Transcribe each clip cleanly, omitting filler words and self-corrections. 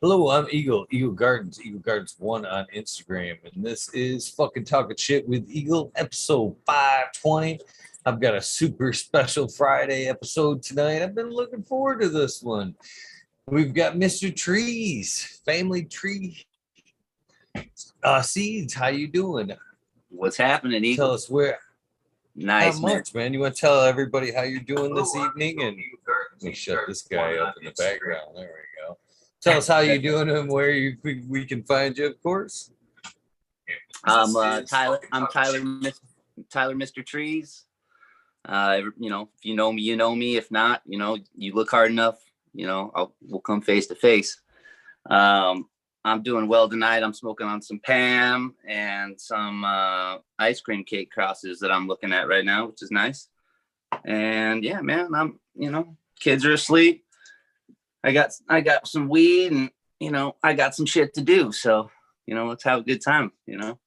Hello, I'm Eagle Gardens 1 on Instagram, and this is fucking talking shit with Eagle, episode 520. I've got a super special Friday episode tonight. I've been looking forward to this one. We've got Mr. Trees, Family Tree Seeds. How you doing? What's happening, Eagle? Tell us where. Nice, Not much, man. You want to tell everybody how you're doing this evening? And let me shut this guy up in the background. There we go. Tell us how you're doing and where we can find you, of course. Tyler. I'm Tyler, Mr. Trees. If you know me, you know me. If not, you look hard enough, we'll come face to face. I'm doing well tonight. I'm smoking on some Pam and some ice cream cake crosses that I'm looking at right now, which is nice. And yeah, man, I'm kids are asleep. I got some weed and I got some shit to do. So, let's have a good time, It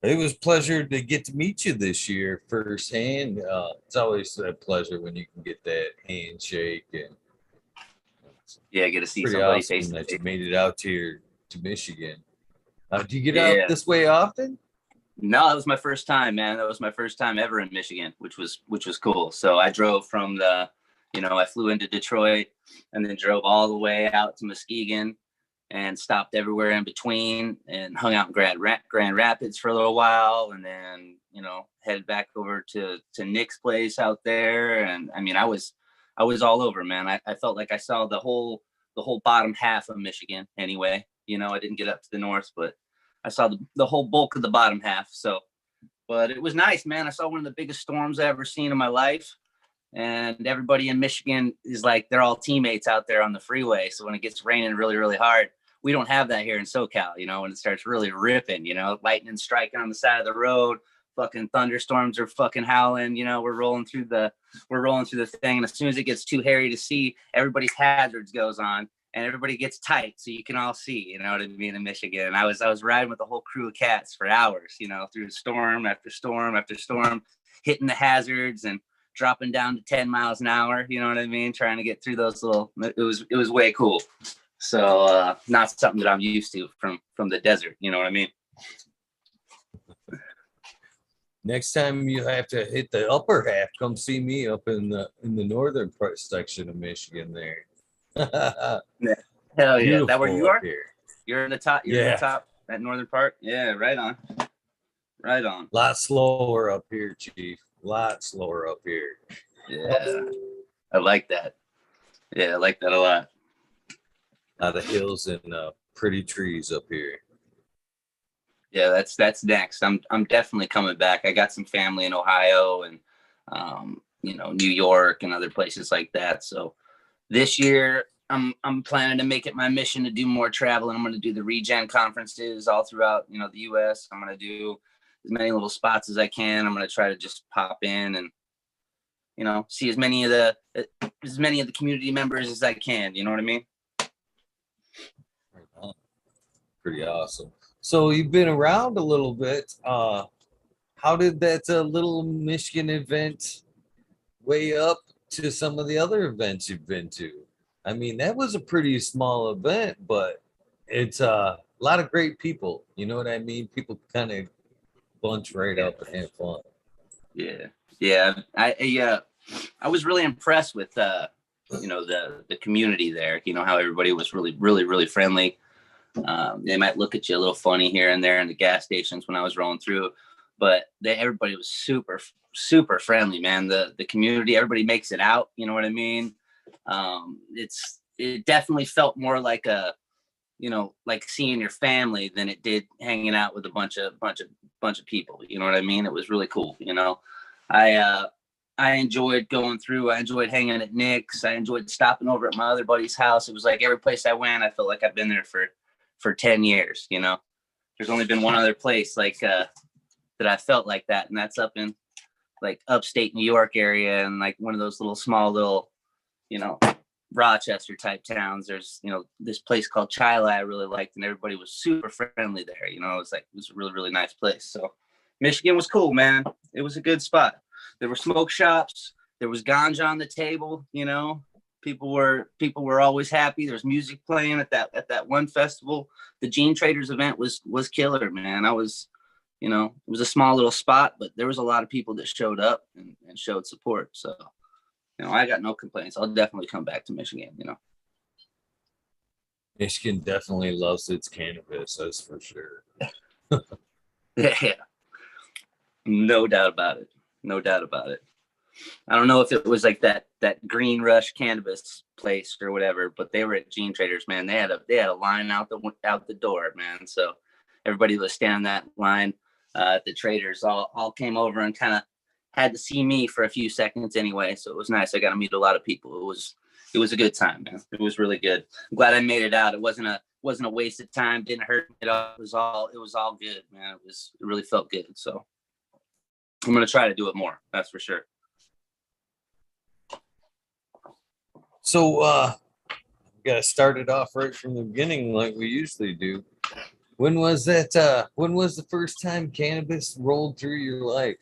was a pleasure to get to meet you this year firsthand. It's always a pleasure when you can get that handshake and get to see pretty somebody awesome face to that face. you made it out here to Michigan. Do you get out this way often? No, that was my first time, man. That was my first time ever in Michigan, which was cool. So I drove from I flew into Detroit and then drove all the way out to Muskegon and stopped everywhere in between and hung out in Grand Rapids for a little while. And then, headed back over to Nick's place out there. And I mean, I was all over, man. I felt like I saw the whole bottom half of Michigan anyway. I didn't get up to the north, but I saw the whole bulk of the bottom half. So, but it was nice, man. I saw one of the biggest storms I ever seen in my life. And everybody in Michigan is like, they're all teammates out there on the freeway. So when it gets raining really, really hard, we don't have that here in SoCal, when it starts really ripping, lightning striking on the side of the road, fucking thunderstorms are fucking howling, we're rolling through the thing. And as soon as it gets too hairy to see, everybody's hazards goes on. And everybody gets tight so you can all see, you know what I mean, in Michigan. And I was riding with a whole crew of cats for hours, through storm after storm after storm, hitting the hazards and dropping down to 10 miles an hour, you know what I mean, trying to get through those it was way cool. So not something that I'm used to from the desert, you know what I mean? Next time you have to hit the upper half, come see me up in the northern section of Michigan there. Hell yeah. Is that where you are? Here. You're in the top, in the top, that northern part? Yeah, right on. Right on. A lot slower up here, Chief. A lot slower up here. Yeah. I like that. Yeah, I like that a lot. A lot of hills and pretty trees up here. Yeah, that's next. I'm definitely coming back. I got some family in Ohio and New York and other places like that. So this year, I'm planning to make it my mission to do more travel, and I'm going to do the regen conferences all throughout, the U.S. I'm going to do as many little spots as I can. I'm going to try to just pop in and, see as many of the community members as I can. You know what I mean? Pretty awesome. So you've been around a little bit. How did that little Michigan event weigh up to some of the other events you've been to? I mean, that was a pretty small event, but it's a lot of great people. You know what I mean? People kind of bunch right up and have fun. Yeah. I was really impressed with the community there. How everybody was really, really, really friendly. They might look at you a little funny here and there in the gas stations when I was rolling through, but everybody was super, super friendly, man. The community, everybody makes it out. You know what I mean? It definitely felt more like like seeing your family than it did hanging out with a bunch of people. You know what I mean? It was really cool. I enjoyed going through. I enjoyed hanging at Nick's. I enjoyed stopping over at my other buddy's house. It was like every place I went, I felt like I've been there for 10 years. There's only been one other place like that I felt like that, and that's up in like upstate New York area, and like one of those small little Rochester type towns. There's this place called Chila I really liked, and everybody was super friendly there. It was a really, really nice place. So Michigan was cool, man. It was a good spot. There were smoke shops, there was ganja on the table, People were always happy. There's music playing at that one festival. The Gene Traders event was killer, man. I was, you know, it was a small little spot, but there was a lot of people that showed up and showed support. So, you know, I got no complaints. I'll definitely come back to Michigan, you know. Michigan definitely loves its cannabis, that's for sure. Yeah, no doubt about it. No doubt about it. I don't know if it was like that Green Rush cannabis place or whatever, but they were at Gene Traders, man. They had a line out the door, man. So everybody was standing that line at the Traders all came over and kind of had to see me for a few seconds anyway. So it was nice. I got to meet a lot of people. It was a good time, man. It was really good. I'm glad I made it out. It wasn't a waste of time. Didn't hurt me at all. It was all good, man. It really felt good. So I'm gonna try to do it more. That's for sure. So gotta start it off right from the beginning like we usually do. When was that when was the first time cannabis rolled through your life?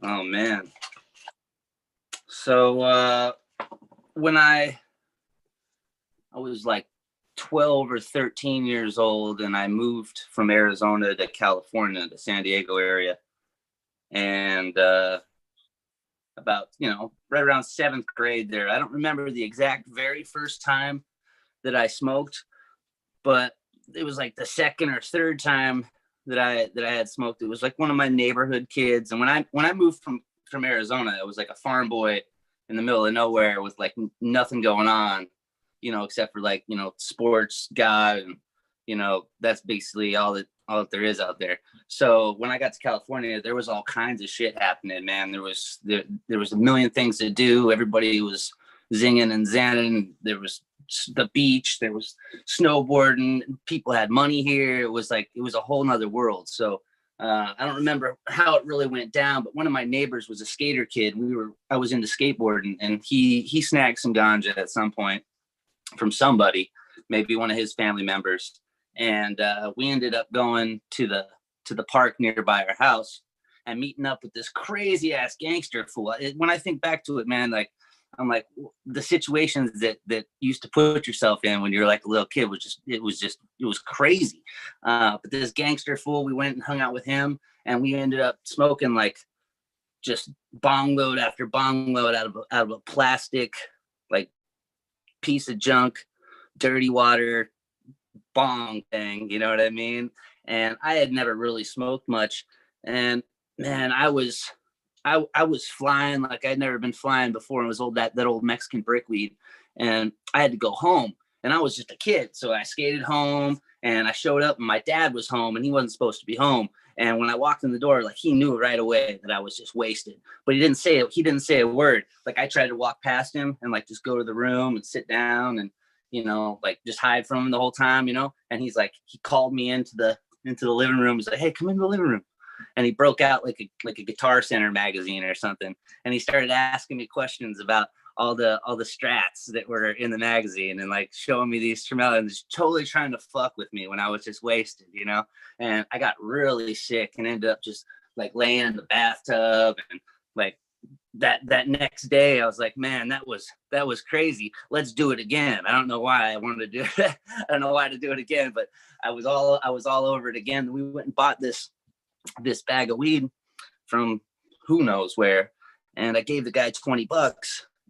Oh man. So when I was like 12 or 13 years old, and I moved from Arizona to California, the San Diego area. And about, you know, right around 7th grade there, I don't remember the exact very first time that I smoked, but it was like the second or third time that I had smoked. It was like one of my neighborhood kids. And when I moved from Arizona, it was like a farm boy in the middle of nowhere with like nothing going on, you know, except for like, you know, sports guy, and, you know, that's basically all that there is out there. So when I got to California, there was all kinds of shit happening, man. There was a million things to do. Everybody was zinging and zanning. There was the beach, there was snowboarding, people had money here. It was a whole nother world. So I don't remember how it really went down, but one of my neighbors was a skater kid. I was into skateboarding, and he snagged some ganja at some point from somebody, maybe one of his family members. And we ended up going to the park nearby our house and meeting up with this crazy ass gangster fool. When I think back to it, man, like, I'm like, the situations that used to put yourself in when you're like a little kid it was crazy. But this gangster fool, we went and hung out with him, and we ended up smoking like just bong load after bong load out of a plastic like piece of junk, dirty water bong thing, you know what I mean? And I had never really smoked much, and man, I was flying like I'd never been flying before. It was that old Mexican brickweed, and I had to go home, and I was just a kid, so I skated home, and I showed up, and my dad was home, and he wasn't supposed to be home. And when I walked in the door, like, he knew right away that I was just wasted, but he didn't say it. He didn't say a word. Like, I tried to walk past him and like just go to the room and sit down and, you know, like just hide from him the whole time, you know. And he called me into the living room. He's like, "Hey, come into the living room." And he broke out like a Guitar Center magazine or something, and he started asking me questions about all the strats that were in the magazine, and like showing me these tremendous, totally trying to fuck with me when I was just wasted, you know. And I got really sick and ended up just like laying in the bathtub, and like that next day I was like, man, that was crazy. Let's do it again. I don't know why I wanted to do it. I don't know why to do it again, but I was all over it again. We went and bought this bag of weed from who knows where, and I gave the guy $20,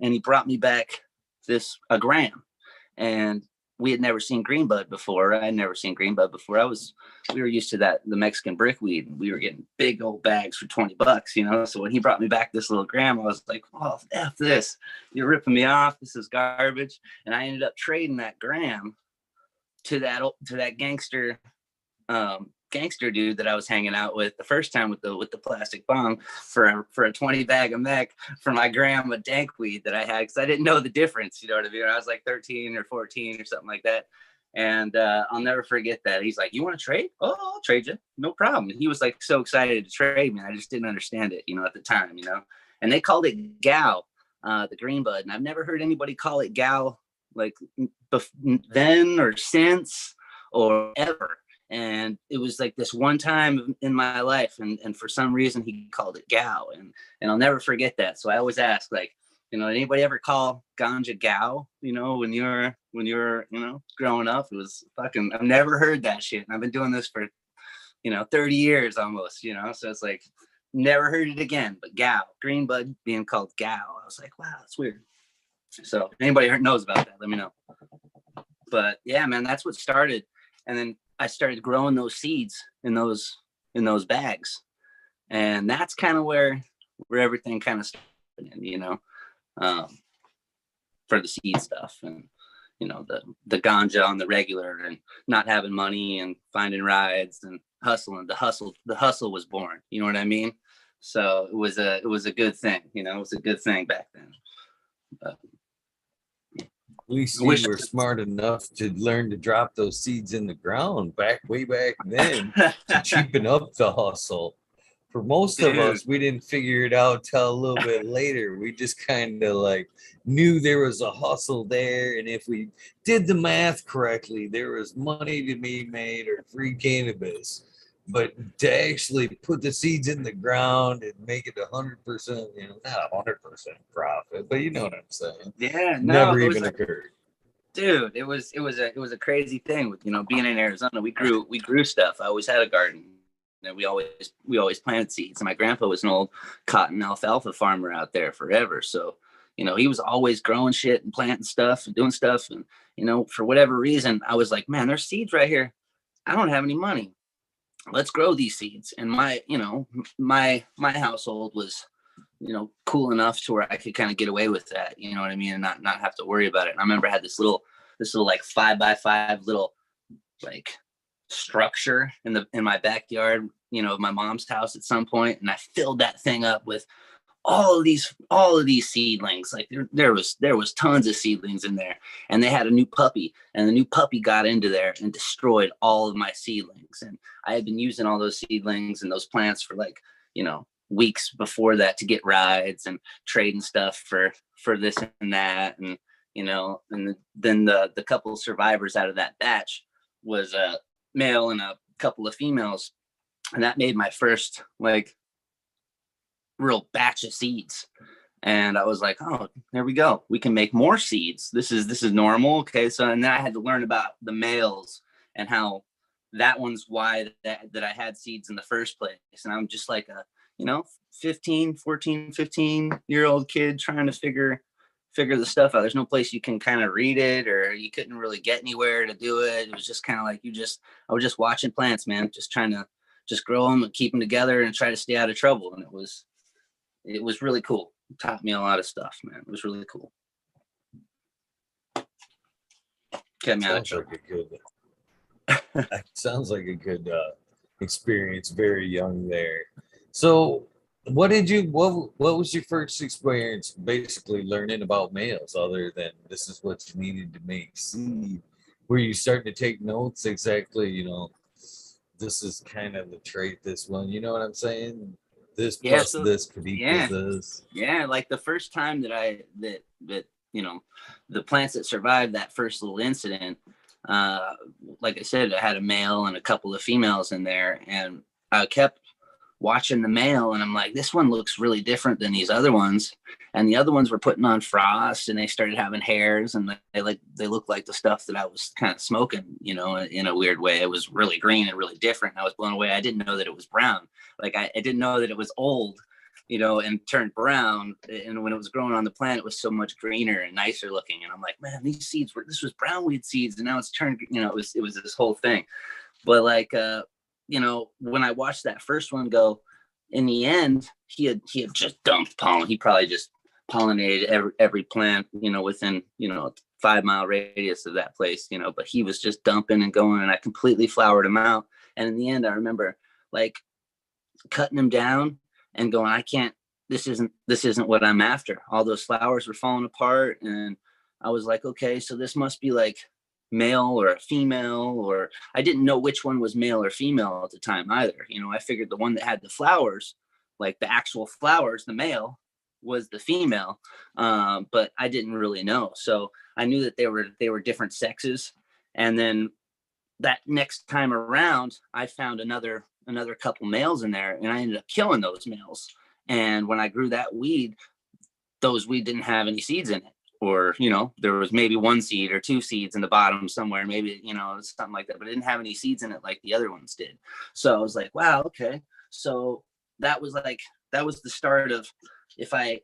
and he brought me back a gram. And we had never seen green bud before. I had never seen green bud before. We were used to the Mexican brickweed, and we were getting big old bags for $20, you know. So when he brought me back this little gram, I was like, "Oh, F this, you're ripping me off. This is garbage." And I ended up trading that gram to that gangster dude that I was hanging out with the first time with the plastic bong for a 20 bag of mech for my gram of dank weed that I had, because I didn't know the difference, you know what I mean? I was like 13 or 14 or something like that. And I'll never forget that. He's like, "You want to trade? Oh, I'll trade you. No problem." And he was like so excited to trade me. I just didn't understand it, you know, at the time, you know. And they called it Gal, the green bud. And I've never heard anybody call it Gal like then or since or ever. And it was like this one time in my life, and for some reason he called it Gal, and I'll never forget that. So I always ask, like, You know, anybody ever call ganja gal? You know, when you're growing up, it was fucking. I've never heard that shit. And I've been doing this for 30 years almost. So it's like never heard it again. But gal, green bud being called gal, I was like, wow, that's weird. So if anybody knows about that, let me know. But yeah, man, that's what started. And then I started growing those seeds in those bags, and that's kind of where everything kind of started. For the seed stuff, and the ganja on the regular, and not having money and finding rides and hustling. The hustle was born. You know what I mean? So it was a good thing. It was a good thing back then. But at least you were smart enough to learn to drop those seeds in the ground way back then to cheapen up the hustle. For most of us, we didn't figure it out till a little bit later. We just kind of like knew there was a hustle there, and if we did the math correctly, there was money to be made or free cannabis. But to actually put the seeds in the ground and make it 100%, not 100% profit, but you know what I'm saying? Yeah, never even occurred. Dude, it was a crazy thing with being in Arizona. We grew stuff. I always had a garden. And we always planted seeds. And my grandpa was an old cotton alfalfa farmer out there forever. So, he was always growing shit and planting stuff and doing stuff. And, for whatever reason, I was like, man, there's seeds right here. I don't have any money. Let's grow these seeds. And my household was, cool enough to where I could kind of get away with that. You know what I mean? And not have to worry about it. And I remember I had this little like 5x5 little like structure in my backyard, my mom's house at some point, and I filled that thing up with all of these seedlings. Like there was tons of seedlings in there, and they had a new puppy, and the new puppy got into there and destroyed all of my seedlings. And I had been using all those seedlings and those plants for like weeks before that to get rides and trading stuff for this and that, and and then the couple of survivors out of that batch was male and a couple of females, and that made my first like real batch of seeds. And I was like, oh, there we go, we can make more seeds. This is normal. Okay. So and then I had to learn about the males and how that one's why that I had seeds in the first place. And I'm just like a 15-year-old kid trying to figure the stuff out. There's no place you can kind of read it, or you couldn't really get anywhere to do it. It was just kind of like I was just watching plants, man, just trying to just grow them and keep them together and try to stay out of trouble. And it was really cool. It taught me a lot of stuff, man. It was really cool. Kept me out of trouble. Sounds like a good experience. Very young there. So what was your first experience basically learning about males, other than this is what you needed to make seed? Were you starting to take notes exactly, this is kind of the trait, this one, you know what I'm saying? This plus this could equal this. Yeah, like the first time that the plants that survived that first little incident, like I said, I had a male and a couple of females in there, and I kept watching the male, and I'm like, this one looks really different than these other ones. And the other ones were putting on frost, and they started having hairs, and they looked like the stuff that I was kind of smoking, in a weird way. It was really green and really different. And I was blown away. I didn't know that it was brown. Like I didn't know that it was old, and turned brown. And when it was growing on the plant, it was so much greener and nicer looking. And I'm like, man, this was brown weed seeds, and now it's turned, it was this whole thing. But like, when I watched that first one go, in the end, he had just dumped pollen. He probably just pollinated every plant, within, 5-mile radius of that place, but he was just dumping and going, and I completely flowered him out. And in the end, I remember like cutting him down and going, I can't, this isn't what I'm after. All those flowers were falling apart. And I was like, okay, so this must be like male or a female, or I didn't know which one was male or female at the time either. I figured the one that had the flowers, like the actual flowers, the male, was the female, but I didn't really know. So I knew that they were different sexes. And then that next time around, I found another couple males in there, and I ended up killing those males. And when I grew that weed, those weed didn't have any seeds in it, or, you know, there was maybe 1 seed or 2 seeds in the bottom somewhere, maybe, you know, something like that, but it didn't have any seeds in it like the other ones did. So I was like, wow, okay. So that was the start of, if I,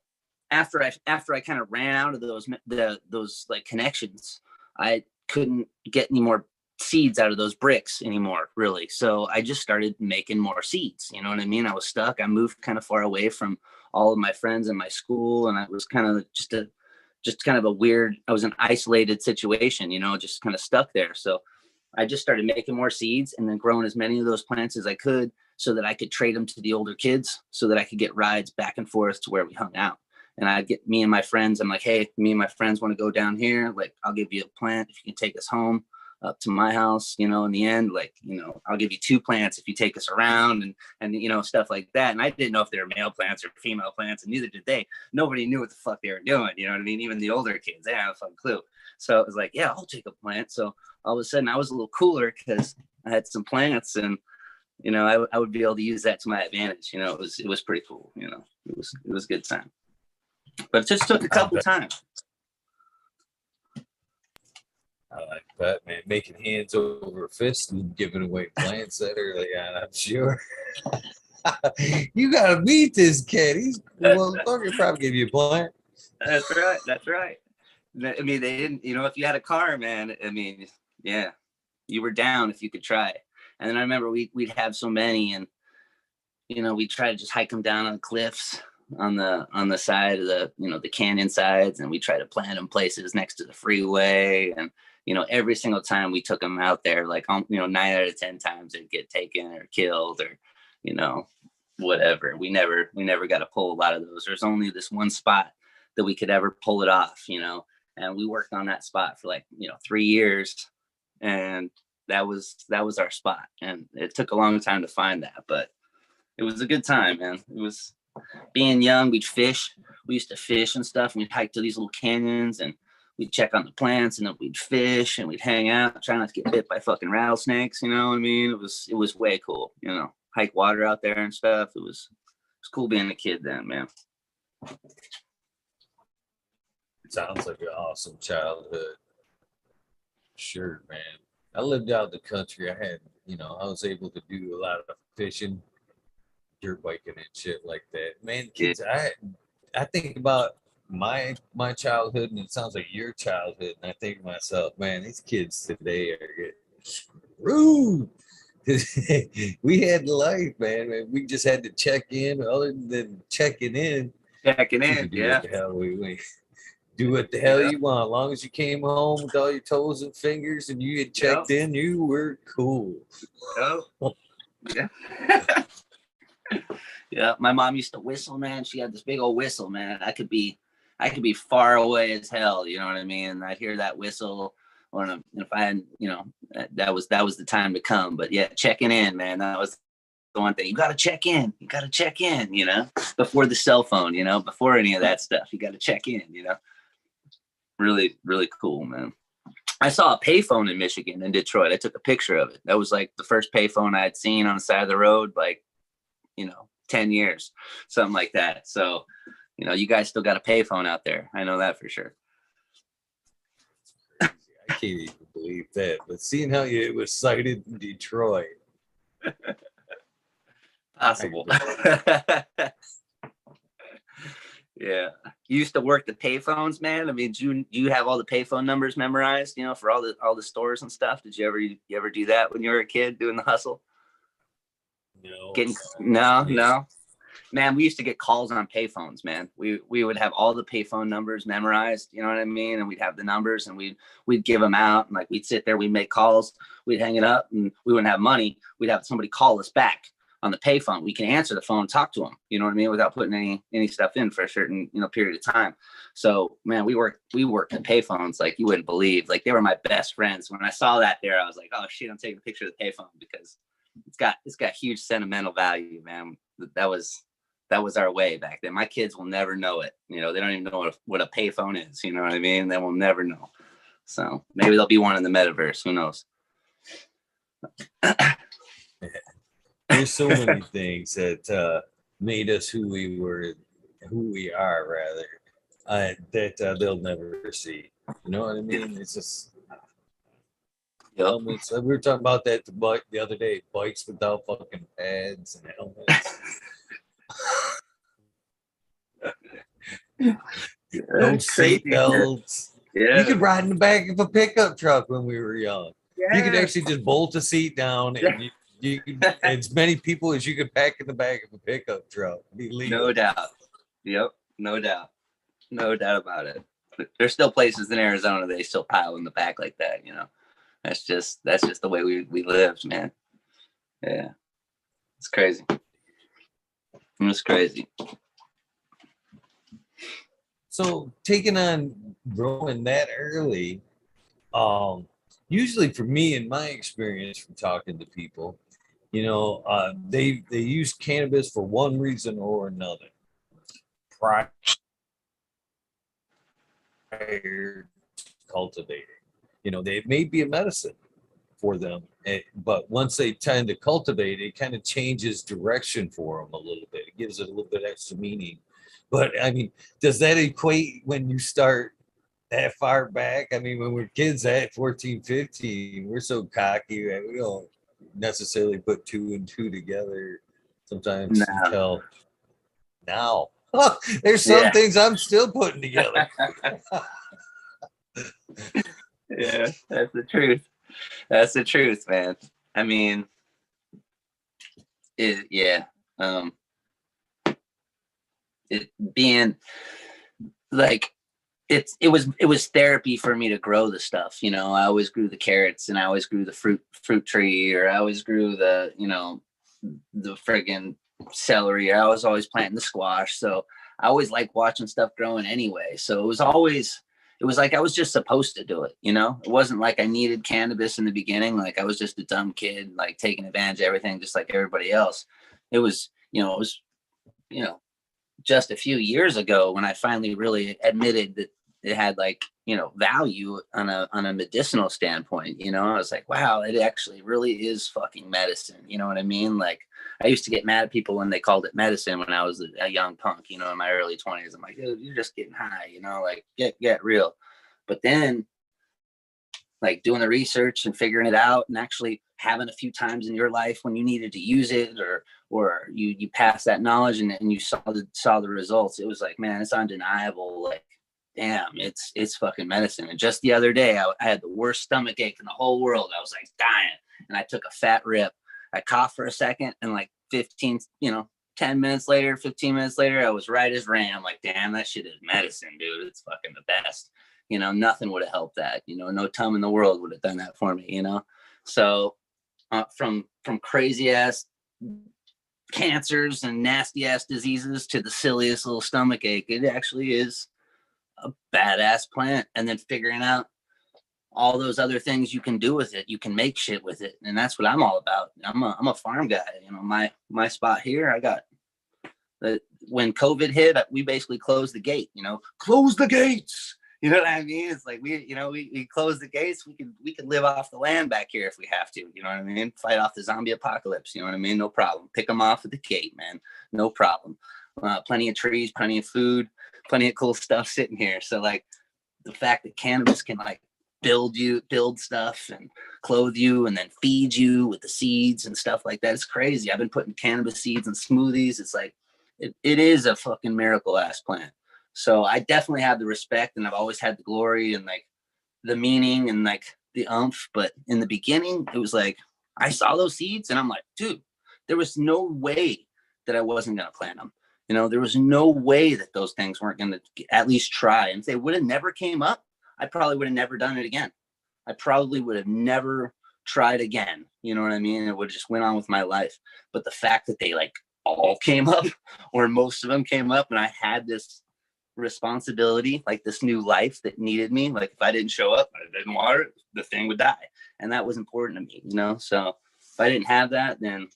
after I kind of ran out of those like connections, I couldn't get any more seeds out of those bricks anymore, really. So I just started making more seeds. You know what I mean? I was stuck. I moved kind of far away from all of my friends in my school, and I was kind of just kind of a weird, I was an isolated situation, you know, just kind of stuck there. So I just started making more seeds and then growing as many of those plants as I could, so that I could trade them to the older kids, so that I could get rides back and forth to where we hung out. And I'd get me and my friends, I'm like, hey, me and my friends want to go down here. Like, I'll give you a plant if you can take us home up to my house, you know, in the end, like, you know, I'll give you 2 plants if you take us around, and, you know, stuff like that. And I didn't know if they were male plants or female plants, and neither did they. Nobody knew what the fuck they were doing. You know what I mean? Even the older kids, they didn't have a fucking clue. So it was like, yeah, I'll take a plant. So all of a sudden I was a little cooler because I had some plants, and, you know, I would be able to use that to my advantage. You know, it was pretty cool. You know, it was a good time, but it just took a couple times. I like that, man. Making hands over fists and giving away plants that early on, I'm sure. You gotta meet this kid. He's motherfucker probably give you a plant. That's right. That's right. I mean, they didn't, you know, if you had a car, man, I mean, yeah, you were down if you could try. And then I remember we'd have so many, and, you know, we'd try to just hike them down on the cliffs on the side of the, you know, the canyon sides, and we try to plant them places next to the freeway. And, you know, every single time we took them out there, like, you know, 9 out of 10 times they'd get taken or killed, or, you know, whatever. We never got to pull a lot of those. There's only this one spot that we could ever pull it off, you know, and we worked on that spot for, like, you know, 3 years, and that was our spot. And it took a long time to find that, but it was a good time, man. It was, being young, we'd fish. We used to fish and stuff, and we'd hike to these little canyons, and we'd check on the plants, and then we'd fish, and we'd hang out, try not to get bit by fucking rattlesnakes. You know what I mean? It was way cool. You know, hike water out there and stuff. It was cool being a kid then, man. It sounds like an awesome childhood. Sure, man. I lived out in the country. I had, you know, I was able to do a lot of fishing, dirt biking and shit like that. Man, kids, I think about my childhood, and it sounds like your childhood, and I think to myself, man, these kids today are getting screwed. We had life, man. We just had to check in. Other than checking in, Yeah. Do what the hell you want. As long as you came home with all your toes and fingers and you had checked in, you were cool. Oh. Yeah. Yeah, my mom used to whistle, man. She had this big old whistle, man. I could be far away as hell, you know what I mean? And I'd hear that whistle, or if I had, you know, that was the time to come. But yeah, checking in, man, that was the one thing. You got to check in. You know, before the cell phone, you know, before any of that stuff. You got to check in, you know. Really, really cool, man. I saw a payphone in Michigan, in Detroit. I took a picture of it. That was like the first payphone I had seen on the side of the road, like, you know, 10 years, something like that. So, you know, you guys still got a payphone out there. I know that for sure. I can't even believe that. But seeing how it was sighted in Detroit. Possible. Yeah. You used to work the payphones, man. I mean, do you have all the payphone numbers memorized, you know, for all the stores and stuff? Did you ever do that when you were a kid, doing the hustle? No. Man, we used to get calls on payphones, man. We would have all the payphone numbers memorized, you know what I mean? And we'd have the numbers, and we'd give them out, and like we'd sit there, we'd make calls, we'd hang it up, and we wouldn't have money. We'd have somebody call us back on the payphone. We can answer the phone and talk to them, you know what I mean, without putting any stuff in for a certain, you know, period of time. So, man, we worked at payphones like you wouldn't believe. Like, they were my best friends. When I saw that there, I was like, oh shit, I'm taking a picture of the payphone, because it's got huge sentimental value, man. That was our way back then. My kids will never know it. You know, they don't even know what a payphone is. You know what I mean? They will never know. So maybe there'll be one in the metaverse. Who knows? There's so many things that made us who we are, rather. that they'll never see. You know what I mean? It's just Yep. helmets. We were talking about that the other day. Bikes without fucking pads and helmets. No seat belts. Yeah. You could ride in the back of a pickup truck when we were young. Yeah. You could actually just bolt a seat down and you could, as many people as you could pack in the back of a pickup truck. Be legal. No doubt. Yep. No doubt. No doubt about it. There's still places in Arizona they still pile in the back like that, you know. That's just the way we lived, man. Yeah. It's crazy. It's crazy. So taking on growing that early, usually for me, in my experience from talking to people, you know, they use cannabis for one reason or another. Prior to cultivating, you know, they may be a medicine for them, but once they tend to cultivate, it kind of changes direction for them a little bit. It gives it a little bit extra meaning. But I mean, does that equate when you start that far back? I mean, when we're kids at 14, 15, we're so cocky that we don't necessarily put two and two together sometimes No. until now. There's some things I'm still putting together. Yeah, that's the truth. That's the truth, man. I mean, it being like it was therapy for me to grow the stuff, you know. I always grew the carrots and I always grew the fruit tree, or I always grew the, you know, the friggin' celery. I was always planting the squash. So I always liked watching stuff growing anyway. So it was like I was just supposed to do it, you know. It wasn't like I needed cannabis in the beginning. Like I was just a dumb kid, like taking advantage of everything just like everybody else. It was, you know, just a few years ago when I finally really admitted that it had, like, you know, value on a medicinal standpoint. You know, I was like, wow, it actually really is fucking medicine. You know what I mean? Like, I used to get mad at people when they called it medicine when I was a young punk, you know, in my early 20s. I'm like, dude, you're just getting high, you know, like get real. But then, like, doing the research and figuring it out and actually having a few times in your life when you needed to use it, or you passed that knowledge and you saw the results, it was like, man, it's undeniable. Like, damn, it's fucking medicine. And just the other day, I had the worst stomach ache in the whole world. I was like dying, and I took a fat rip. I coughed for a second, and like 15 minutes later, I was right as rain. I'm like, damn, that shit is medicine, dude. It's fucking the best. You know, nothing would have helped that. You know, no tum in the world would have done that for me, you know. So from crazy ass cancers and nasty ass diseases to the silliest little stomach ache, it actually is a badass plant. And then figuring out all those other things you can do with it, you can make shit with it, and that's what I'm all about. I'm a farm guy. You know, my spot here, I got when COVID hit, we basically closed the gate. You know, close the gates. You know what I mean? It's like we close the gates. We can live off the land back here if we have to. You know what I mean? Fight off the zombie apocalypse. You know what I mean? No problem. Pick them off at the gate, man. No problem. Plenty of trees, plenty of food, plenty of cool stuff sitting here. So, like, the fact that cannabis can, like, build stuff and clothe you and then feed you with the seeds and stuff like that, it's crazy. I've been putting cannabis seeds in smoothies. It's like it is a fucking miracle ass plant. So I definitely have the respect, and I've always had the glory and, like, the meaning and, like, the umph. But in the beginning, it was like I saw those seeds and I'm like, dude, there was no way that I wasn't gonna plant them. You know, there was no way that those things weren't gonna at least try. And if they would have never came up, I probably would have never done it again. I probably would have never tried again. You know what I mean? It would have just went on with my life. But the fact that they, like, all came up, or most of them came up, and I had this responsibility, like this new life that needed me. Like, if I didn't show up, I didn't water it, the thing would die. And that was important to me, you know? So if I didn't have that, then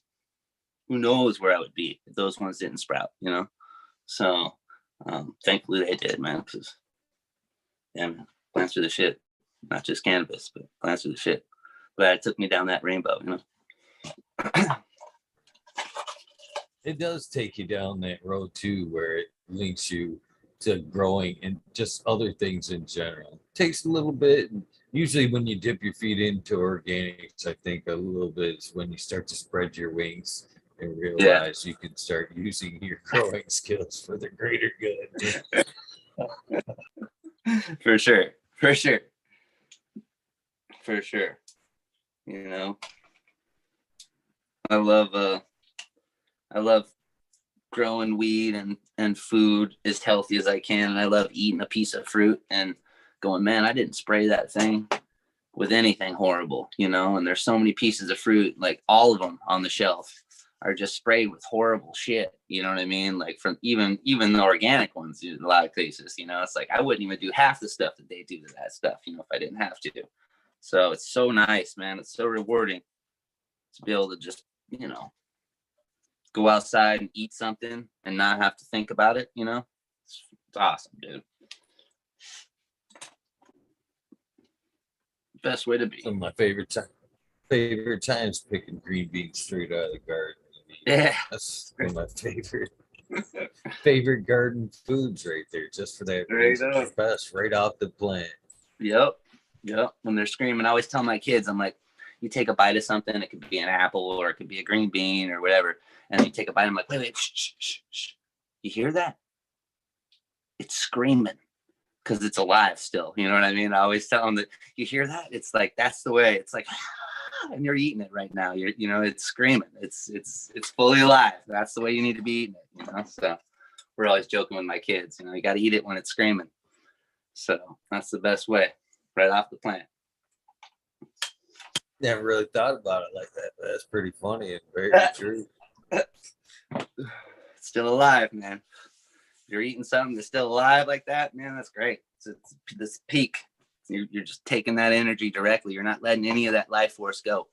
who knows where I would be if those ones didn't sprout, you know? So thankfully they did, man. Because, yeah, man, plants are the shit. Not just cannabis, but plants are the shit. But it took me down that rainbow, you know? It does take you down that road too, where it links you to growing and just other things in general. Takes a little bit. And usually, when you dip your feet into organics, I think a little bit is when you start to spread your wings and Yeah, realize you can start using your growing skills for the greater good. for sure, for sure, for sure. You know, I love growing weed and food as healthy as I can, and I love eating a piece of fruit and going, man, I didn't spray that thing with anything horrible, you know. And there's so many pieces of fruit, like all of them on the shelf are just sprayed with horrible shit, you know what I mean? Like from even the organic ones in a lot of cases, you know. It's like I wouldn't even do half the stuff that they do to that stuff, you know, if I didn't have to. So it's so nice, man. It's so rewarding to be able to just, you know, go outside and eat something and not have to think about it, you know. It's awesome, dude. Best way to be. Some of my favorite times picking green beans straight out of the garden. Yeah, That's one of my favorite garden foods right there, just for that reason. up. Best right off the plant. Yep. When they're screaming, I always tell my kids, I'm like, you take a bite of something, it could be an apple or it could be a green bean or whatever, and you take a bite, I'm like, wait, shh, shh, shh. You hear that? It's screaming because it's alive still. You know what I mean? I always tell them that, you hear that? It's like, that's the way. It's like, and you're eating it right now. You know, it's screaming. It's fully alive. That's the way you need to be eating it. You know, so we're always joking with my kids. You know, you got to eat it when it's screaming. So that's the best way, right off the plant. Never really thought about it like that, but that's pretty funny and very true. Still alive, man. If you're eating something that's still alive like that, man, that's great. It's this peak. You're just taking that energy directly. You're not letting any of that life force go.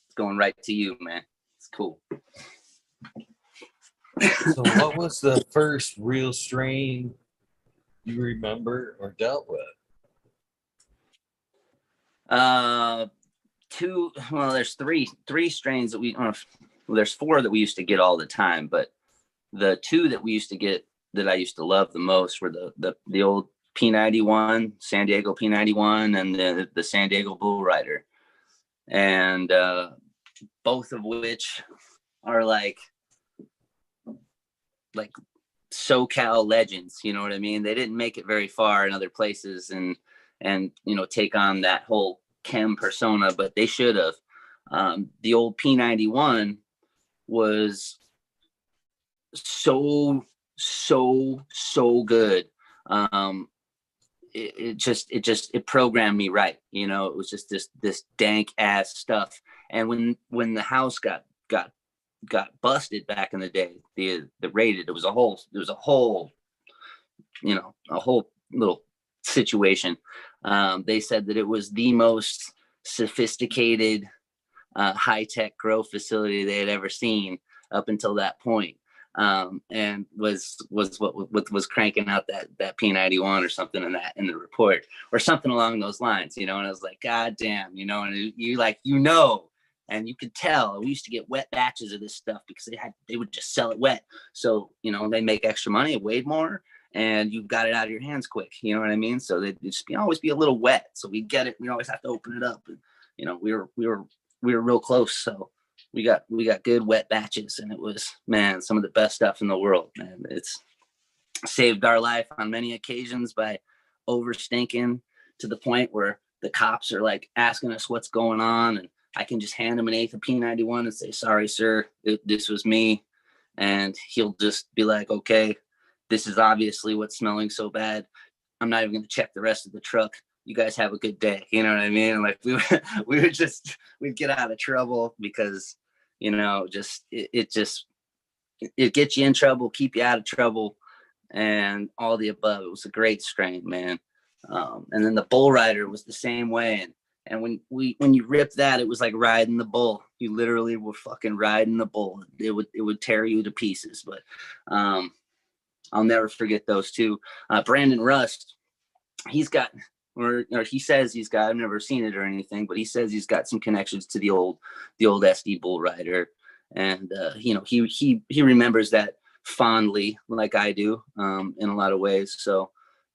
It's going right to you, man. It's cool. So what was the first real strain you remember or dealt with? There's three strains that there's four that we used to get all the time, but the two that we used to get that I used to love the most were the old P91, San Diego P91, and the San Diego Bull Rider. And both of which are like SoCal legends, you know what I mean? They didn't make it very far in other places and you know, take on that whole chem persona, but they should have. The old P91 was so good. It programmed me right, you know. It was just this dank ass stuff. And when the house got busted back in the day, the raided, it was a whole you know, a whole little situation. They said that it was the most sophisticated high-tech grow facility they had ever seen up until that point. And was what was cranking out that P91 or something in the report or something along those lines, you know. And I was like, God damn, you know. And you like, you know, and you could tell we used to get wet batches of this stuff because they would just sell it wet. So, you know, they make extra money, it weighed more, and you got it out of your hands quick, you know what I mean? So they'd just always be a little wet. So we get it, we always have to open it up. And, you know, we were real close. So we got good wet batches, and it was, man, some of the best stuff in the world, man. It's saved our life on many occasions by over stinking to the point where the cops are like asking us what's going on, and I can just hand him an eighth of P91 and say, sorry, sir, this was me. And he'll just be like, okay, this is obviously what's smelling so bad. I'm not even going to check the rest of the truck. You guys have a good day. You know what I mean? Like we'd get out of trouble because, you know, it gets you in trouble, keep you out of trouble, and all the above. It was a great strain, man. And then the Bull Rider was the same way. And when you rip that, it was like riding the bull. You literally were fucking riding the bull. It would tear you to pieces. But I'll never forget those two. Brandon Rust, he's got, or he says he's got, I've never seen it or anything, but he says he's got some connections to the old SD Bull Rider. And you know, he remembers that fondly like I do, in a lot of ways. So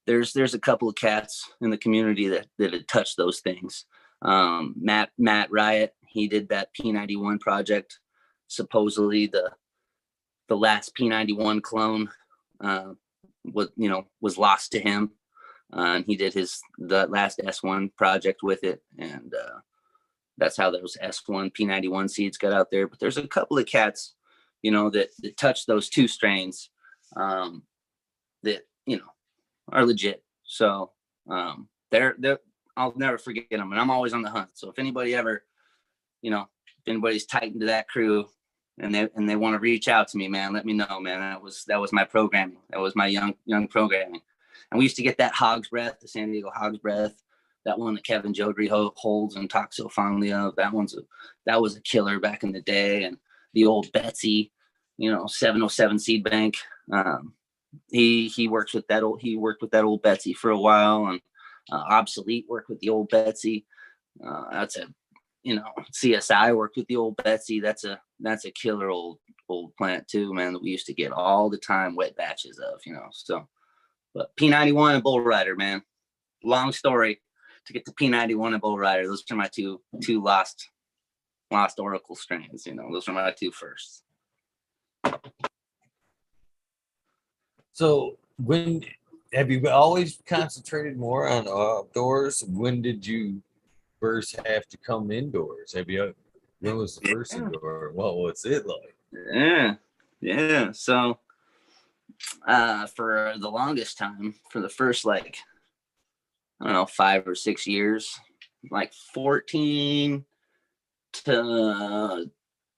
there's a couple of cats in the community that had touched those things. Matt Riot, he did that P91 project. Supposedly the last P91 clone was lost to him, and he did the last S1 project with it, and that's how those S1 P91 seeds got out there. But there's a couple of cats, that touch those two strains, that are legit. So they're I'll never forget them, and I'm always on the hunt. So if anybody ever, if anybody's tight into that crew, and they want to reach out to me, man, let me know, man. That was my programming. That was my young programming. And we used to get that Hog's Breath, the San Diego Hog's Breath, that one that Kevin Jodrey holds and talks so fondly of. That was a killer back in the day. And the old Betsy, 707 Seed Bank. He worked with that old Betsy for a while, and Obsolete worked with the old Betsy. That's a CSI worked with the old Betsy. That's a killer old plant too, man, that we used to get all the time wet batches of, so. But P91 and Bull Rider, man, long story to get to P91 and Bull Rider. Those are my two lost Oracle strains. Those are my two firsts. So when have you always concentrated more on outdoors? When did you first have to come indoors? When was the first indoor? What was it like? Yeah. So for the longest time, for the first 5 or 6 years, 14 to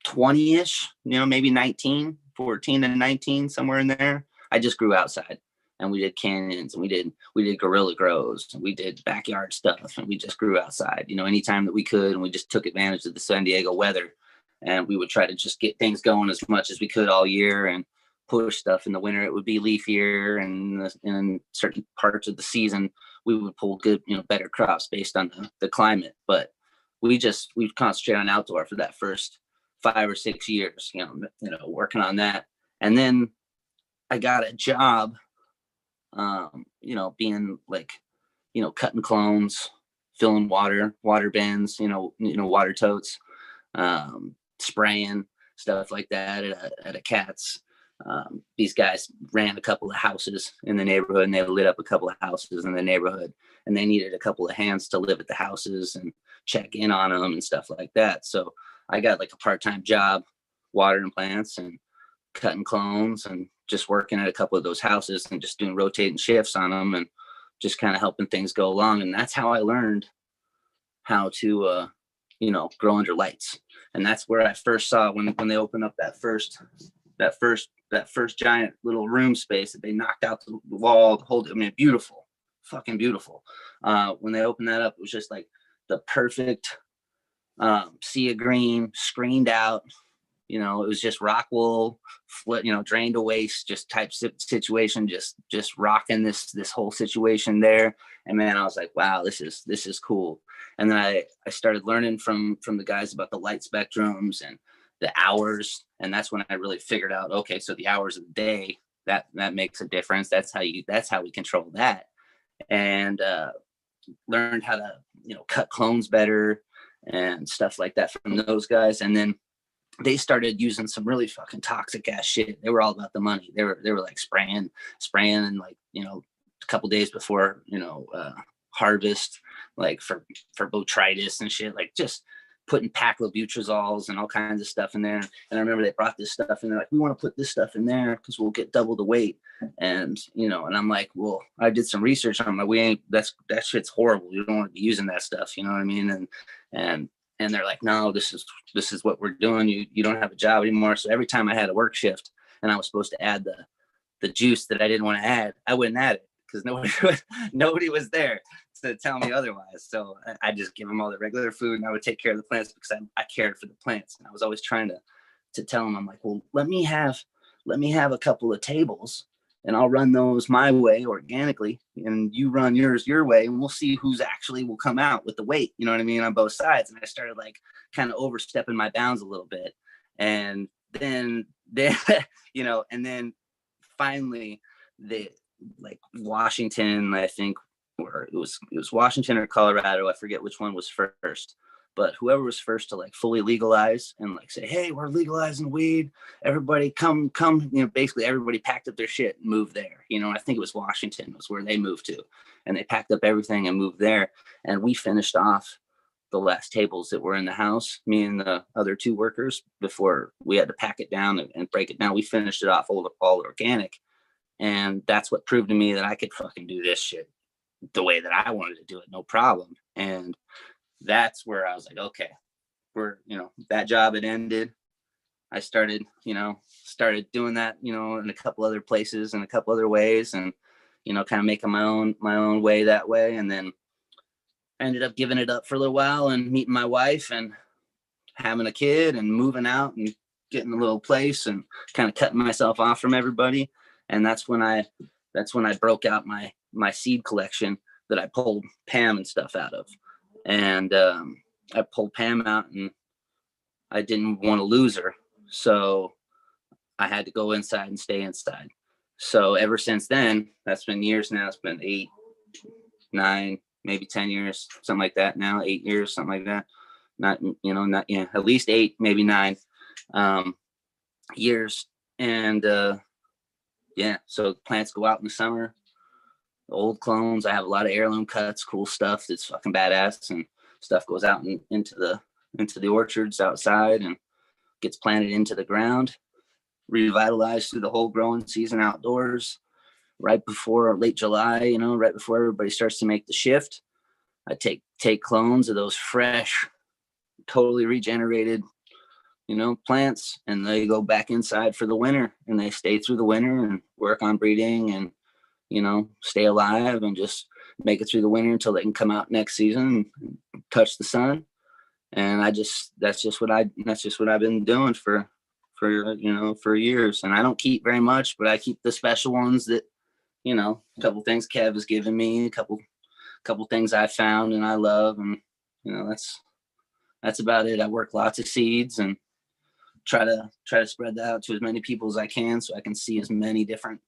20-ish, maybe 19, 14 and 19, somewhere in there, I just grew outside, and we did canyons, and we did guerrilla grows, and we did backyard stuff, and we just grew outside, anytime that we could, and we just took advantage of the San Diego weather, and we would try to just get things going as much as we could all year, and push stuff. In the winter it would be leafier, and in certain parts of the season we would pull good, better crops based on the climate. But we concentrate on outdoor for that first 5 or 6 years, working on that. And then I got a job, being cutting clones, filling water bins, water totes, spraying, stuff like that at a cat's. These guys ran a couple of houses in the neighborhood, and they lit up a couple of houses in the neighborhood, and they needed a couple of hands to live at the houses and check in on them and stuff like that. So I got a part-time job watering plants and cutting clones and just working at a couple of those houses and just doing rotating shifts on them and just kind of helping things go along. And that's how I learned how to, grow under lights. And that's where I first saw when they opened up that first giant little room space that they knocked out the wall to hold it. Beautiful, fucking beautiful. When they opened that up, it was just the perfect sea of green, screened out. It was just rock wool, drained to waste, just type situation, just rocking this whole situation there. And man, I was like, wow, this is cool. And then I started learning from the guys about the light spectrums and the hours. And that's when I really figured out, okay, so the hours of the day, that makes a difference. That's how we control that. And learned how to, cut clones better and stuff like that from those guys. And then they started using some really fucking toxic ass shit. They were all about the money. They were spraying and a couple days before, harvest, for botrytis and shit, just putting paclobutrizols and all kinds of stuff in there. And I remember they brought this stuff and they're like, we want to put this stuff in there because we'll get double the weight. And, and I'm like, well, I did some research on my, that shit's horrible. You don't want to be using that stuff. You know what I mean? And they're like, no, this is what we're doing. You don't have a job anymore. So every time I had a work shift and I was supposed to add the juice that I didn't want to add, I wouldn't add it because nobody was there to tell me otherwise. So I just give them all the regular food, and I would take care of the plants because I cared for the plants. And I was always trying to tell them, I'm like, well, let me have a couple of tables, and I'll run those my way organically, and you run yours your way, and we'll see who's actually will come out with the weight, you know what I mean, on both sides. And I started kind of overstepping my bounds a little bit. And then and then finally, the like Washington, I think, or it was Washington or Colorado, I forget which one was first, but whoever was first to like fully legalize and like say, hey, we're legalizing weed, everybody come, basically everybody packed up their shit and moved there. I think it was Washington was where they moved to, and they packed up everything and moved there. And we finished off the last tables that were in the house, me and the other 2 workers, before we had to pack it down and break it down. We finished it off all organic. And that's what proved to me that I could fucking do this shit the way that I wanted to do it, no problem. And that's where I was like, okay, that job had ended. I started doing that, in a couple other places and a couple other ways, and, kind of making my own way that way. And then I ended up giving it up for a little while and meeting my wife and having a kid and moving out and getting a little place and kind of cutting myself off from everybody. And that's when I broke out my seed collection that I pulled Pam and stuff out of. And I pulled Pam out, and I didn't want to lose her. So I had to go inside and stay inside. So ever since then, that's been years now. It's been 8, 9, maybe 10 years, something like that now, 8 years, something like that. At least 8, maybe 9 years. And so plants go out in the summer, old clones. I have a lot of heirloom cuts, cool stuff that's fucking badass, and stuff goes out into the orchards outside and gets planted into the ground, revitalized through the whole growing season outdoors. Right before late July, right before everybody starts to make the shift, I take clones of those fresh, totally regenerated, plants, and they go back inside for the winter, and they stay through the winter and work on breeding and, stay alive and just make it through the winter until they can come out next season and touch the sun. And that's just what I've been doing for years. And I don't keep very much, but I keep the special ones that, a couple things Kev has given me, a couple things I found and I love. And, that's about it. I work lots of seeds and try to spread that out to as many people as I can, so I can see as many different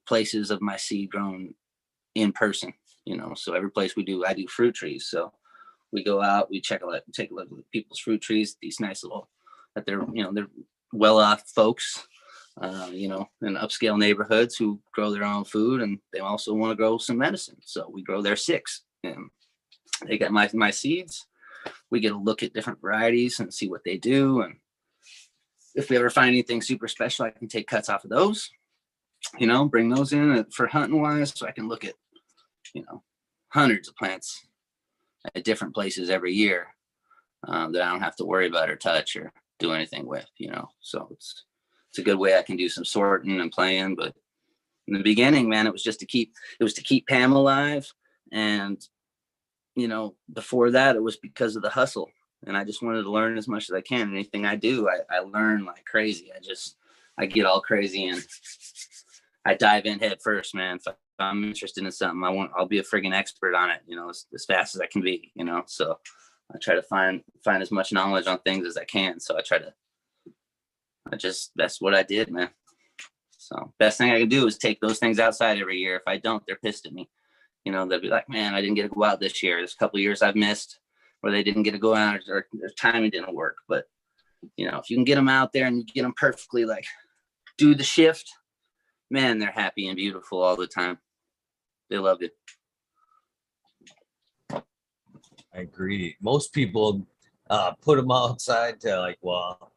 places of my seed grown in person. So every place I do fruit trees. So we go out, we take a look at people's fruit trees, these nice little, that they're well-off folks, in upscale neighborhoods who grow their own food, and they also want to grow some medicine. So we grow their 6, and they get my seeds. We get a look at different varieties and see what they do. And if we ever find anything super special, I can take cuts off of those, bring those in for hunting wise. So I can look at, hundreds of plants at different places every year that I don't have to worry about or touch or do anything with, so it's a good way I can do some sorting and playing. But in the beginning, man, it was to keep Pam alive. And, before that, it was because of the hustle. And I just wanted to learn as much as I can. Anything I do, I learn like crazy. I get all crazy and I dive in head first, man. If I'm interested in something, I'll be a friggin' expert on it, as fast as I can be, so I try to find as much knowledge on things as I can. So that's what I did, man. So best thing I can do is take those things outside every year. If I don't, they're pissed at me. They'll be like, man, I didn't get to go out this year. There's a couple of years I've missed where they didn't get to go out or timing didn't work. But, if you can get them out there and you get them perfectly, like do the shift, man, they're happy and beautiful all the time. They love it. I agree. Most people put them outside to like, well,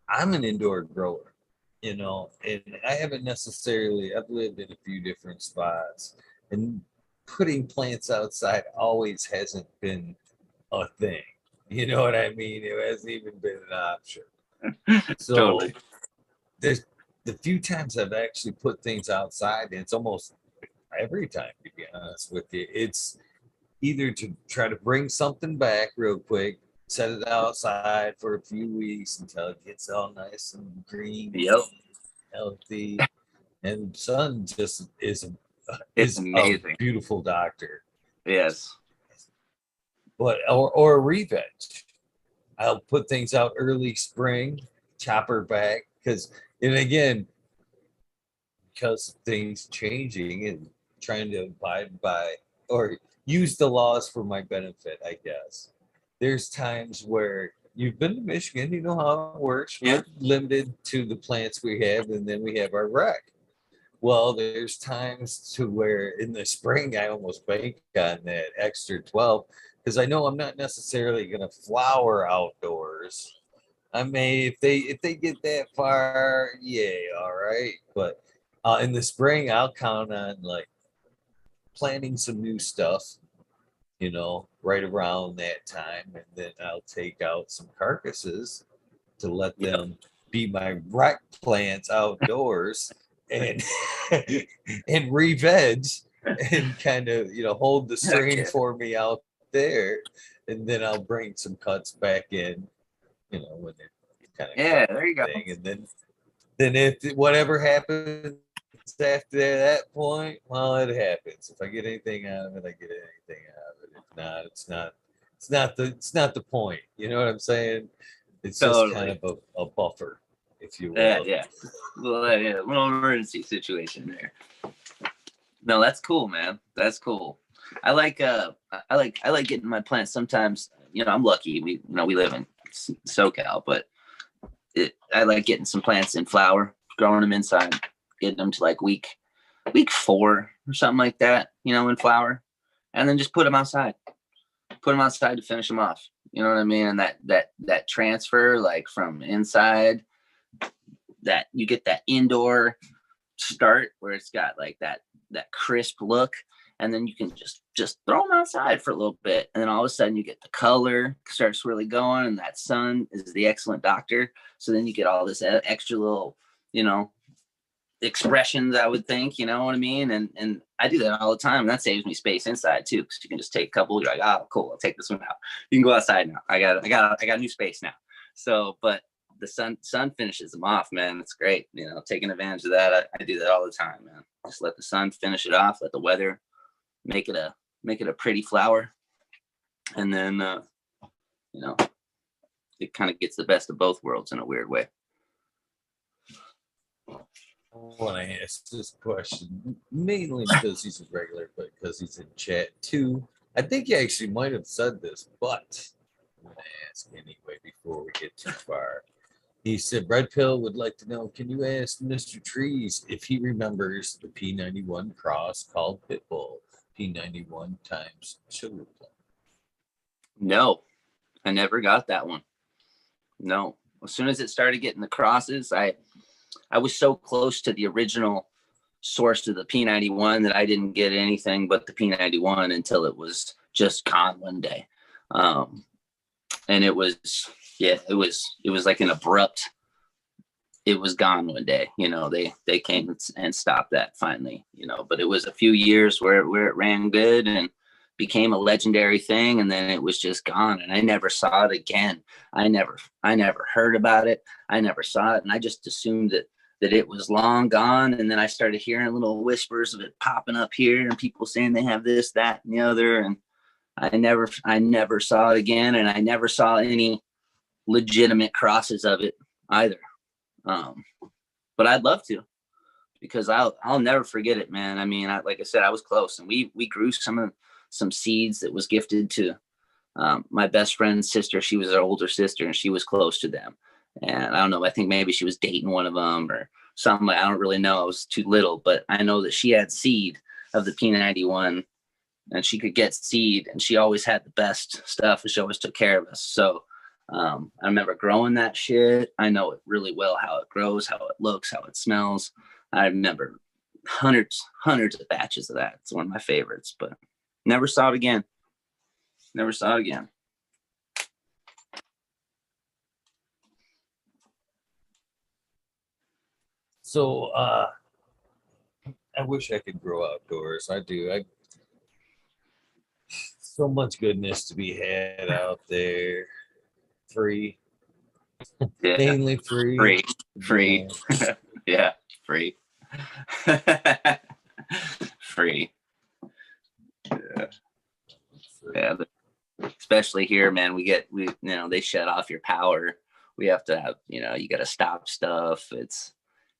I'm an indoor grower, and I haven't necessarily, I've lived in a few different spots, and putting plants outside always hasn't been a thing. You know what I mean? It hasn't even been an option. So Totally. There's the few times I've actually put things outside, and it's almost every time, to be honest with you, it's either to try to bring something back real quick, set it outside for a few weeks until it gets all nice and green, yep, healthy, and sun just is amazing. A beautiful doctor. Yes. But or a re-veg. I'll put things out early spring, chop her back, because, and again, because of things changing and trying to abide by or use the laws for my benefit, I guess. There's times where you've been to Michigan, you know how it works. Yeah. We're limited to the plants we have, and then we have our rec. Well, there's times to where in the spring I almost bank on that extra 12 because I know I'm not necessarily going to flower outdoors. I may if they get that far, yeah, all right. But in the spring, I'll count on like planting some new stuff, right around that time, and then I'll take out some carcasses to let Yep. them be my rec plants outdoors and and re-veg and kind of hold the Heck strain yeah. for me out there, and then I'll bring some cuts back in, when it kind of Yeah, there you go. thing, and then if whatever happens after that point, well, it happens. If I get anything out of it, I get anything out of it. If not, it's not the point. You know what I'm saying? It's just kind Totally. of a buffer, if you Yeah, will. yeah. Well, yeah, little emergency situation there. No, that's cool, man. That's cool. I like getting my plants sometimes. I'm lucky. We live in SoCal, but I like getting some plants in flower, growing them inside, getting them to like week 4 or something like that, in flower, and then just put them outside. Put them outside to finish them off. You know what I mean? And that transfer, like from inside, that you get that indoor start where it's got like that crisp look, and then you can just throw them outside for a little bit, and then all of a sudden you get the color starts really going, and that sun is the excellent doctor. So then you get all this extra little, expressions, I would think, you know what I mean? And I do that all the time, and that saves me space inside too, because you can just take a couple. You're like, oh, cool, I'll take this one out. You can go outside now. I got new space now. So, but the sun finishes them off, man. It's great. Taking advantage of that. I do that all the time, man. Just let the sun finish it off. Let the weather make it a pretty flower, and then it kind of gets the best of both worlds in a weird way. I want to ask this question mainly because he's a regular, but because he's in chat too. I think he actually might have said this, but I'm going to ask anyway before we get too far. He said, Red Pill would like to know, can you ask Mr. Trees if he remembers the P91 Cross called Pitbull, P91 times Sugar Plum? No, I never got that one. No. As soon as it started getting the crosses, I was so close to the original source of the P91 that I didn't get anything but the P91 until it was just gone one day. And it was like an abrupt, it was gone one day. They came and stopped that finally, but it was a few years where it ran good and became a legendary thing, and then it was just gone, and I never saw it again. I never heard about it. I never saw it, and I just assumed that it was long gone. And then I started hearing little whispers of it popping up here, and people saying they have this, that, and the other, and I never saw it again, and I never saw any legitimate crosses of it either. But I'd love to, because I'll never forget it, man. I mean, like I said, I was close, and we grew some seeds that was gifted to my best friend's sister. She was our older sister, and she was close to them. And I don't know, I think maybe she was dating one of them or something. I don't really know. I was too little, but I know that she had seed of the P91, and she could get seed, and she always had the best stuff, and she always took care of us. So I remember growing that shit. I know it really well, how it grows, how it looks, how it smells. I remember hundreds of batches of that. It's one of my favorites, but never saw it again. Never saw it again. So I wish I could grow outdoors. I do. So much goodness to be had out there. Free. Yeah. Mainly free. Free. Yeah, free. Free. Yeah. Yeah. Especially here, man, they shut off your power. We have to have, you got to stop stuff.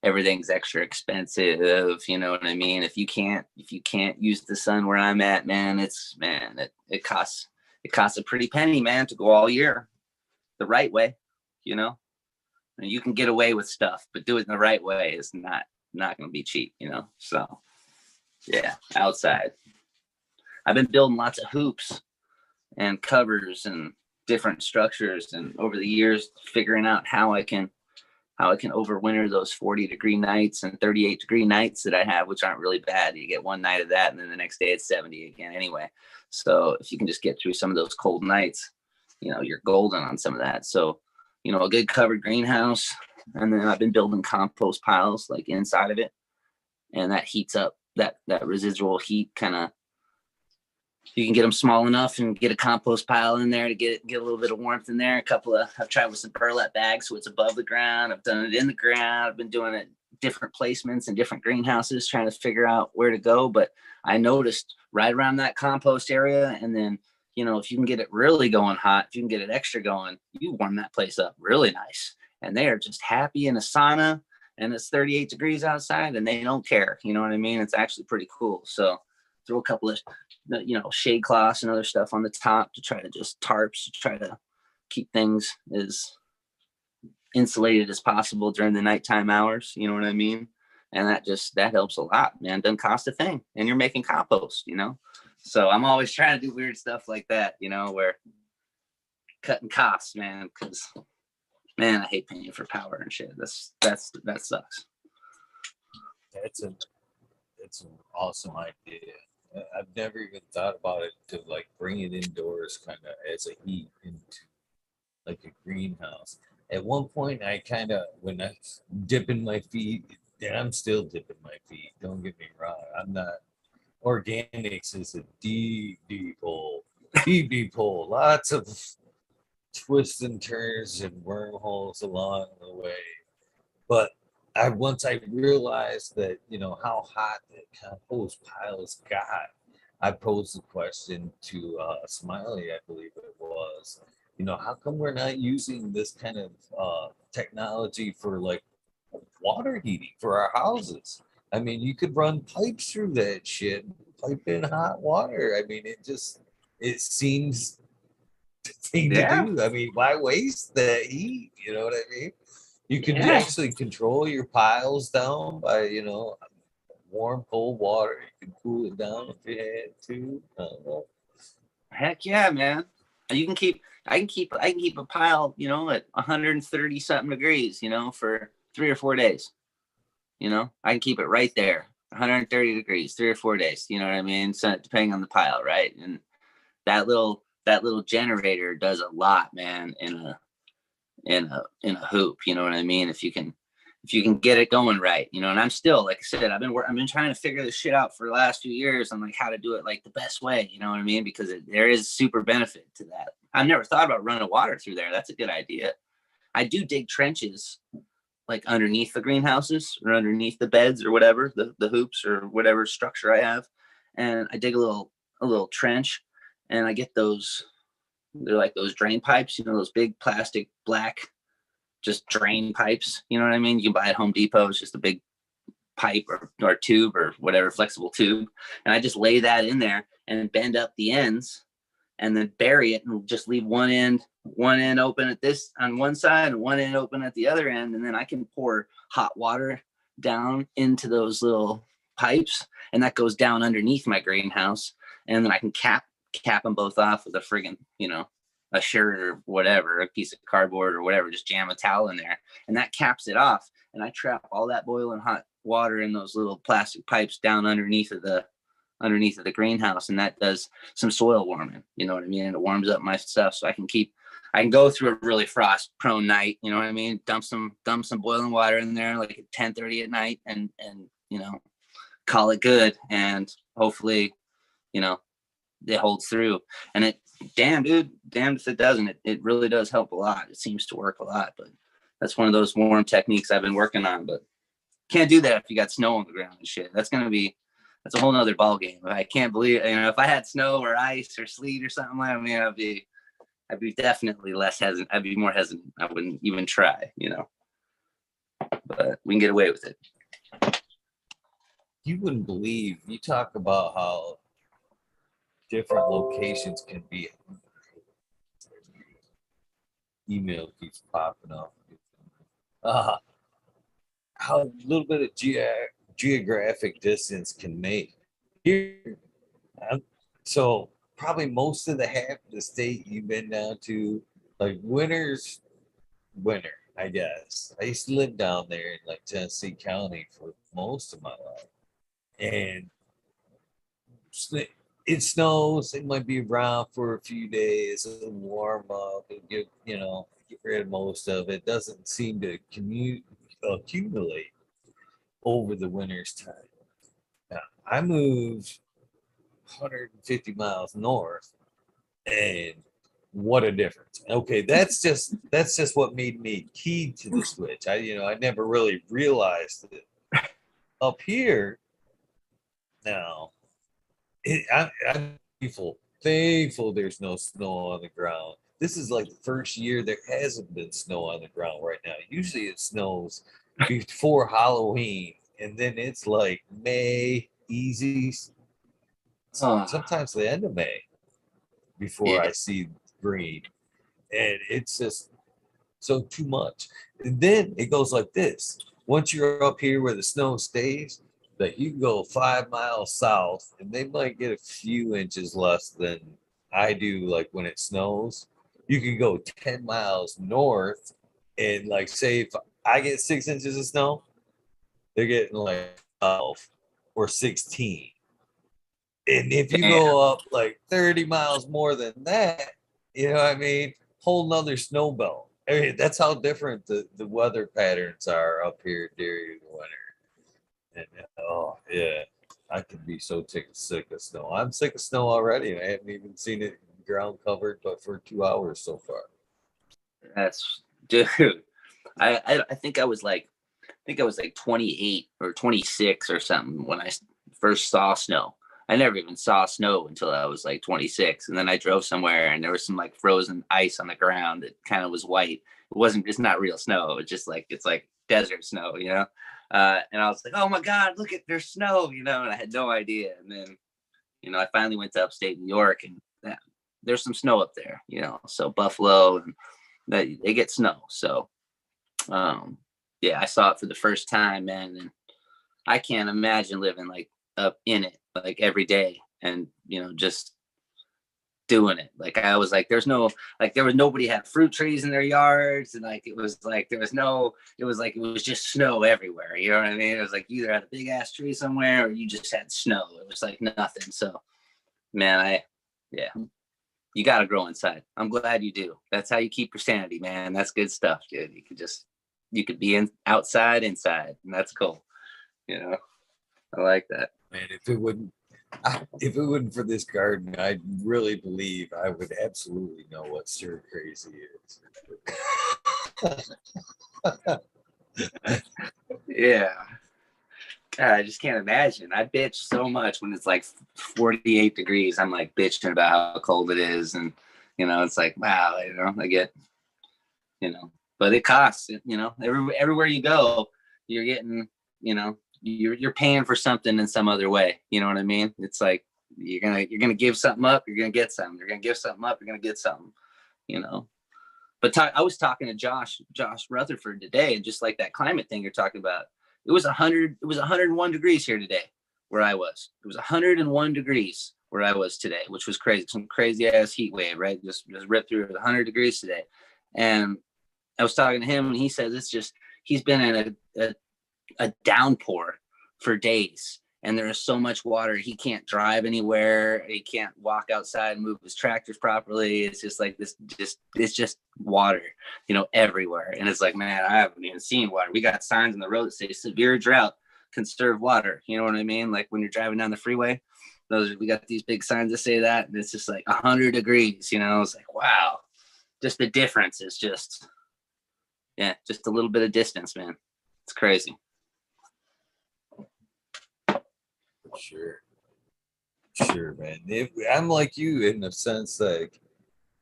everything's extra expensive. You know what I mean? If you can't use the sun where I'm at, man, it costs a pretty penny, man, to go all year the right way. You know, and you can get away with stuff, but do it in the right way is not going to be cheap. You know, so yeah, outside. I've been building lots of hoops and covers and different structures, and over the years figuring out how I can overwinter those 40-degree nights and 38-degree nights that I have, which aren't really bad. You get one night of that, and then the next day it's 70 again anyway. So if you can just get through some of those cold nights, you know, you're golden on some of that. So, you know, a good covered greenhouse, and then I've been building compost piles like inside of it, and that heats up that residual heat kind of. You can get them small enough and get a compost pile in there to get a little bit of warmth in there. I've tried with some burlap bags so it's above the ground. I've done it in the ground. I've been doing it different placements in different greenhouses, trying to figure out where to go. But I noticed right around that compost area, and then, you know, if you can get it really going hot, if you can get it extra going, you warm that place up really nice. And they are just happy in a sauna, and it's 38 degrees outside and they don't care. You know what I mean? It's actually pretty cool. So throw a couple of, you know, shade cloths and other stuff on the top to try to just tarps to try to keep things as insulated as possible during the nighttime hours. You know what I mean? And that helps a lot, man. Doesn't cost a thing, and you're making compost, you know? So I'm always trying to do weird stuff like that, you know, where cutting costs, man, because, man, I hate paying for power and shit. That sucks. That's an awesome idea. I've never even thought about it to like bring it indoors kind of as a heat into like a greenhouse. At one point, I kind of, when I dipping my feet, and I'm still dipping my feet, don't get me wrong. I'm not, organics is a deep, deep hole, deep hole. Lots of twists and turns and wormholes along the way. But once I realized that, you know, how hot the compost piles got, I posed the question to Smiley, I believe it was, you know, how come we're not using this kind of technology for like water heating for our houses? I mean, you could run pipes through that shit, pipe in hot water. I mean, it seems the thing to do. I mean, why waste that heat? You know what I mean? You can actually control your piles down by, you know, warm, cold water. You can cool it down if you had to. I don't know. Heck yeah, man. I can keep a pile, you know, at 130 something degrees, you know, for 3 or 4 days. You know, I can keep it right there, 130 degrees, 3 or 4 days. You know what I mean? So depending on the pile, right? And that little generator does a lot, man, in a hoop. You know what I mean? If you can get it going right, you know. And I'm still, like I said, I've been trying to figure this shit out for the last few years on like how to do it like the best way. You know what I mean? Because there is super benefit to that. I've never thought about running water through there. That's a good idea. I do dig trenches like underneath the greenhouses or underneath the beds or whatever, the hoops or whatever structure I have. And I dig a little trench, and I get those, they're like those drain pipes, you know, those big plastic black, just drain pipes. You know what I mean? You can buy at Home Depot. It's just a big pipe or tube or whatever, flexible tube. And I just lay that in there and bend up the ends and then bury it and just leave one end open at this on one side and one end open at the other end. And then I can pour hot water down into those little pipes, and that goes down underneath my greenhouse. And then I can cap them both off with a friggin', you know, a shirt or whatever, a piece of cardboard or whatever, just jam a towel in there, and that caps it off. And I trap all that boiling hot water in those little plastic pipes down underneath of the greenhouse, and that does some soil warming. You know what I mean? And it warms up my stuff, so I can go through a really frost prone night. You know what I mean? Dump some boiling water in there like at 10:30 at night, and you know, call it good. And hopefully, you know, it holds through. And it, damn if it doesn't. It really does help a lot. It seems to work a lot. But that's one of those warm techniques I've been working on. But can't do that if you got snow on the ground and shit. That's a whole nother ball game. I can't believe, you know, if I had snow or ice or sleet or something, I mean, I'd be definitely less hesitant. I'd be more hesitant. I wouldn't even try, you know. but we can get away with it. You wouldn't believe, you talk about how different locations can be. Email keeps popping up. How a little bit of geographic distance can make. Here, so probably most of the half of the state you've been down to, like winter, I guess. I used to live down there in like Tennessee County for most of my life. And it snows, it might be around for a few days, it'll warm up, and get rid of most of it. Doesn't seem to accumulate over the winter's time. Now, I moved 150 miles north, and what a difference. Okay, that's just what made me key to the switch. I never really realized it. Up here now, I'm thankful there's no snow on the ground. This is like the first year there hasn't been snow on the ground right now. Usually it snows before Halloween, and then it's like May, easy. Sometimes the end of May before I see green, and it's just so too much. And then it goes like this: once you're up here where the snow stays, that you can go 5 miles south, and they might get a few inches less than I do. Like when it snows, you can go 10 miles north, and like say if I get 6 inches of snow, they're getting like 12 or 16. And if you go up like 30 miles more than that, you know what I mean? Whole nother snow belt. I mean, that's how different the weather patterns are up here during the winter. And oh yeah, I could be so sick of snow. I'm sick of snow already, and I haven't even seen it ground covered but for 2 hours so far. That's dude. I think I was like 28 or 26 or something when I first saw snow. I never even saw snow until I was like 26. And then I drove somewhere and there was some like frozen ice on the ground that kind of was white. It's not real snow. It's just like, it's like desert snow, you know? And I was like, oh my God, look at there's snow, you know? And I had no idea. And then, I finally went to upstate New York and there's some snow up there, so Buffalo and they get snow. So, yeah, I saw it for the first time, man. And I can't imagine living like up in it like every day and just doing it. Like I was like, there was nobody had fruit trees in their yards, and like it was just snow everywhere. You know what I mean? It was like you either had a big ass tree somewhere or you just had snow. It was like nothing. So man, you got to grow inside. I'm glad you do. That's how you keep your sanity, man. That's good stuff, dude. You could be outside, inside, and that's cool. I like that. Man, if it wouldn't for this garden, I really believe I would absolutely know what stir crazy is. Yeah. God, I just can't imagine. I bitch so much when it's like 48 degrees. I'm like bitching about how cold it is. And, it's like, wow, I get, but it costs, everywhere you go, you're getting, you're paying for something in some other way. You know what I mean? It's like, you're going to give something up, you're going to get something. You're going to give something up, you're going to get something, But I was talking to Josh Rutherford today, and just like that climate thing you're talking about, it was 101 degrees here today where I was. It was 101 degrees where I was today, which was crazy. Some crazy ass heat wave, right? Just ripped through 100 degrees today. And I was talking to him, and he says he's been in a downpour for days, and there is so much water he can't drive anywhere. He can't walk outside and move his tractors properly. It's just like it's just water, everywhere. And it's like, man, I haven't even seen water. We got signs on the road that say severe drought, conserve water. You know what I mean? Like when you're driving down the freeway, we got these big signs that say that, and it's just like 100 degrees. It's like, wow, just the difference is just a little bit of distance, man. It's crazy. Sure, man. I'm like you in the sense like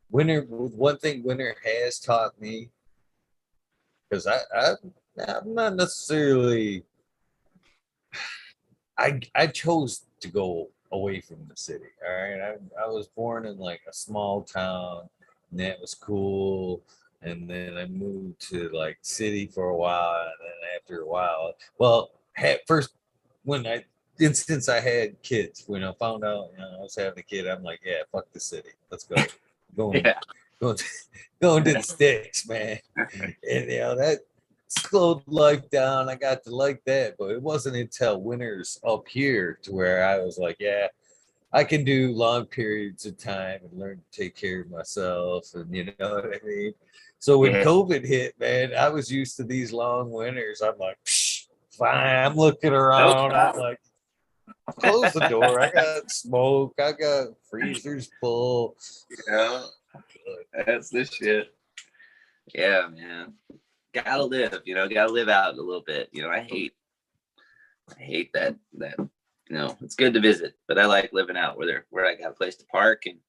one thing winter has taught me, because I'm not necessarily. I chose to go away from the city. All right, I was born in like a small town, and that was cool. And then I moved to like city for a while, and then after a while, well, first when I since I had kids, when I found out I was having a kid, I'm like, yeah, fuck the city, let's go, going, Yeah. going, going to the sticks, man. And that slowed life down. I got to like that, but it wasn't until winters up here to where I was like, yeah, I can do long periods of time and learn to take care of myself, and you know what I mean. So when Yeah. COVID hit, man, I was used to these long winters. I'm like, psh, fine. I'm looking No around. I'm problem. like, close the door. I got smoke. I got freezers full. You know, that's the shit. Yeah, man. Gotta live, gotta live out a little bit. I hate that, it's good to visit, but I like living out where I got a place to park and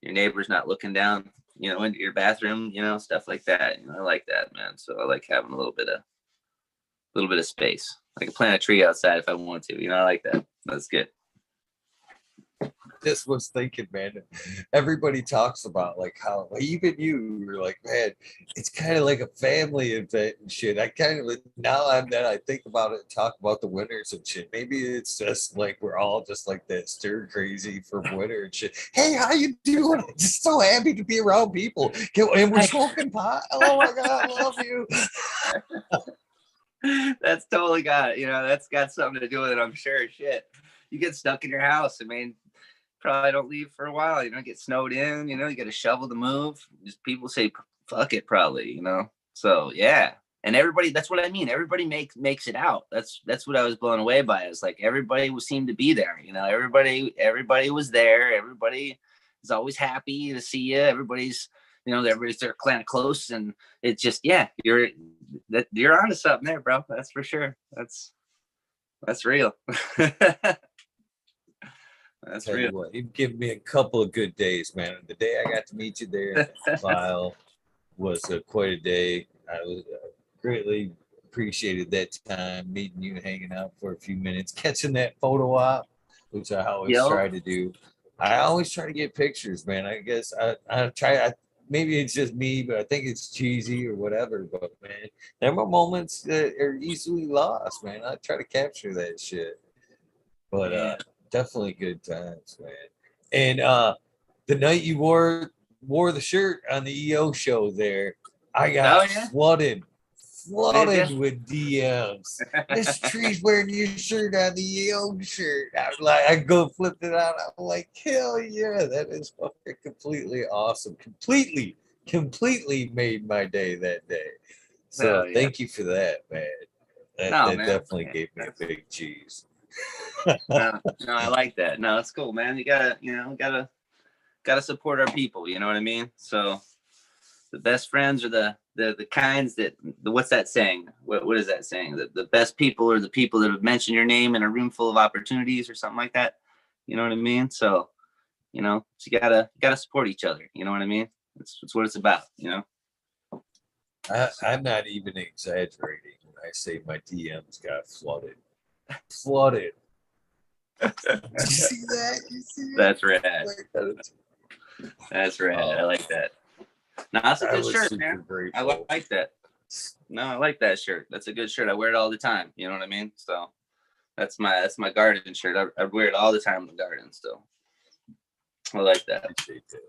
your neighbor's not looking down, into your bathroom, stuff like that. I like that, man. So I like having a little bit of space. I can plant a tree outside if I want to, I like that. That's good. Just was thinking, man. Everybody talks about like how even you were like, man, it's kind of like a family event and shit. I kind of now I'm that I think about it and talk about the winters and shit. Maybe it's just like we're all just like that stir crazy for winter and shit. Hey, how you doing? I'm just so happy to be around people. And we're smoking pot. Oh my god, I love you. That's totally got it. That's got something to do with it, I'm sure. Shit. You get stuck in your house. I mean, probably don't leave for a while, get snowed in, you get a shovel to move. Just people say fuck it probably. So yeah. And everybody, that's what I mean. Everybody makes it out. That's what I was blown away by. It's like everybody seemed to be there, everybody was there. Everybody is always happy to see you. Everybody's there kind of close, and it's just, yeah, you're onto something there, bro. That's for sure. That's real. That's Tell real. you what, you've given me a couple of good days, man. The day I got to meet you there in that file was quite a day. I was greatly appreciated that time meeting you, hanging out for a few minutes, catching that photo op, which I always Yo, try to do. I always try to get pictures, man. I guess I try. Maybe it's just me, but I think it's cheesy or whatever. But man, there are moments that are easily lost, man. I try to capture that shit. But yeah. definitely good times, man. And the night you wore the shirt on the EO show there, I Oh got yeah. Did flooded you? with DMs. Mr. Tree's wearing your shirt on the EO shirt. I was like, I go flip it out. I'm like, hell yeah, that is fucking completely awesome. Completely made my day that day. So Hell yeah. thank you for that, man. No, That man. definitely Yeah, gave me a big cheese. no, no, I like that. No, it's cool, man. You gotta support our people. You know what I mean? So the best friends are the kinds that what's that saying? What is that saying? The best people are the people that have mentioned your name in a room full of opportunities or something like that. You know what I mean? So so you gotta support each other. You know what I mean? It's what it's about. I'm not even exaggerating when I say my DMs got flooded. Flooded. Did you see that? You see That's rad. that? That's rad. I like that. No, that's a I good was shirt, super man. I grateful. like that. No, I like that shirt. That's a good shirt. I wear it all the time. You know what I mean? So that's my garden shirt. I wear it all the time in the garden. So I like that. Appreciate that.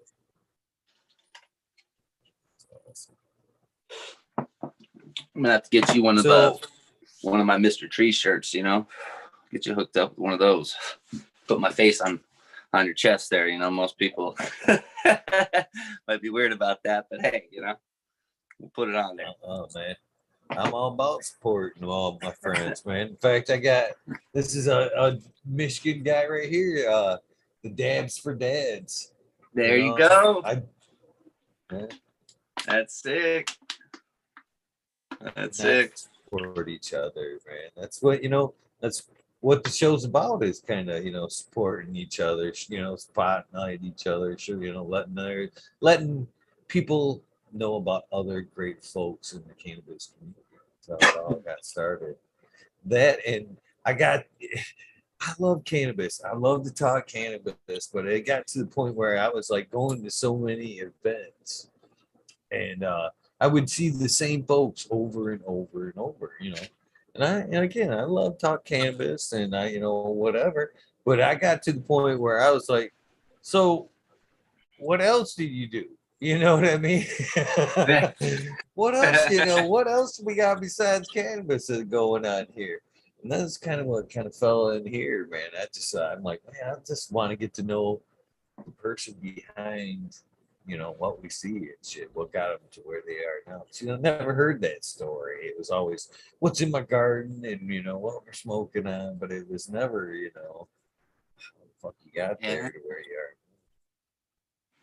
I'm gonna have to get you one of my Mr. Tree shirts. Get you hooked up with one of those. Put my face on your chest there. Most people might be weird about that, but hey, we'll put it on there. Oh man, I'm all about supporting all my friends, man. In fact, this is a Michigan guy right here. The Dabs for Dads. There you go. Yeah. That's sick. That's sick. Support each other, man. That's what That's what the show's about. Is kind of supporting each other. Spotlight each other. Sure, letting people know about other great folks in the cannabis community. That's how it all got started. That and I love cannabis. I love to talk cannabis, but it got to the point where I was like going to so many events, and I would see the same folks over and over and over, And again, I love talk cannabis and whatever. But I got to the point where I was like, so what else do you do? You know what I mean? What else, what else we got besides cannabis that's going on here? And that's kind of what kind of fell in here, man. I'm like, man, I just want to get to know the person behind, what we see and shit, what got them to where they are now. See, I never heard that story. It was always what's in my garden and, what we're smoking on, but it was never, how the fuck you got there to where you are.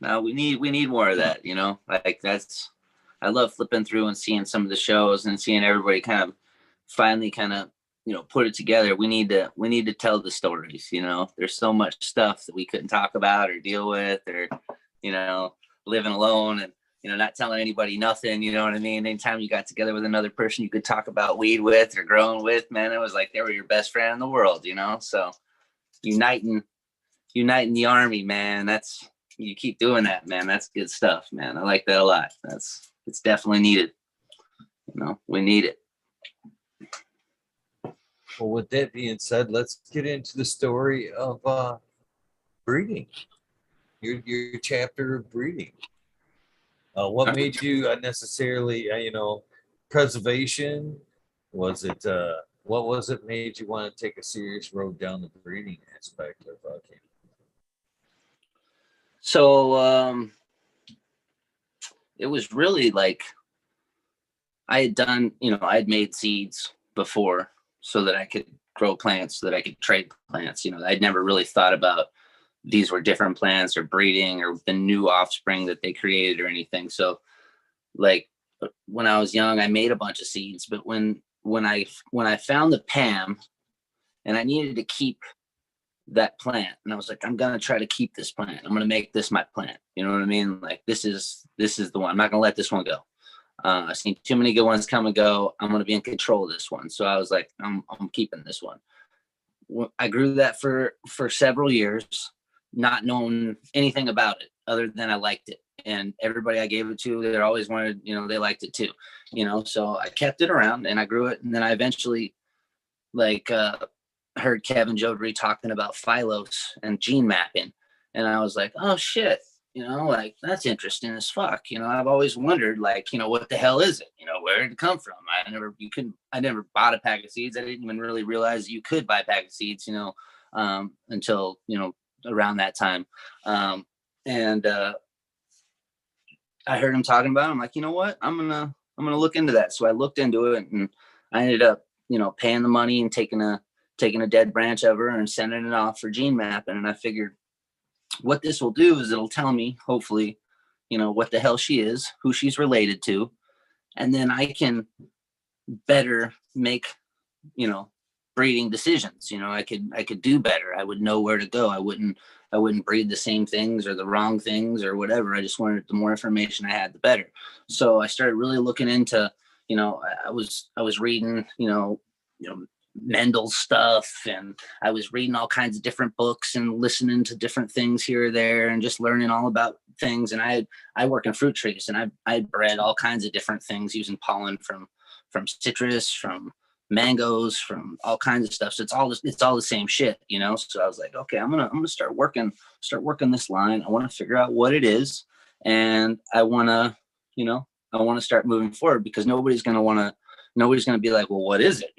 No, we need more of that, like I love flipping through and seeing some of the shows and seeing everybody kind of finally put it together. We need to tell the stories, there's so much stuff that we couldn't talk about or deal with, or, living alone and, not telling anybody nothing, you know what I mean? Anytime you got together with another person you could talk about weed with or growing with, man, it was like they were your best friend in the world, so uniting the army, man, you keep doing that, man. That's good stuff, man. I like that a lot. It's definitely needed. We need it. Well, with that being said, let's get into the story of breeding. Your chapter of breeding. What made you necessarily, preservation? Was it what was it made you want to take a serious road down the breeding aspect of cannabis? So it was really like I had done, I had made seeds before so that I could grow plants, so that I could trade plants. I'd never really thought about these were different plants or breeding or the new offspring that they created or anything. So like when I was young, I made a bunch of seeds, but when I found the PAM and I needed to keep that plant, and I was like, I'm gonna try to keep this plant. I'm gonna make this my plant. You know what I mean? Like this is the one. I'm not gonna let this one go. I've seen too many good ones come and go. I'm gonna be in control of this one. So I was like, I'm keeping this one. I grew that for several years, not knowing anything about it other than I liked it. And everybody I gave it to, they always wanted, they liked it too, so I kept it around and I grew it. And then I eventually heard Kevin Jodrey talking about phylos and gene mapping. And I was like, oh shit, like that's interesting as fuck. I've always wondered, like, what the hell is it? Where did it come from? I never bought a pack of seeds. I didn't even really realize you could buy a pack of seeds, until, around that time. And I heard him talking about it. I'm like, you know what? I'm gonna look into that. So I looked into it and I ended up, paying the money and taking a dead branch of her and sending it off for gene mapping. And I figured what this will do is it'll tell me, hopefully, what the hell she is, who she's related to, and then I can better make, breeding decisions. I could do better. I would know where to go. I wouldn't breed the same things or the wrong things or whatever. I just wanted the more information I had, the better. So I started really looking into, I was reading, Mendel's stuff, and I was reading all kinds of different books and listening to different things here or there and just learning all about things. And I work in fruit trees, and I bred all kinds of different things using pollen from citrus, from mangoes, from all kinds of stuff. So it's all the same shit, So I was like, okay, I'm gonna start working this line. I want to figure out what it is, and I want to start moving forward, because nobody's gonna be like, well, what is it?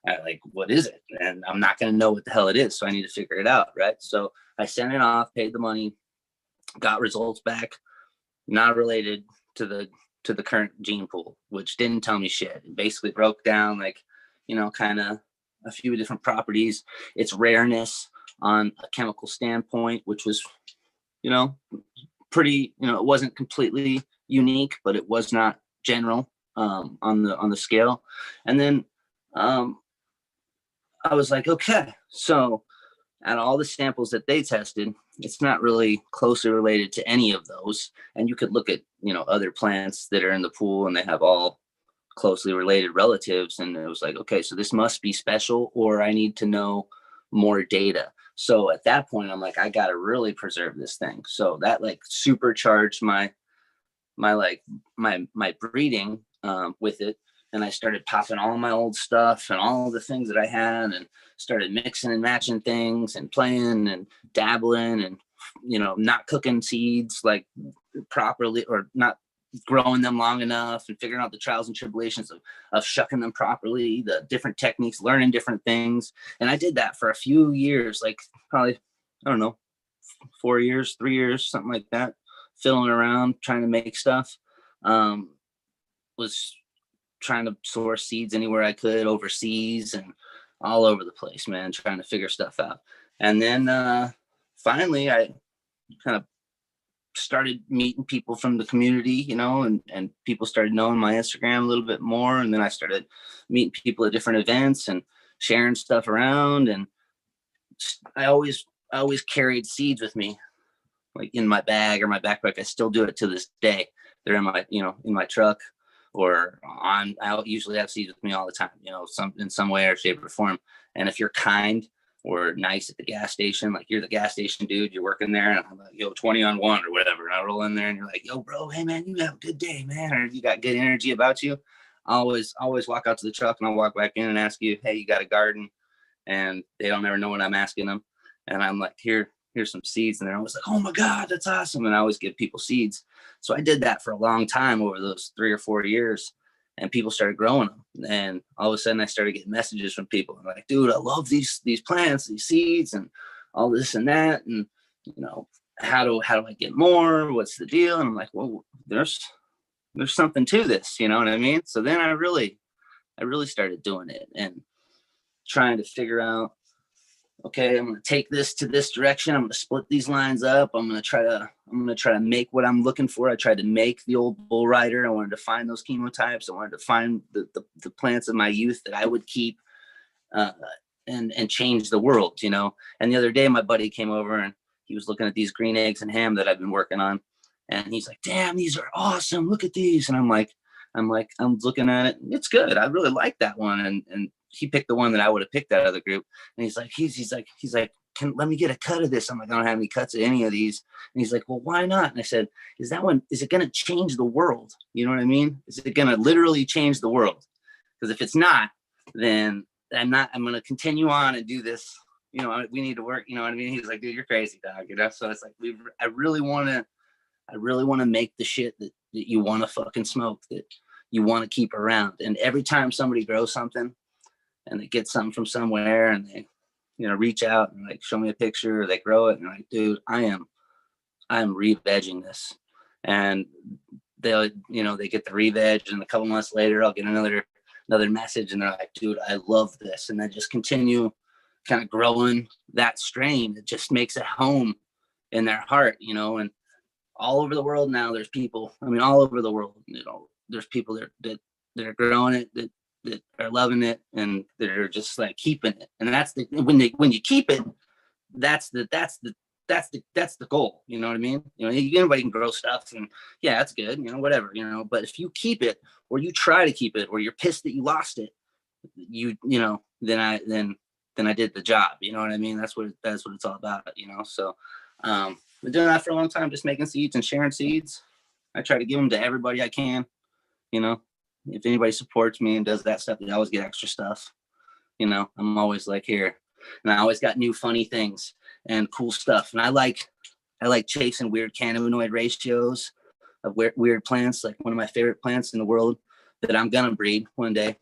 Like, what is it? And I'm not gonna know what the hell it is, so I need to figure it out, right? So I sent it off, paid the money, got results back, not related to the current gene pool, which didn't tell me shit. It basically broke down like, kind of a few different properties, its rareness on a chemical standpoint, which was, pretty, it wasn't completely unique, but it was not general on the scale. And then I was like, okay, so out of all the samples that they tested, it's not really closely related to any of those. And you could look at, other plants that are in the pool and they have all closely related relatives. And it was like, okay, so this must be special, or I need to know more data. So at that point, I'm like, I got to really preserve this thing. So that like supercharged my breeding with it. And I started popping all my old stuff and all the things that I had, and started mixing and matching things and playing and dabbling, and, you know, not cooking seeds like properly, or not growing them long enough, and figuring out the trials and tribulations of shucking them properly, the different techniques, learning different things. And I did that for a few years, like probably, I don't know, 4 years, 3 years, something like that, fiddling around, trying to make stuff. Was trying to source seeds anywhere I could, overseas and all over the place, man, trying to figure stuff out. And then finally I kind of started meeting people from the community, you know, and people started knowing my Instagram a little bit more. And then I started meeting people at different events and sharing stuff around. And I always carried seeds with me, like in my bag or my backpack. I still do it to this day. They're in my, you know, in my truck, or I usually have seeds with me all the time, you know, in some way or shape or form. And if you're kind or nice at the gas station, like you're the gas station dude, you're working there, and I'm like, yo, 20 on 1 or whatever. And I roll in there and you're like, yo, bro, hey man, you have a good day, man. Or you got good energy about you. I always walk out to the truck, and I'll walk back in and ask you, hey, you got a garden? And they don't ever know what I'm asking them. And I'm like, here's some seeds. And they're always like, oh my God, that's awesome. And I always give people seeds. So I did that for a long time over those 3 or 4 years, and people started growing them. And all of a sudden I started getting messages from people. I'm like, dude, I love these plants, these seeds, and all this and that. And, you know, how do I get more? What's the deal? And I'm like, well, there's something to this, you know what I mean? So then I really started doing it and trying to figure out, okay, I'm going to take this to this direction. I'm going to split these lines up. I'm going to try to make what I'm looking for. I tried to make the old bull rider. I wanted to find those chemotypes. I wanted to find the plants of my youth that I would keep, and change the world, you know. And the other day, my buddy came over, and he was looking at these green eggs and ham that I've been working on. And he's like, damn, these are awesome. Look at these. And I'm looking at it. It's good. I really like that one. And he picked the one that I would have picked out of the group. And he's like, let me get a cut of this. I'm like, I don't have any cuts of any of these. And he's like, well, why not? And I said, is it going to change the world? You know what I mean? Is it going to literally change the world? Because if it's not, then I'm going to continue on and do this. You know, we need to work. You know what I mean? He's like, dude, you're crazy, dog. You know? So it's like, I really want to make the shit that you want to fucking smoke, that you want to keep around. And every time somebody grows something and they get something from somewhere, and they, you know, reach out and like show me a picture, or they grow it, and like, dude, I am re-vegging this. And they'll, you know, they get the re-veg, and a couple months later I'll get another message, and they're like, dude, I love this. And then just continue kind of growing that strain. It just makes a home in their heart, you know. And all over the world now, there's people, I mean, all over the world, you know, there's people that are growing it, that are loving it, and that are just like keeping it. And that's when you keep it, that's the goal. You know what I mean? You know, anybody can grow stuff, and yeah, that's good, you know, whatever, you know. But if you keep it, or you try to keep it, or you're pissed that you lost it, you know, then I did the job. You know what I mean? That's what it's all about, you know. So been doing that for a long time, just making seeds and sharing seeds. I try to give them to everybody I can, you know. If anybody supports me and does that stuff, they always get extra stuff. You know, I'm always like, here. And I always got new funny things and cool stuff. And I like chasing weird cannabinoid ratios of weird plants. Like one of my favorite plants in the world that I'm gonna breed one day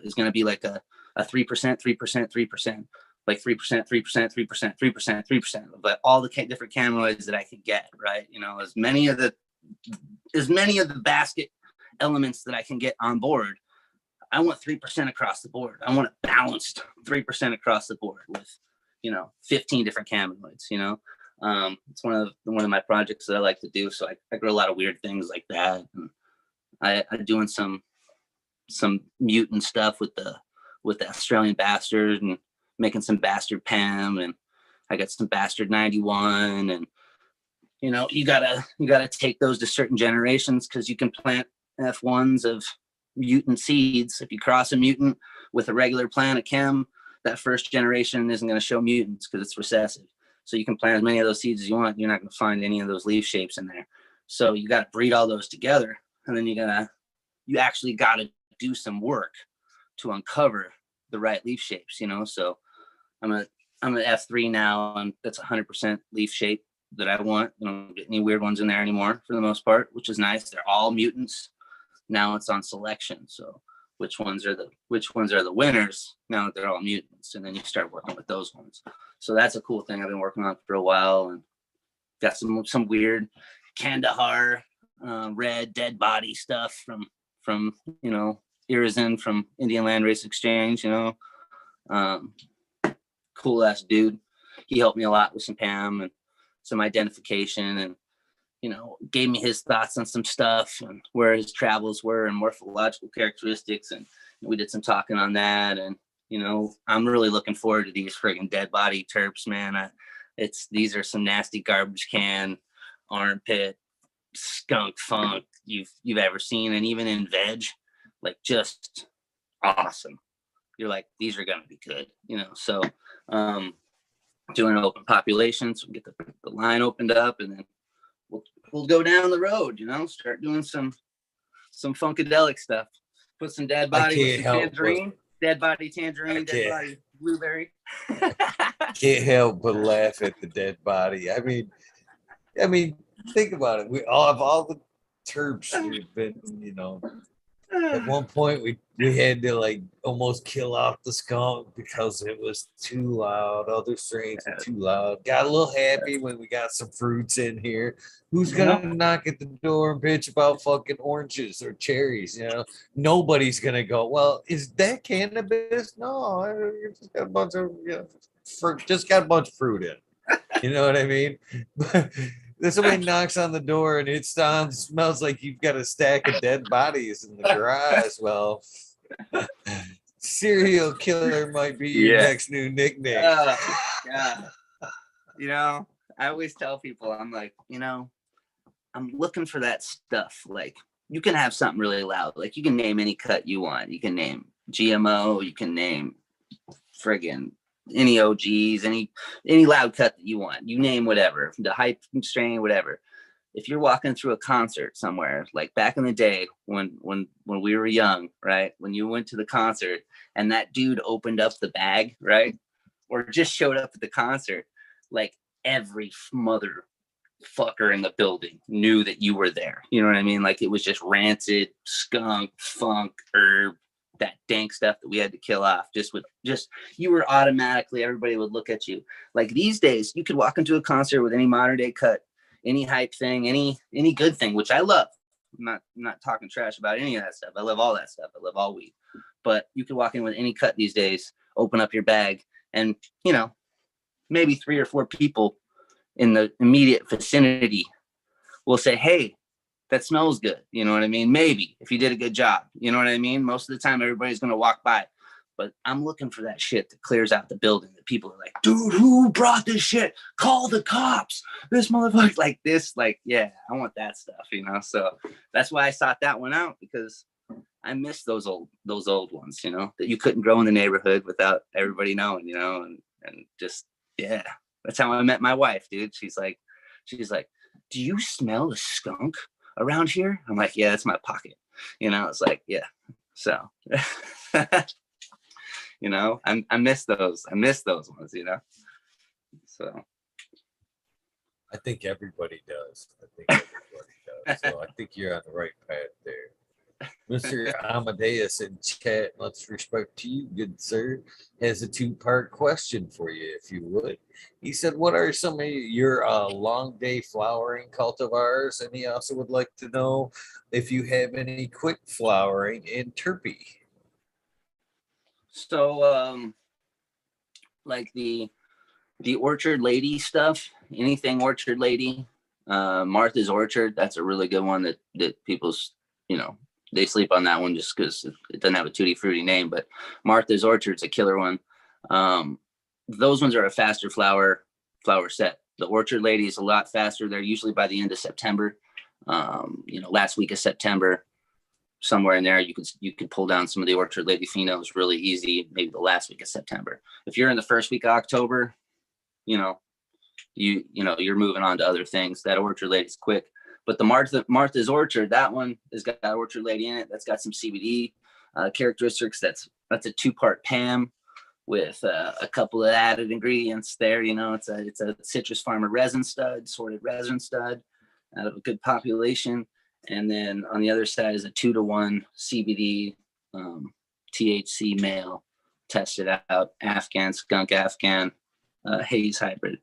is gonna be like a 3%, 3%, 3%, like 3%, 3%, 3%, 3%, 3%, but all the different cannabinoids that I can get, right? You know, as many of the basket elements that I can get on board. I want 3% across the board. I want a balanced 3% across the board with, you know, 15 different cannabinoids, you know. It's one of my projects that I like to do. So I grow a lot of weird things like that. And I'm doing some mutant stuff with the Australian bastard, and making some bastard Pam, and I got some bastard 91. And you know, you gotta take those to certain generations, because you can plant F1s of mutant seeds. If you cross a mutant with a regular plant of chem, that first generation isn't going to show mutants because it's recessive. So you can plant as many of those seeds as you want. You're not going to find any of those leaf shapes in there. So you got to breed all those together, and then you actually got to do some work to uncover the right leaf shapes, you know. So I'm an F3 now, and that's 100% leaf shape that I want. I don't get any weird ones in there anymore for the most part, which is nice. They're all mutants. Now it's on selection. So which ones are the winners now that they're all mutants, and then you start working with those ones. So that's a cool thing I've been working on for a while, and got some weird Kandahar red dead body stuff from you know, Irizin from Indian Land Race Exchange, you know. Cool ass dude. He helped me a lot with some PAM and some identification, and you know, gave me his thoughts on some stuff and where his travels were and morphological characteristics, and we did some talking on that. And you know, I'm really looking forward to these friggin' dead body terps, man. These are some nasty garbage can, armpit, skunk funk you've ever seen, and even in veg, like just awesome. You're like, these are gonna be good, you know. So doing an open population, so we get the line opened up, and then we'll go down the road, you know, start doing some funkadelic stuff. Put some dead body with some tangerine, dead body tangerine, dead body blueberry. Can't help but laugh at the dead body. I mean, think about it. We all have all the terps we've been, you know. At one point, we had to like almost kill off the skunk because it was too loud. Other strains were too loud. Got a little happy when we got some fruits in here. Who's gonna knock at the door and bitch about fucking oranges or cherries? You know, nobody's gonna go, well, is that cannabis? No, you just got a bunch of just got a bunch of fruit in. You know what I mean? But then somebody knocks on the door and it smells like you've got a stack of dead bodies in the garage. Well, serial killer might be your next new nickname. Yeah. You know, I always tell people, I'm like, you know, I'm looking for that stuff. Like, you can have something really loud. Like, you can name any cut you want. You can name GMO. You can name friggin' any OGs, any loud cut that you want. You name whatever, the hype strain, whatever. If you're walking through a concert somewhere, like back in the day when we were young, right? When you went to the concert and that dude opened up the bag, right? Or just showed up at the concert, like every motherfucker in the building knew that you were there. You know what I mean? Like, it was just rancid, skunk, funk, herb, that dank stuff that we had to kill off. Just you were automatically, everybody would look at you. Like, these days, you could walk into a concert with any modern day cut, any hype thing, any good thing, which I love. I'm not talking trash about any of that stuff. I love all that stuff. I love all weed. But you could walk in with any cut these days, open up your bag, and you know, maybe 3 or 4 people in the immediate vicinity will say, hey, that smells good. You know what I mean? Maybe if you did a good job, you know what I mean? Most of the time, everybody's going to walk by, but I'm looking for that shit that clears out the building, that people are like, dude, who brought this shit? Call the cops. This motherfucker, like this, like, yeah, I want that stuff, you know? So that's why I sought that one out, because I miss those old ones, you know, that you couldn't grow in the neighborhood without everybody knowing, you know, and just, yeah, that's how I met my wife, dude. She's like, do you smell a skunk around here? I'm like, yeah, that's my pocket. You know, it's like, yeah. So, you know, I miss those. I miss those ones, you know? So. I think everybody does. So I think you're on the right path there. Mr. Amadeus in chat, much respect to you, good sir, has a 2-part question for you, if you would. He said, what are some of your long day flowering cultivars? And he also would like to know if you have any quick flowering in terpy. So, like the Orchard Lady stuff, anything Orchard Lady, Martha's Orchard, that's a really good one that people's, you know, they sleep on that one just because it doesn't have a tutti fruity name, but Martha's Orchard's a killer one. Those ones are a faster flower set. The Orchard Lady is a lot faster. They're usually by the end of September, you know, last week of September. somewhere in there, you could pull down some of the Orchard Lady Phenos really easy, maybe the last week of September. If you're in the first week of October, you know, you're moving on to other things. That Orchard Lady's quick. But the Martha's Orchard, that one has got Orchard Lady in it. That's got some CBD characteristics. That's a 2-part PAM with a couple of added ingredients there. You know, it's a citrus farmer resin stud, sorted resin stud out of a good population. And then on the other side is a 2-to-1 CBD THC male, tested out, Afghan, skunk Afghan, haze hybrid.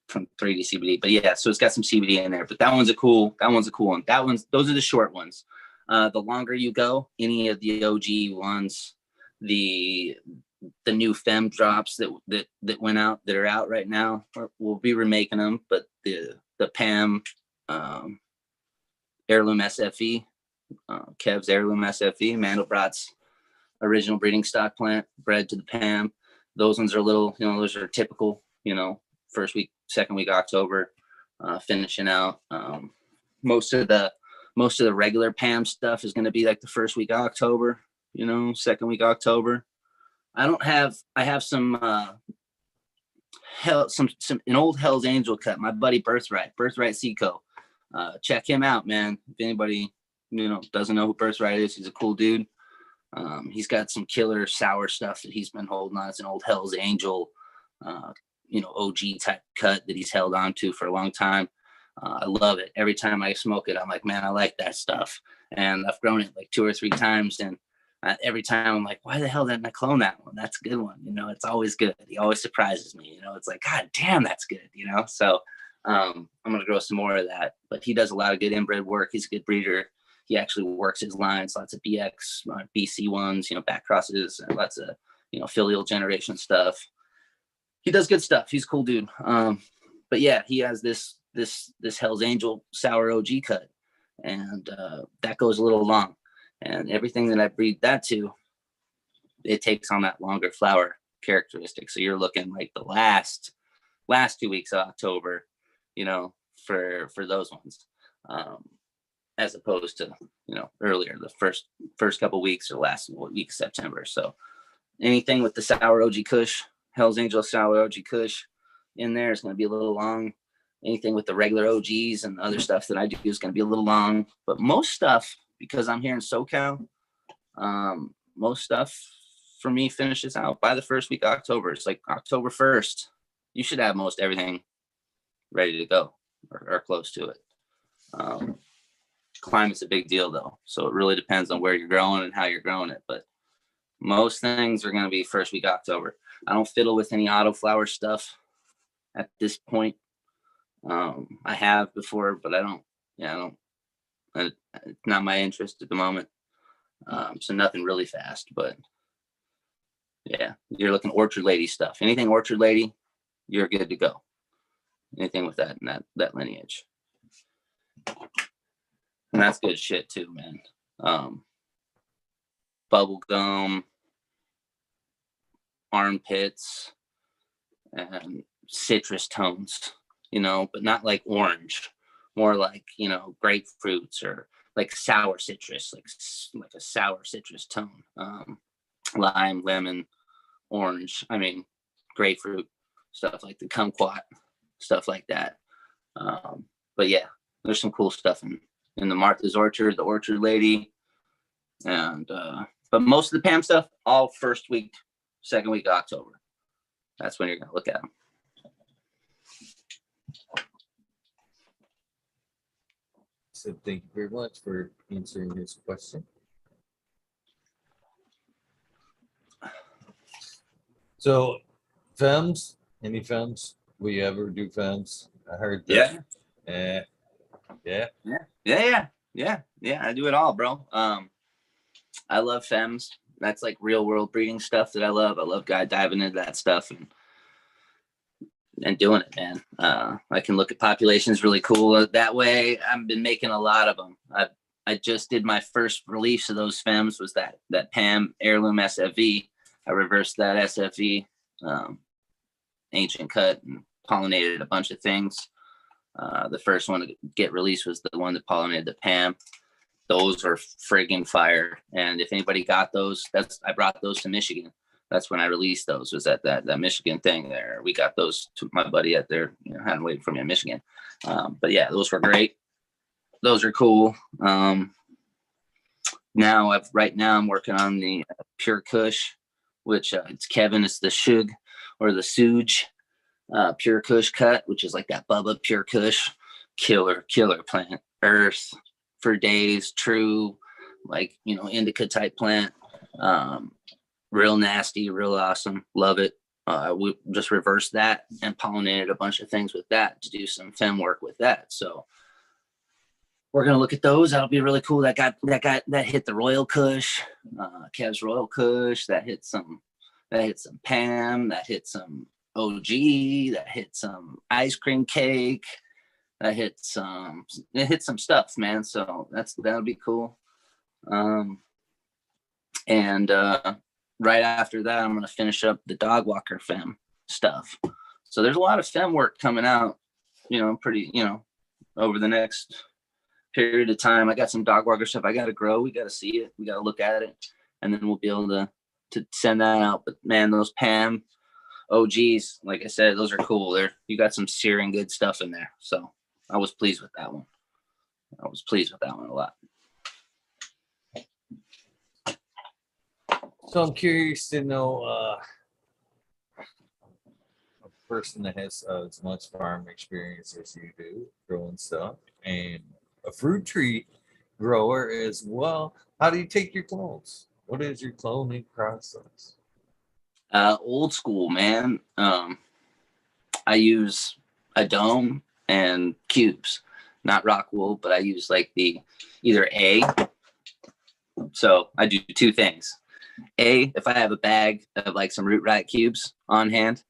From 3D CBD, but yeah, so it's got some CBD in there. But that one's a cool one. Those are the short ones. The longer you go, any of the OG ones, the new fem drops that went out, that are out right now, we'll be remaking them. But the PAM heirloom SFE, Kev's heirloom SFE, Mandelbrot's original breeding stock plant, bred to the PAM. Those ones are a little, those are typical, first week, second week October, finishing out. Most of the regular PAM stuff is going to be like the first week of October, second week October. I have some an old Hell's Angel cut, my buddy Birthright Seco. Check him out, man. If anybody doesn't know who Birthright is, he's a cool dude. He's got some killer sour stuff that he's been holding on. It's an old Hell's Angel OG type cut that he's held on to for a long time. I love it. Every time I smoke it, I'm like, man, I like that stuff. And I've grown it like 2 or 3 times. And every time I'm like, why the hell didn't I clone that one? That's a good one. It's always good. He always surprises me. It's like, God damn, that's good. So I'm going to grow some more of that. But he does a lot of good inbred work. He's a good breeder. He actually works his lines, lots of BX, BC ones, back crosses, and lots of, filial generation stuff. He does good stuff. He's a cool dude. But yeah, he has this Hell's Angel sour OG cut, and that goes a little long. And everything that I breed that to, it takes on that longer flower characteristic. So you're looking like the last 2 weeks of October, for those ones, as opposed to earlier, the first couple weeks or last week of September. So anything with the sour OG Kush, Hell's Angel sour OG Kush in there is going to be a little long. Anything with the regular OGs and other stuff that I do is going to be a little long. But most stuff, because I'm here in SoCal, most stuff for me finishes out by the first week of October. It's like October 1st. You should have most everything ready to go or close to it. Climate's a big deal though. So it really depends on where you're growing and how you're growing it. But most things are going to be first week October. I don't fiddle with any autoflower stuff at this point. I have before, but I don't. It's not my interest at the moment. So nothing really fast, but yeah, you're looking Orchard Lady stuff. Anything Orchard Lady, you're good to go. Anything with that and that lineage. And that's good shit too, man. Bubblegum, armpits, and citrus tones, but not like orange, more like, grapefruits or like sour citrus, like a sour citrus tone. Lime, lemon, orange, grapefruit, stuff like the kumquat, stuff like that. But yeah, there's some cool stuff in the Martha's Orchard, the Orchard Lady, and but most of the PAM stuff, all first week, second week of October. That's when you're gonna look at them. So thank you very much for answering his question. So femmes, any femmes? Will you ever do femmes? I heard that. Yeah. Yeah. I do it all, bro. I love femmes. That's like real world breeding stuff that I love. I love diving into that stuff and doing it, man. I can look at populations really cool that way. I've been making a lot of them. I just did my first release of those femmes, was that PAM heirloom SFE. I reversed that SFE, ancient cut, and pollinated a bunch of things. The first one to get released was the one that pollinated the PAM. those were friggin' fire. And if anybody got those, I brought those to Michigan. That's when I released those, was at that Michigan thing there. We got those to my buddy at there, had them waiting for me in Michigan. But yeah, those were great. Those are cool. Right now I'm working on the Pure Kush, which it's Kevin, it's the Shug or the Suge Pure Kush cut, which is like that Bubba Pure Kush, killer plant, earth for days, true, like, indica type plant. Real nasty, real awesome, love it. We just reversed that and pollinated a bunch of things with that to do some fem work with that. So we're gonna look at those. That'll be really cool. That hit the Royal Kush, Kev's Royal Kush. That hit some Pam. That hit some OG. That hit some ice cream cake. It hit some stuff, man. So that'll be cool. And right after that, I'm gonna finish up the dog walker fem stuff. So there's a lot of fem work coming out, pretty, over the next period of time. I got some dog walker stuff I got to grow. We got to see it. We got to look at it, and then we'll be able to send that out. But man, those Pam OGs, like I said, those are cool. You got some searing good stuff in there. So I was pleased with that one. A lot. So I'm curious to know a person that has as much farm experience as you do, growing stuff, and a fruit tree grower as well. How do you take your clones? What is your cloning process? Old school, man. I use a dome and cubes, not rock wool, but I use like either A. So I do two things. A, if I have a bag of like some root riot cubes on hand,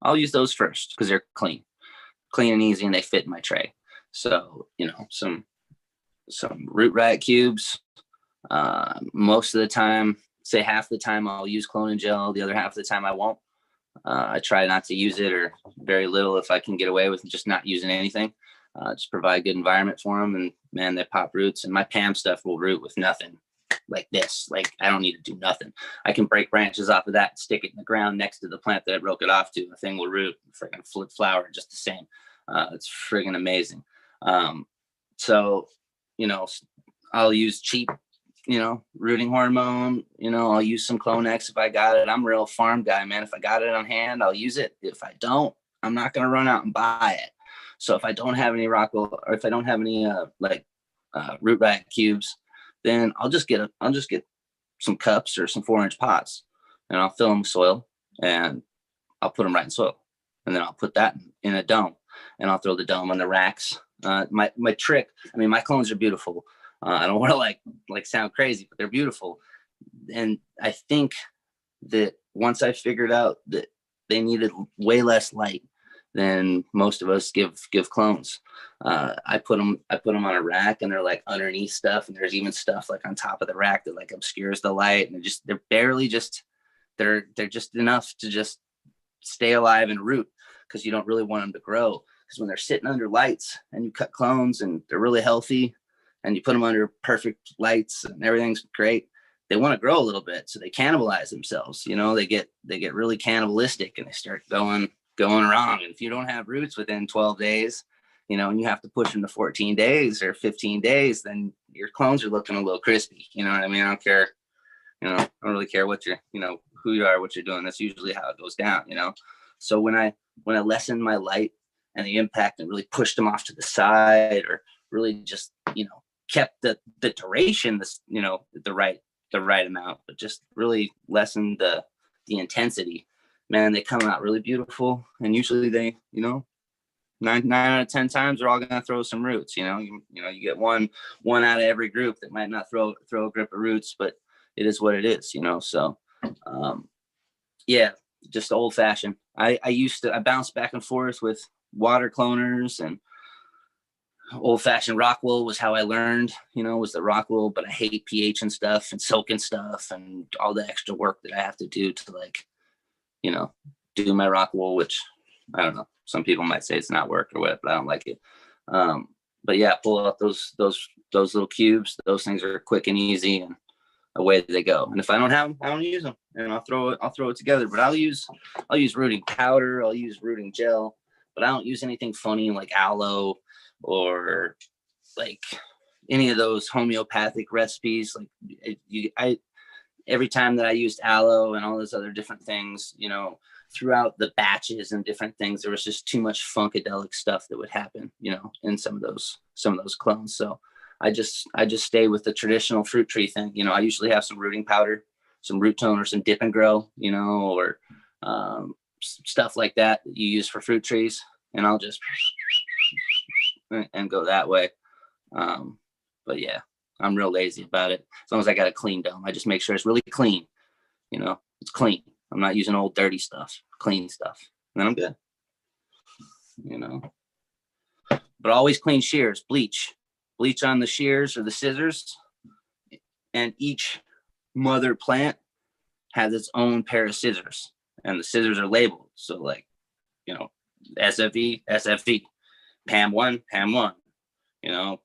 I'll use those first because they're clean and easy, and they fit in my tray. So, some root riot cubes. Most of the time, say half the time I'll use clone and gel. The other half of the time I won't. I try not to use it, or very little if I can get away with just not using anything. Just provide good environment for them, and man, they pop roots. And my Pam stuff will root with nothing like this. Like, I don't need to do nothing. I can break branches off of that and stick it in the ground next to the plant that I broke it off to. The thing will root, freaking flip flower just the same. It's friggin' amazing. So, I'll use cheap, rooting hormone. I'll use some Clonex if I got it. I'm a real farm guy, man. If I got it on hand, I'll use it. If I don't, I'm not going to run out and buy it. So if I don't have any Rockwell, or if I don't have any root riot cubes, then I'll just get some cups or some 4-inch pots, and I'll fill them with soil, and I'll put them right in soil, and then I'll put that in a dome, and I'll throw the dome on the racks. My trick, my clones are beautiful. I don't want to like sound crazy, but they're beautiful. And I think that once I figured out that they needed way less light than most of us give clones, I put them on a rack, and they're like underneath stuff, and there's even stuff like on top of the rack that like obscures the light, and they're barely just they're just enough to just stay alive and root, because you don't really want them to grow. Because when they're sitting under lights and you cut clones and they're really healthy, and you put them under perfect lights and everything's great, they want to grow a little bit, so they cannibalize themselves. They get really cannibalistic, and they start going wrong. And if you don't have roots within 12 days, and you have to push them to 14 days or 15 days, then your clones are looking a little crispy. You know what I mean? I don't care. I don't really care what you're, who you are, what you're doing. That's usually how it goes down. So when I lessened my light and the impact and really pushed them off to the side, or really just, kept the duration, the right amount, but just really lessened the intensity, man, they come out really beautiful. And usually they, 9 out of 10 times they're all gonna throw some roots. You get one out of every group that might not throw a grip of roots, but it is what it is. So yeah, just old fashioned. I bounced back and forth with water cloners, and old fashioned rock wool was how I learned, was the rock wool. But I hate pH and stuff and soaking stuff and all the extra work that I have to do to do my rock wool, which I don't know. Some people might say it's not work or what, but I don't like it. but yeah, pull out those little cubes. Those things are quick and easy, and away they go. And if I don't have them, I don't use them, and I'll throw it together. But I'll use rooting powder, I'll use rooting gel, but I don't use anything funny like aloe or like any of those homeopathic recipes. Like every time that I used aloe and all those other different things, you know, throughout the batches and different things, there was just too much funkadelic stuff that would happen, you know, in some of those clones. So I just stay with the traditional fruit tree thing. You know, I usually have some rooting powder, some root tone, or some dip and grow, you know, or stuff like that you use for fruit trees, and I'll just and go that way. But yeah, I'm real lazy about it. As long as I got a clean dome, I just make sure it's really clean. You know, it's clean. I'm not using old dirty stuff, clean stuff, and then I'm good. You know, but always clean shears, bleach on the shears or the scissors, and each mother plant has its own pair of scissors, and the scissors are labeled. So like, you know, SFE, PAM1, you know,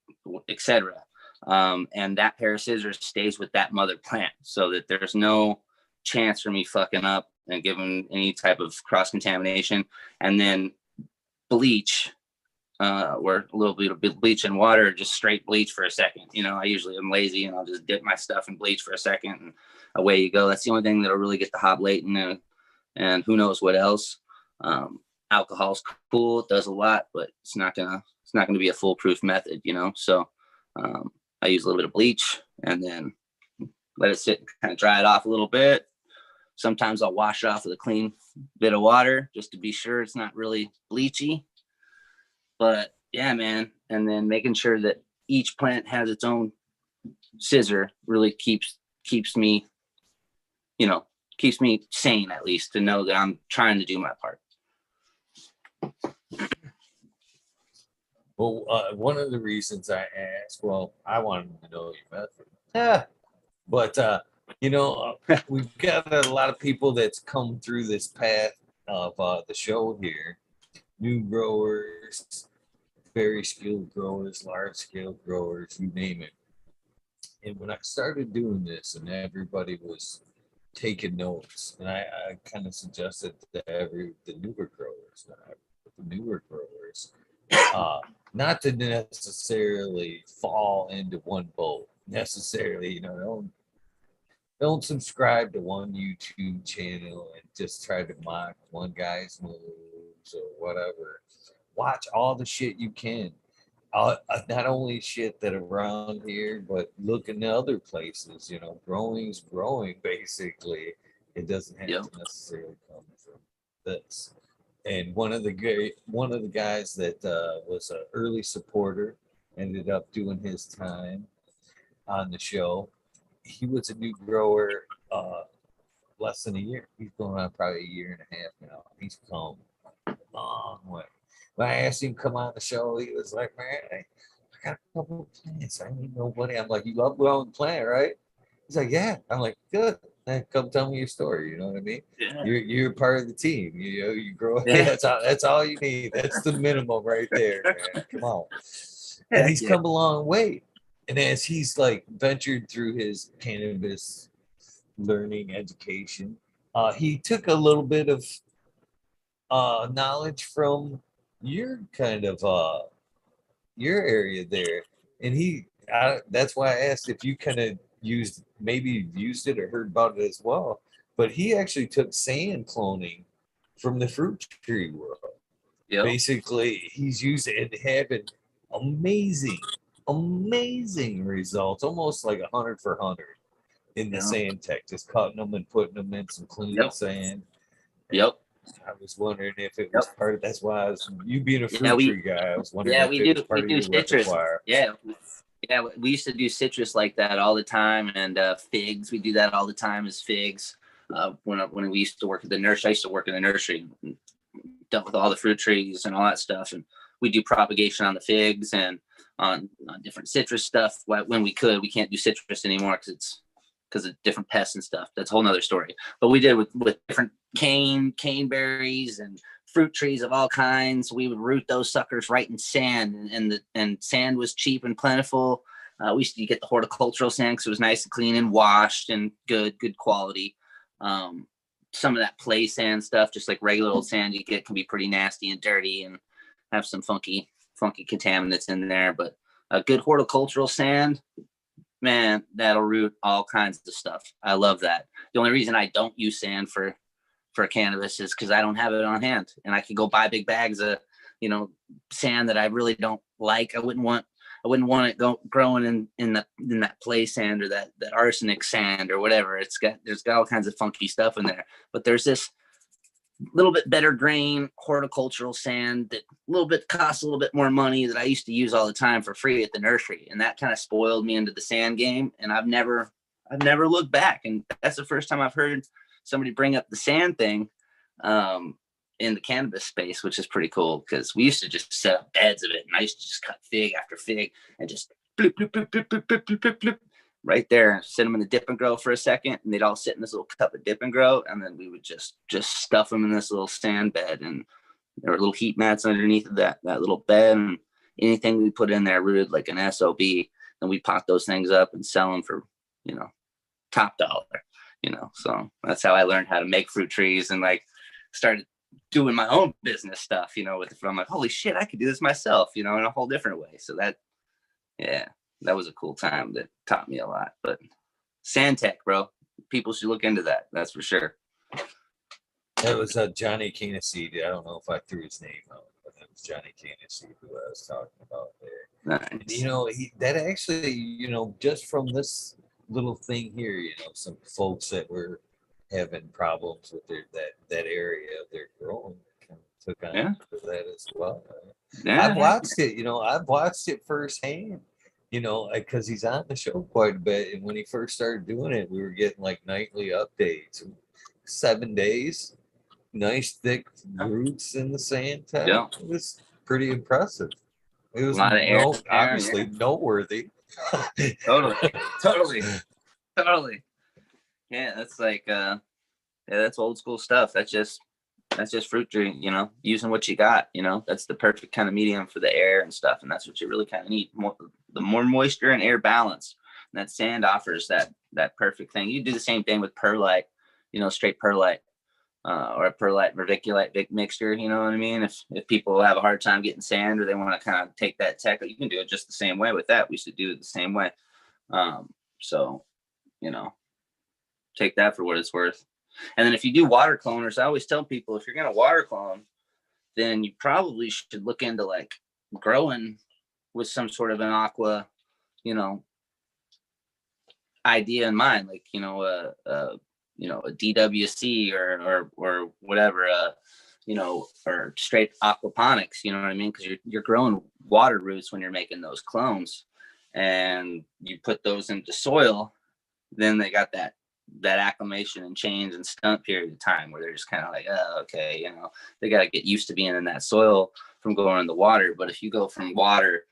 etc. And that pair of scissors stays with that mother plant, so that there's no chance for me fucking up and giving any type of cross contamination. And then bleach, or a little bit of bleach and water, just straight bleach for a second. You know, I usually am lazy and I'll just dip my stuff in bleach for a second, and away you go. That's the only thing that'll really get the hoblating and who knows what else. Alcohol's cool, it does a lot, but it's not gonna be a foolproof method, you know. So I use a little bit of bleach and then let it sit and kind of dry it off a little bit. Sometimes I'll wash it off with a clean bit of water just to be sure it's not really bleachy. But yeah, man. And then making sure that each plant has its own scissor really keeps me, you know, keeps me sane, at least, to know that I'm trying to do my part. Well, one of the reasons I asked, well, I wanted to know your method. Yeah. But, you know, we've got a lot of people that's come through this path of the show here. New growers, very skilled growers, large scale growers, you name it. And when I started doing this and everybody was taking notes, and I kind of suggested to the newer growers, not to necessarily fall into one boat necessarily, you know, don't subscribe to one YouTube channel and just try to mock one guy's moves or whatever. Watch all the shit you can. Not only shit that around here, but look in the other places. You know, growing's growing. Basically, it doesn't have to necessarily come from this. And one of the guys that was an early supporter ended up doing his time on the show. He was a new grower less than a year. He's going on probably a year and a half now. He's come a long way. When I asked him to come on the show, he was like, man, I got a couple of plants. I need nobody. I'm like, you love growing plant, right? He's like, yeah. I'm like, good. Then come tell me your story. You know what I mean? Yeah. You're part of the team. You grow. Yeah. That's all you need. That's the minimum right there, man. Come on. And he's come a long way. And as he's like ventured through his cannabis learning education, he took a little bit of knowledge from your kind of your area there, and that's why I asked if you kind of used it or heard about it as well. But he actually took sand cloning from the fruit tree world. Yep. Basically, he's used it and having amazing results, almost like 100 for 100 in the sand tech, just cutting them and putting them in some clean sand. Yep. I was wondering if it was part of. That's why I was. You being a fruit tree guy, I was wondering if it was part of your citrus. repertoire. Yeah, we used to do citrus like that all the time, and figs. We do that all the time as figs. When we used to work at the nursery, I used to work in the nursery, and dealt with all the fruit trees and all that stuff, and we do propagation on the figs and on different citrus stuff when we could. We can't do citrus anymore because of different pests and stuff. That's a whole nother story. But we did with different cane berries and fruit trees of all kinds. We would root those suckers right in sand, and sand was cheap and plentiful. We used to get the horticultural sand because it was nice and clean and washed and good quality. Some of that play sand stuff, just like regular old sand you get, can be pretty nasty and dirty and have some funky contaminants in there. But a good horticultural sand, man, that'll root all kinds of stuff. I love that. The only reason I don't use sand for cannabis is because I don't have it on hand, and I could go buy big bags of, sand that I really don't like. I wouldn't want it growing in that play sand or that arsenic sand or whatever. There's got all kinds of funky stuff in there. But there's this little bit better grain horticultural sand that a little bit costs a little bit more money that I used to use all the time for free at the nursery, and that kind of spoiled me into the sand game. And I've never looked back. And that's the first time I've heard somebody bring up the sand thing in the cannabis space, which is pretty cool, because we used to just set up beds of it, and I used to just cut fig after fig and just bloop, bloop, bloop, bloop, bloop, bloop, bloop, bloop, right there, sit them in the dip and grow for a second, and they'd all sit in this little cup of dip and grow, and then we would just stuff them in this little sand bed, and there were little heat mats underneath of that little bed, and anything we put in there rooted like an SOB, and we pot those things up and sell them for, top dollar, so that's how I learned how to make fruit trees, and like started doing my own business stuff, I'm like, holy shit, I could do this myself, in a whole different way. So that was a cool time that taught me a lot. But sand tech, bro, people should look into that. That's for sure. That was Johnny Caneseed. I don't know if I threw his name out, but it was Johnny Caneseed who I was talking about there. Nice. That actually, just from this little thing here, some folks that were having problems with that area of their growing kind of took on to that as well. I've watched it, I've watched it firsthand, because he's on the show quite a bit. And when he first started doing it, we were getting like nightly updates, 7 days, nice thick roots in the sand type. Yeah. It was pretty impressive. It was a lot of air, obviously noteworthy. Totally. Yeah, that's like that's old school stuff. That's just fruit tree, using what you got, that's the perfect kind of medium for the air and stuff. And that's what you really kind of need, the more moisture and air balance. And that sand offers that perfect thing. You do the same thing with perlite, straight perlite, or a perlite vermiculite mixture, you know what I mean? If people have a hard time getting sand, or they want to kind of take that tech, you can do it just the same way with that. We used to do it the same way. So, take that for what it's worth. And then if you do water cloners, I always tell people, if you're going to water clone, then you probably should look into like growing with some sort of an aqua, idea in mind, like, a DWC or whatever, or straight aquaponics, you know what I mean? Because you're growing water roots when you're making those clones, and you put those into soil, then they got that acclimation and change and stunt period of time where they're just kind of like, oh, okay, they got to get used to being in that soil from going in the water. But if you go from water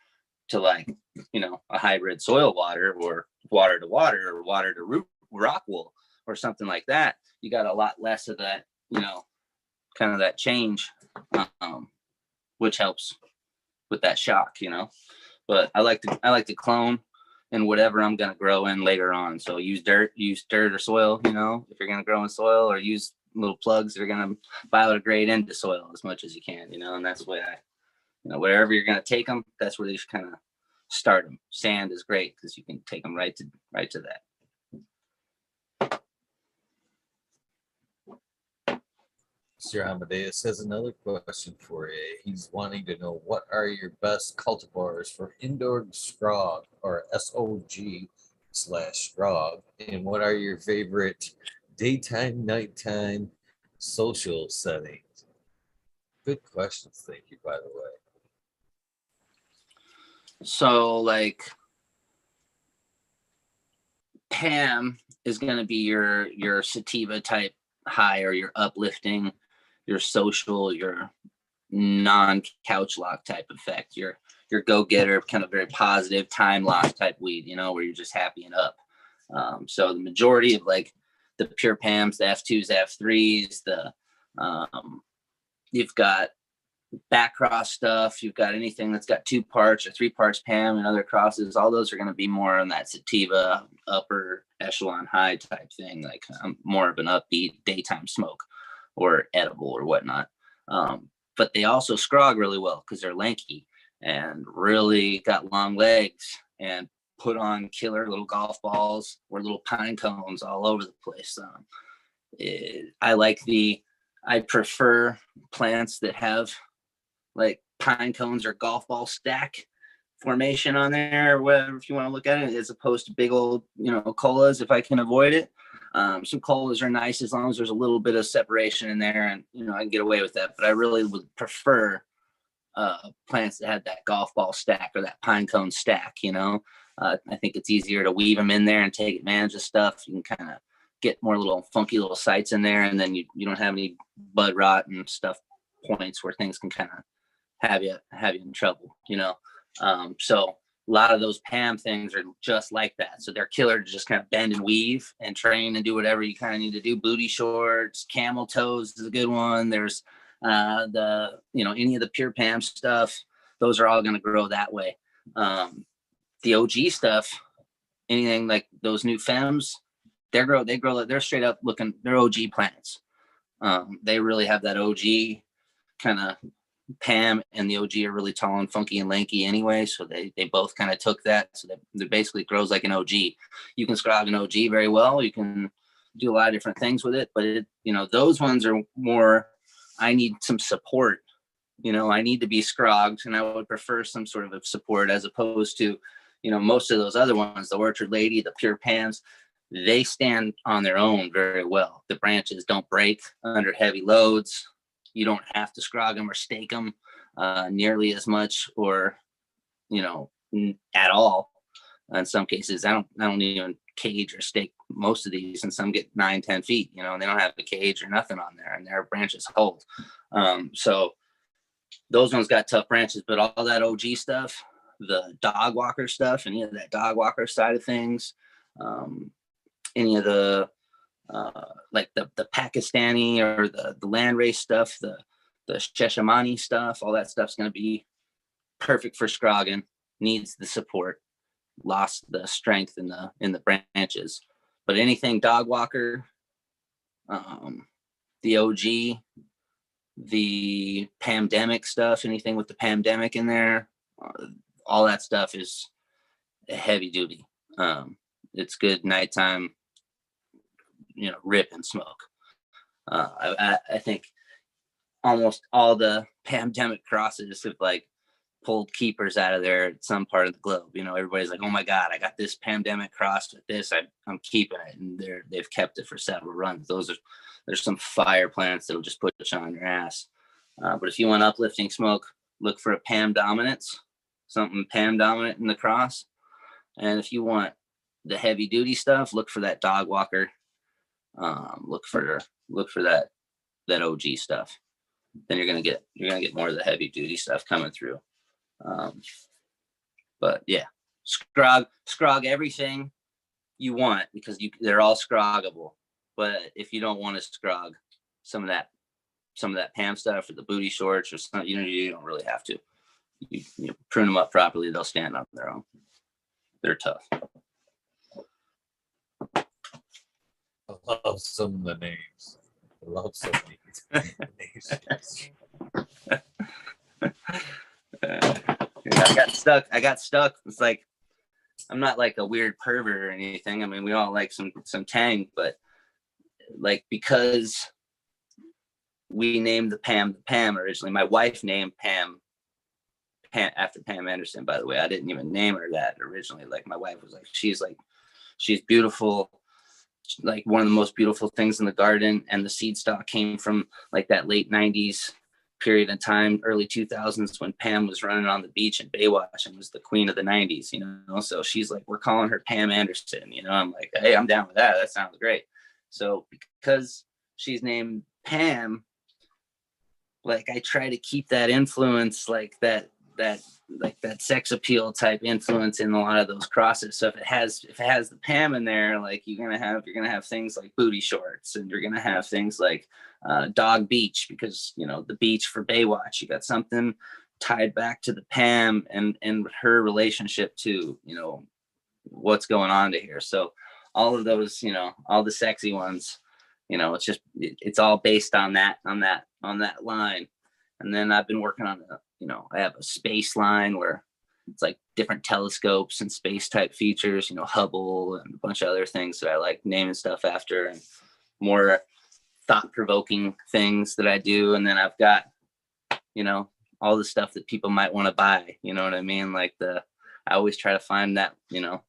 to like, a hybrid soil water, or water to water, or water to rock wool or something like that, you got a lot less of that, kind of that change, which helps with that shock, but I like to clone and whatever I'm going to grow in later on. So use dirt or soil, if you're going to grow in soil, or use little plugs that are going to biodegrade into soil as much as you can, and that's the way wherever you're going to take them, that's where you should kind of start them. Sand is great because you can take them right to that. Mr. Amadeus has another question for you. He's wanting to know, what are your best cultivars for indoor scrog, or SOG/scrog, and what are your favorite daytime, nighttime social settings? Good questions. Thank you, by the way. So like Pam is going to be your sativa type high, or your uplifting, your social, your non-couch lock type effect, your go-getter, kind of very positive time lock type weed, where you're just happy and up. So the majority of like the pure Pams, the F2s, F3s, the you've got back cross stuff. You've got anything that's got 2 parts or 3 parts Pam and other crosses. All those are going to be more on that sativa, upper echelon high type thing, like more of an upbeat daytime smoke or edible or whatnot. But they also scrog really well because they're lanky and really got long legs and put on killer little golf balls or little pine cones all over the place. I prefer plants that have like pine cones or golf ball stack formation on there, or whatever, if you want to look at it, as opposed to big old, colas, if I can avoid it. Some colas are nice as long as there's a little bit of separation in there, and I can get away with that. But I really would prefer plants that have that golf ball stack or that pine cone stack. I think it's easier to weave them in there and take advantage of stuff. You can kind of get more little funky little sites in there, and then you don't have any bud rot and stuff points where things can kind of have you in trouble. So a lot of those Pam things are just like that. So they're killer to just kind of bend and weave and train and do whatever you kind of need to do. Booty shorts, camel toes is a good one. There's any of the pure Pam stuff. Those are all going to grow that way. The OG stuff, anything like those new Fems, they're straight up looking, they're OG plants. They really have that OG kind of Pam, and the OG are really tall and funky and lanky anyway. So they both kind of took that. So they basically grows like an OG. You can scrog an OG very well. You can do a lot of different things with it, but those ones are more, I need some support. I need to be scrogged, and I would prefer some sort of support as opposed to, most of those other ones, the Orchard Lady, the pure Pams, they stand on their own very well. The branches don't break under heavy loads. You don't have to scrog them or stake them nearly as much, or at all. In some cases, I don't even cage or stake most of these, and some get 9-10 feet. And they don't have a cage or nothing on there, and their branches hold. So those ones got tough branches, but all that OG stuff, the dog walker stuff, any of that dog walker side of things, any of the like the Pakistani or the landrace stuff, the Sheshamani stuff, all that stuff's going to be perfect for scrogging. Needs the support, lost the strength in the branches. But anything dog walker, the OG, the pandemic stuff, anything with the pandemic in there, all that stuff is heavy duty. It's good nighttime, rip and smoke. I think almost all the pandemic crosses have like pulled keepers out of there at some part of the globe. Everybody's like, oh my God, I got this pandemic cross with this. I'm keeping it. And they've kept it for several runs. There's some fire plants that'll just put you on your ass. But if you want uplifting smoke, look for a Pam dominance, something Pam dominant in the cross. And if you want the heavy duty stuff, look for that dog walker. Look for that OG stuff. Then you're gonna get more of the heavy duty stuff coming through. But yeah, scrog everything you want, because they're all scroggable. But if you don't want to scrog some of that Pam stuff or the booty shorts or something, you don't really have to. You prune them up properly, they'll stand on their own. They're tough. I love some of the names. I love some of these names. I got stuck. It's like, I'm not like a weird pervert or anything. I mean, we all like some tang, but like, because we named the Pam originally. My wife named Pam after Pam Anderson, by the way. I didn't even name her that originally. Like, my wife was like, she's beautiful, like one of the most beautiful things in the garden. And the seed stock came from like that late 90s period of time, early 2000s, when Pam was running on the beach in Baywatch and was the queen of the 90s, so she's like, we're calling her Pam Anderson. I'm like, hey, I'm down with that sounds great. So because she's named Pam, like, I try to keep that influence, like that that sex appeal type influence in a lot of those crosses. So if it has the Pam in there, like you're gonna have things like booty shorts, and you're gonna have things like dog beach, because you know the beach for Baywatch, you got something tied back to the Pam and her relationship to, you know, what's going on to here. So all of those, you know, all the sexy ones, you know, it's all based on that line. And then I've been working on I have a space line where it's like different telescopes and space type features, you know, Hubble and a bunch of other things that I like naming stuff after, and more thought provoking things that I do. And then I've got, you know, all the stuff that people might want to buy, you know what I mean? Like I always try to find that, you know,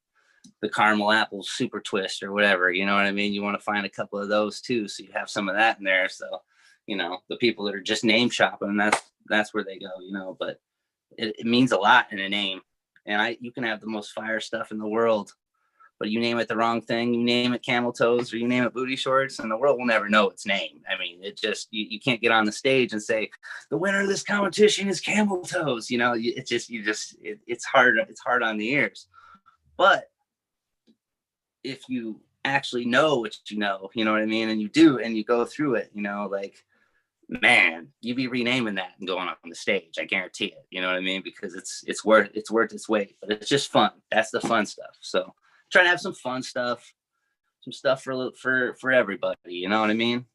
the caramel apple super twist or whatever, you know what I mean? You want to find a couple of those too, so you have some of that in there. So, you know, the people that are just name shopping, that's where they go, you know. But it means a lot in a name, and you can have the most fire stuff in the world, but you name it the wrong thing, you name it camel toes or you name it booty shorts, and the world will never know its name. I mean, it just, you can't get on the stage and say the winner of this competition is camel toes, you know. It's hard on the ears. But if you actually know what you know what I mean, and you do, and you go through it, you know, like, man, you be renaming that and going up on the stage, I guarantee it, you know what I mean? Because it's worth its weight. But it's just fun. That's the fun stuff. So trying to have some fun stuff, some stuff for everybody, you know what I mean?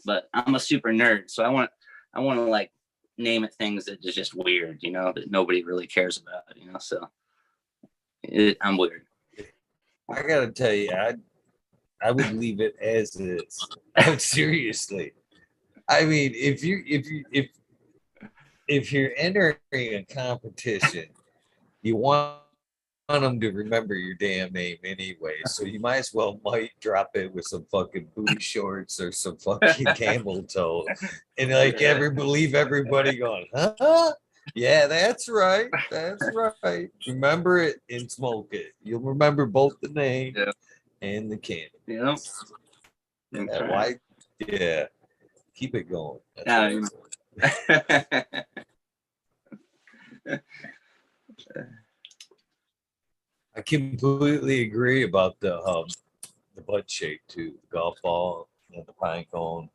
But I'm a super nerd, so I want to like name it things that is just weird, you know, that nobody really cares about, you know. So I'm weird. I gotta tell you, I would leave it as is. Seriously. I mean, if you're entering a competition, you want them to remember your damn name anyway. So you might as well drop it with some fucking booty shorts or some fucking camel toe, and like leave everybody going, huh? Yeah, that's right. That's right. Remember it and smoke it. You'll remember both the name and the can. Yeah. Why? Yeah. Keep it going. I completely agree about the butt shape too. The golf ball and the pine cone,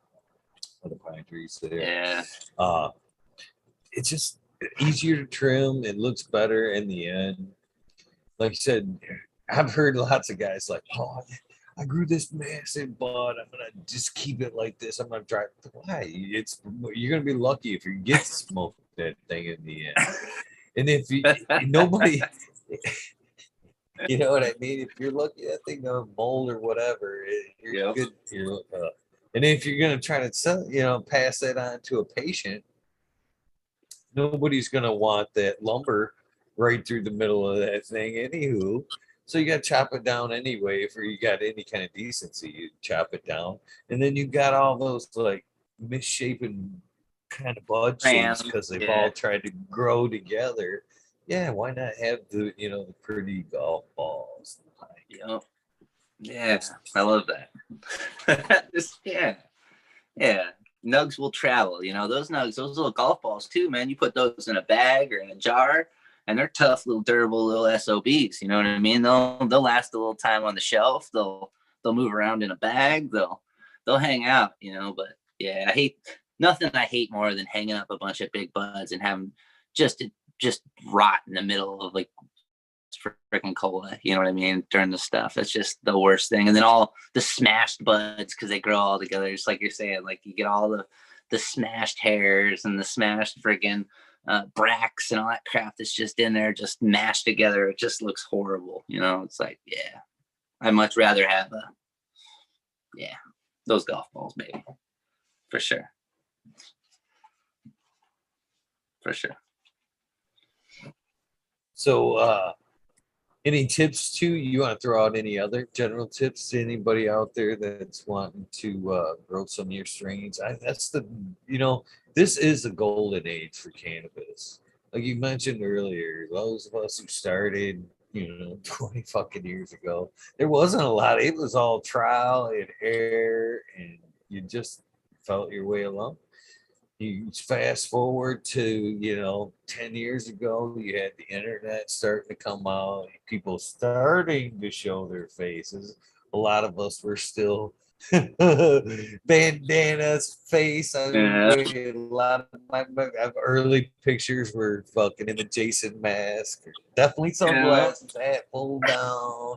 or the pine trees there. Yeah. It's just easier to trim. It looks better in the end. Like you said, I've heard lots of guys like, oh, I grew this massive bud. I'm gonna just keep it like this. I'm gonna drive. Why? You're gonna be lucky if you get to smoke that thing in the end. And if nobody, you know what I mean. If you're lucky, that thing gonna mold or whatever. You're good. And if you're gonna try to sell, pass that on to a patient, nobody's gonna want that lumber right through the middle of that thing, anywho. So you got to chop it down anyway. If you got any kind of decency, you chop it down, and then you got all those like misshapen kind of bud shapes because they've all tried to grow together. Yeah, why not have the the pretty golf balls? Yeah, I love that. Yeah. Nugs will travel. Those nugs, those little golf balls too, man. You put those in a bag or in a jar, and they're tough, little durable little SOBs. You know what I mean? They'll last a little time on the shelf. They'll move around in a bag. They'll hang out. But yeah, I hate more than hanging up a bunch of big buds and having just rot in the middle of like freaking cola. You know what I mean? During the stuff, that's just the worst thing. And then all the smashed buds because they grow all together, just like you're saying. Like you get all the smashed hairs and the smashed friggin' bracts and all that crap that's just in there, just mashed together. It just looks horrible. It's like, yeah, I'd much rather have those golf balls, maybe, for sure. So, any tips too? You want to throw out any other general tips to anybody out there that's wanting to grow some of your strains? This is the golden age for cannabis. Like you mentioned earlier, those of us who started, 20 fucking years ago, there wasn't a lot. It was all trial and error, and you just felt your way along. You fast forward to, 10 years ago, you had the internet starting to come out, people starting to show their faces. A lot of us were still bandanas face. Yeah. A lot of my early pictures were fucking in a Jason mask, definitely sunglasses, hat pulled down.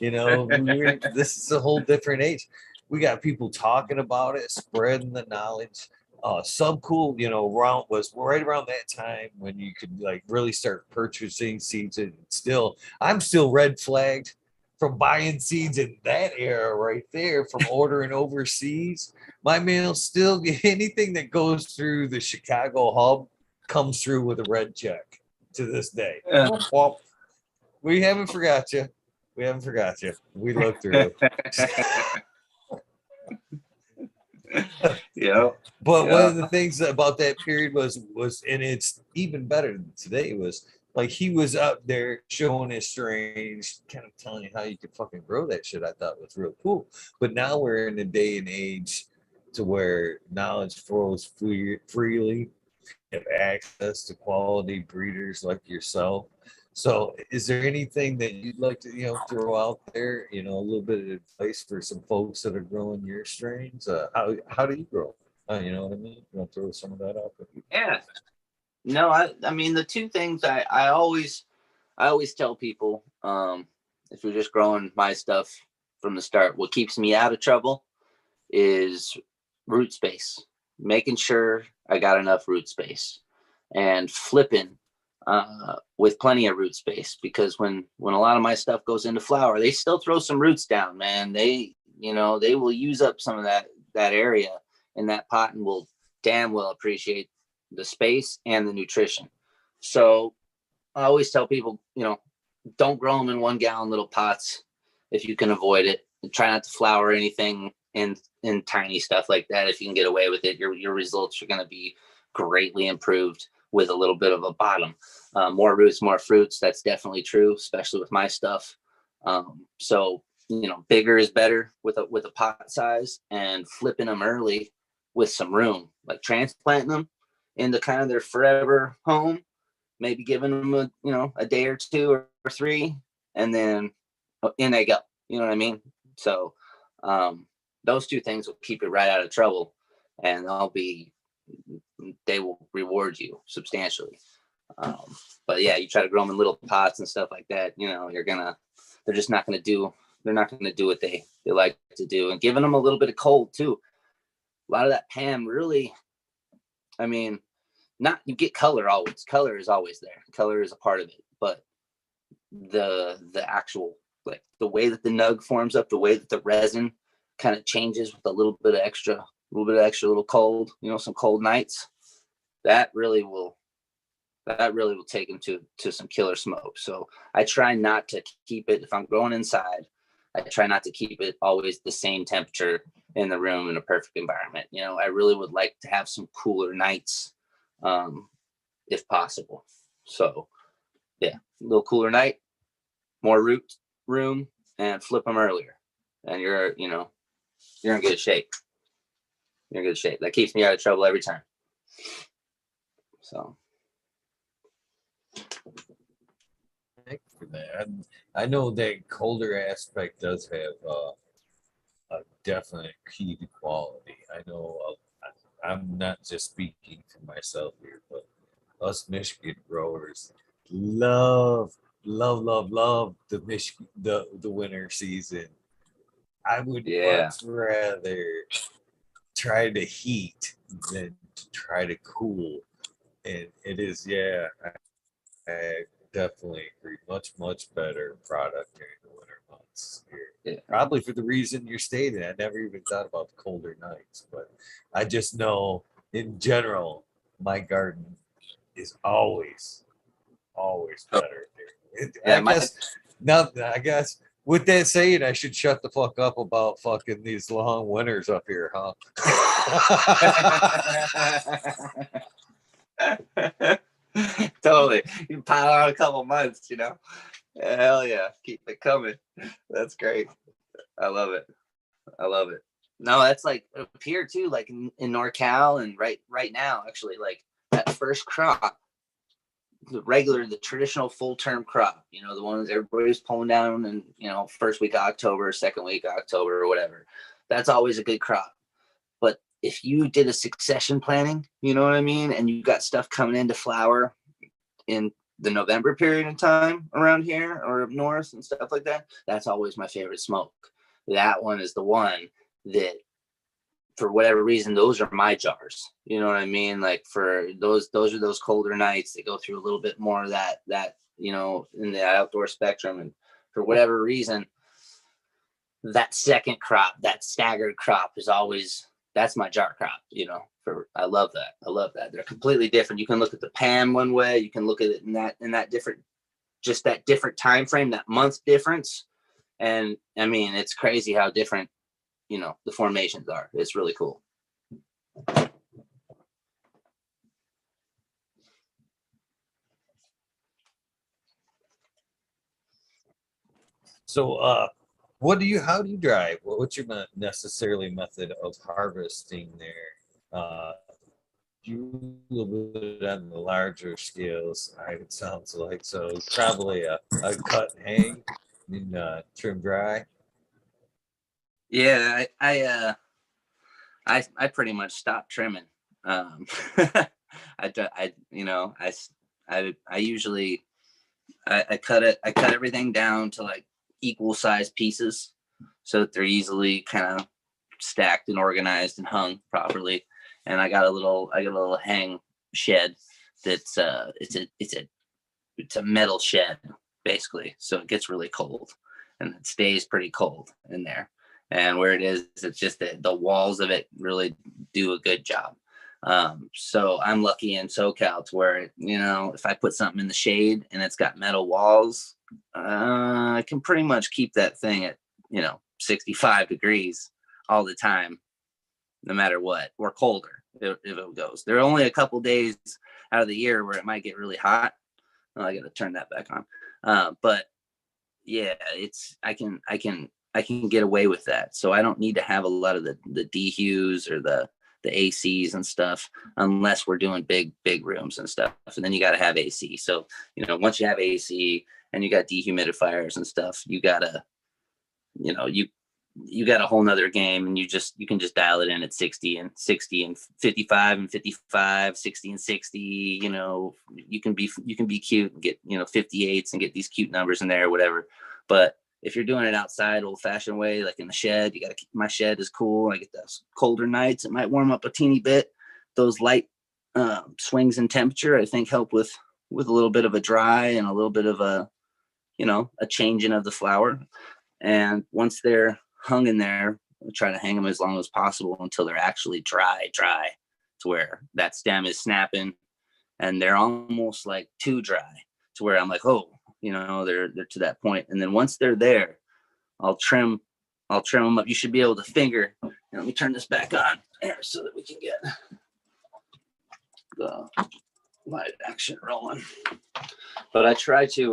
This is a whole different age. We got people talking about it, spreading the knowledge. Subcool, was right around that time when you could like really start purchasing seeds. And I'm still red flagged from buying seeds in that era right there, from ordering overseas. My mail still, anything that goes through the Chicago hub comes through with a red check to this day. Well, we haven't forgot you. We haven't forgot you. We looked through. Yeah. But one of the things about that period was, and it's even better than today, was like he was up there showing his strains, kind of telling you how you could fucking grow that shit. I thought was real cool. But now we're in a day and age to where knowledge flows freely, have access to quality breeders like yourself. So is there anything that you'd like to, throw out there, a little bit of advice for some folks that are growing your strains? How do you grow? You know what I mean? You want to throw some of that out there? Yeah. No, I mean, the two things I always tell people, if you're just growing my stuff from the start, what keeps me out of trouble is root space, making sure I got enough root space, and flipping with plenty of root space, because when a lot of my stuff goes into flower, they still throw some roots down, man. They will use up some of that area in that pot, and will damn well appreciate the space and the nutrition. So I always tell people, don't grow them in 1 gallon little pots if you can avoid it. And try not to flower anything in tiny stuff like that. If you can get away with it, your results are going to be greatly improved with a little bit of a bottom. More roots, more fruits. That's definitely true, especially with my stuff. So bigger is better with a pot size, and flipping them early with some room, like transplanting them into kind of their forever home, maybe giving them a day or 2 or 3, and then in they go. You know what I mean? So those two things will keep it right out of trouble, and they will reward you substantially. But yeah, you try to grow them in little pots and stuff like that, they're just not going to do, they're not going to do what they like to do. And giving them a little bit of cold too. A lot of that PAM really, I mean, you get color always. Color is always there. Color is a part of it, but the actual, like the way that the nug forms up, the way that the resin kind of changes with a little bit of extra little cold, some cold nights, that really will take them to some killer smoke. So I try not to keep it, if I'm growing inside, I try not to keep it always the same temperature in the room in a perfect environment. I really would like to have some cooler nights, if possible. So yeah, a little cooler night, more root room, and flip them earlier, and you're in good shape. You're in good shape. That keeps me out of trouble every time. So Thank you for that. I know that colder aspect does have a definite key to quality. I know I'm not just speaking for myself here, but us Michigan growers love the Michigan the winter season. I would much rather try to heat than to try to cool. And it is, I definitely agree. Much better product during the winter months here. yeah. Probably for the reason you're stating. I never even thought about the colder nights, but I just know in general, my garden is always better. I guess with that saying, I should shut the fuck up about fucking these long winters up here, huh? Totally. You pile on a couple months, Hell yeah. Keep it coming. That's great. I love it. No, that's like up here too, like in NorCal, and right now, actually, like that first crop, the traditional full term crop, you know, the ones everybody's pulling down, and you know, first week of October, second week of October, or whatever. That's always a good crop. But if you did a succession planting, you know what I mean, and you got stuff coming into flower in the November period of time around here or up north and stuff like that, that's always my favorite smoke. That one is the one that, for whatever reason, those are my jars. You know what I mean? Like for those are those colder nights. They go through a little bit more of that you know, in the outdoor spectrum. And for whatever reason, that second crop, that staggered crop, is always, that's my jar crop. You know, I love that. I love that. They're completely different. You can look at the pan one way. You can look at it in that different, just that different time frame, that month difference. And I mean, it's crazy how different, you know, the formations are. It's really cool. So, how do you drive? What's your necessarily method of harvesting there? You a little bit on the larger scales, it sounds like. So probably a cut and hang and trim dry. Yeah, I pretty much stopped trimming. I you know, I usually I cut everything down to like equal size pieces so that they're easily kind of stacked and organized and hung properly. And I got a little hang shed that's it's a metal shed basically, so it gets really cold and it stays pretty cold in there. And where it is, it's just that the walls of it really do a good job. So I'm lucky in SoCal to where, you know, if I put something in the shade and it's got metal walls, I can pretty much keep that thing at, you know, 65 degrees all the time, no matter what, or colder if it goes. There are only a couple days out of the year where it might get really hot. Oh, I got to turn that back on. But yeah, I can get away with that. So I don't need to have a lot of the dehues or the ACs and stuff unless we're doing big rooms and stuff. And then you got to have AC. So, you know, once you have AC and you got dehumidifiers and stuff, you gotta, you know, you got a whole nother game, and you can just dial it in at 60 and 55 and 55, 60 and 60. You know, you can be cute and get, you know, 58s and get these cute numbers in there or whatever. But if you're doing it outside, old fashioned way, like in the shed, you got to keep, my shed is cool. I get those colder nights. It might warm up a teeny bit. Those light swings in temperature, I think, help with a little bit of a dry and a little bit of a, you know, a changing of the flower. And once they're hung in there, I try to hang them as long as possible until they're actually dry to where that stem is snapping and they're almost like too dry to where I'm like, oh, you know, they're to that point. And then once they're there, I'll trim them up. You should be able to finger. And let me turn this back on here so that we can get the live action rolling. But I try to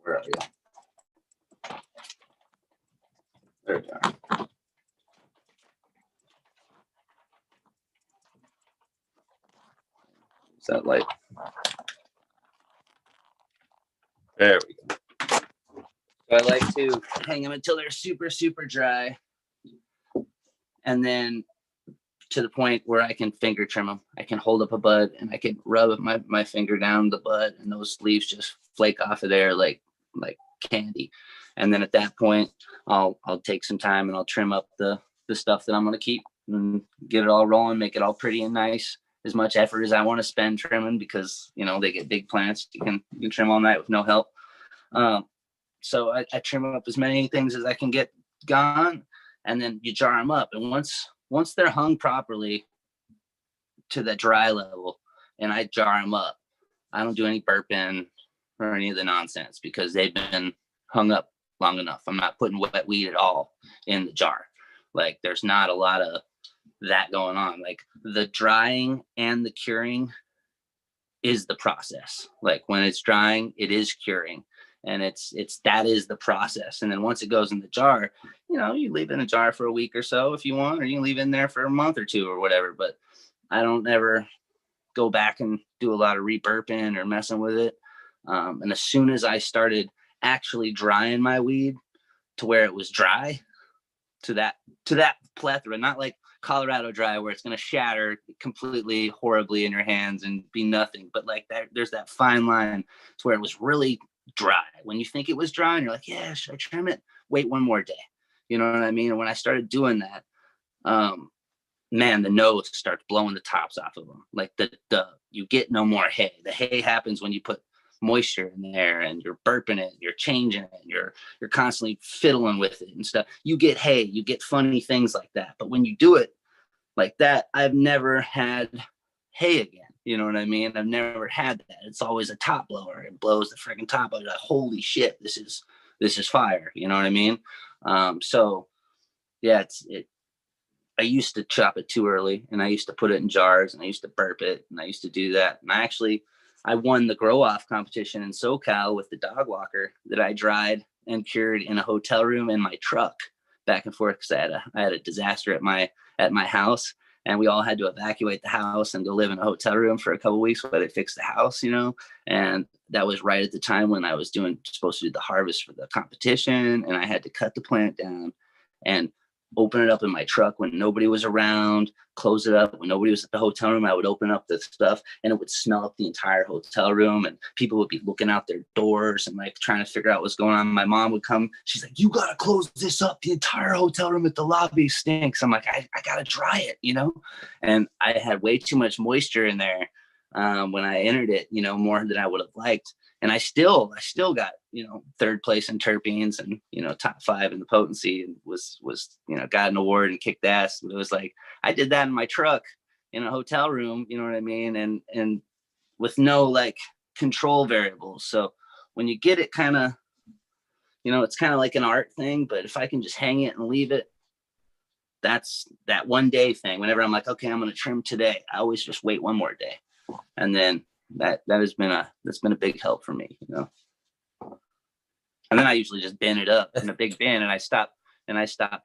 where are you? There we are. Is that light? There we go. So I like to hang them until they're super, super dry. And then to the point where I can finger trim them. I can hold up a bud and I can rub my finger down the bud, and those leaves just flake off of there like candy. And then at that point, I'll take some time and I'll trim up the stuff that I'm going to keep and get it all rolling, make it all pretty and nice. As much effort as I want to spend trimming, because, you know, they get big plants. You can trim all night with no help. So I trim up as many things as I can get gone, and then you jar them up. And once they're hung properly to the dry level and I jar them up, I don't do any burping or any of the nonsense because they've been hung up long enough. I'm not putting wet weed at all in the jar. Like, there's not a lot of that going on. Like, the drying and the curing is the process. Like, when it's drying, it is curing. And that is the process. And then once it goes in the jar, you know, you leave it in a jar for a week or so if you want, or you can leave it in there for a month or two or whatever. But I don't ever go back and do a lot of re-burping or messing with it. And as soon as I started actually drying my weed to where it was dry, to that plethora, not like Colorado dry where it's going to shatter completely horribly in your hands and be nothing, but like that, there's that fine line to where it was really dry. When you think it was dry and you're like, yeah, should I trim it? Wait one more day. You know what I mean? And when I started doing that, man, the nose starts blowing the tops off of them. Like the you get no more hay. The hay happens when you put moisture in there and you're burping it, you're changing it, you're constantly fiddling with it and stuff. You get hay, you get funny things like that. But when you do it like that, I've never had hay again. You know what I mean? I've never had that. It's always a top blower. It blows the freaking top. I was like, holy shit, this is fire. You know what I mean? So yeah, I used to chop it too early, and I used to put it in jars, and I used to burp it, and I used to do that. And I won the grow off competition in SoCal with the dog walker that I dried and cured in a hotel room in my truck back and forth, because I had a disaster at my house, and we all had to evacuate the house and go live in a hotel room for a couple of weeks while they fixed the house, you know. And that was right at the time when I was supposed to do the harvest for the competition, and I had to cut the plant down and open it up in my truck when nobody was around, close it up when nobody was at the hotel room. I would open up the stuff and it would smell up the entire hotel room, and people would be looking out their doors and like trying to figure out what's going on. My mom would come. She's like, you got to close this up. The entire hotel room at the lobby stinks. I'm like, I got to dry it, you know? And I had way too much moisture in there when I entered it, you know, more than I would have liked. And I still got, you know, third place in terpenes and, you know, top 5 in the potency, and was, you know, got an award and kicked ass. But it was like, I did that in my truck in a hotel room, you know what I mean? And with no like control variables. So when you get it kind of, you know, it's kind of like an art thing, but if I can just hang it and leave it, that's that one day thing. Whenever I'm like, okay, I'm going to trim today, I always just wait one more day. And then that's been a big help for me, you know. And then I usually just bin it up in a big bin, and I stop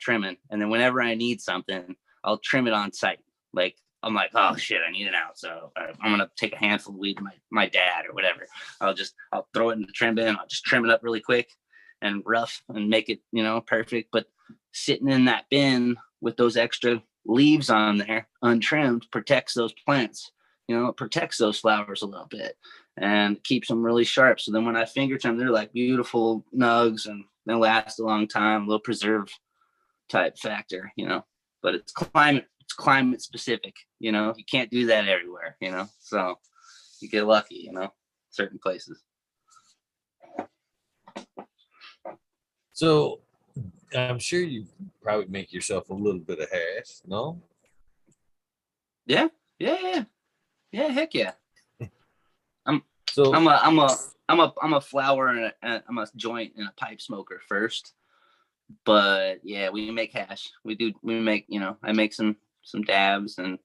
trimming. And then whenever I need something, I'll trim it on site. Like I'm like, oh shit, I need it out, so I'm gonna take a handful of weed to my dad or whatever. I'll throw it in the trim bin. I'll just trim it up really quick and rough and make it, you know, perfect. But sitting in that bin with those extra leaves on there, untrimmed, protects those plants. You know, it protects those flowers a little bit and keeps them really sharp. So then when I finger trim, they're like beautiful nugs and they'll last a long time, a little preserve type factor, you know. But it's climate specific, you know. You can't do that everywhere, you know. So you get lucky, you know, certain places. So I'm sure you probably make yourself a little bit of hash, no? Yeah. Heck yeah. I'm a flower and I'm a joint and a pipe smoker first, but yeah, we make hash. We make, you know, I make some dabs and,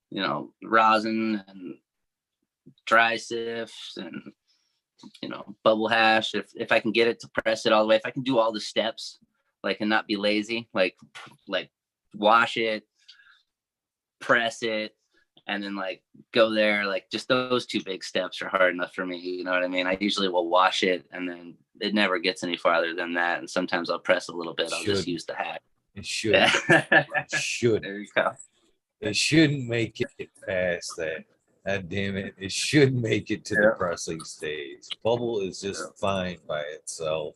you know, rosin and dry sifts and, you know, bubble hash. If I can get it to press it all the way, if I can do all the steps, like, and not be lazy, like wash it, press it, and then like go there, like just those 2 big steps are hard enough for me. You know what I mean? I usually will wash it, and then it never gets any farther than that. And sometimes I'll press a little bit. I'll just use the hack. It should. Yeah. It should. There you go. It shouldn't make it past that. God damn it. It should make it to the pressing stage. Bubble is just fine by itself.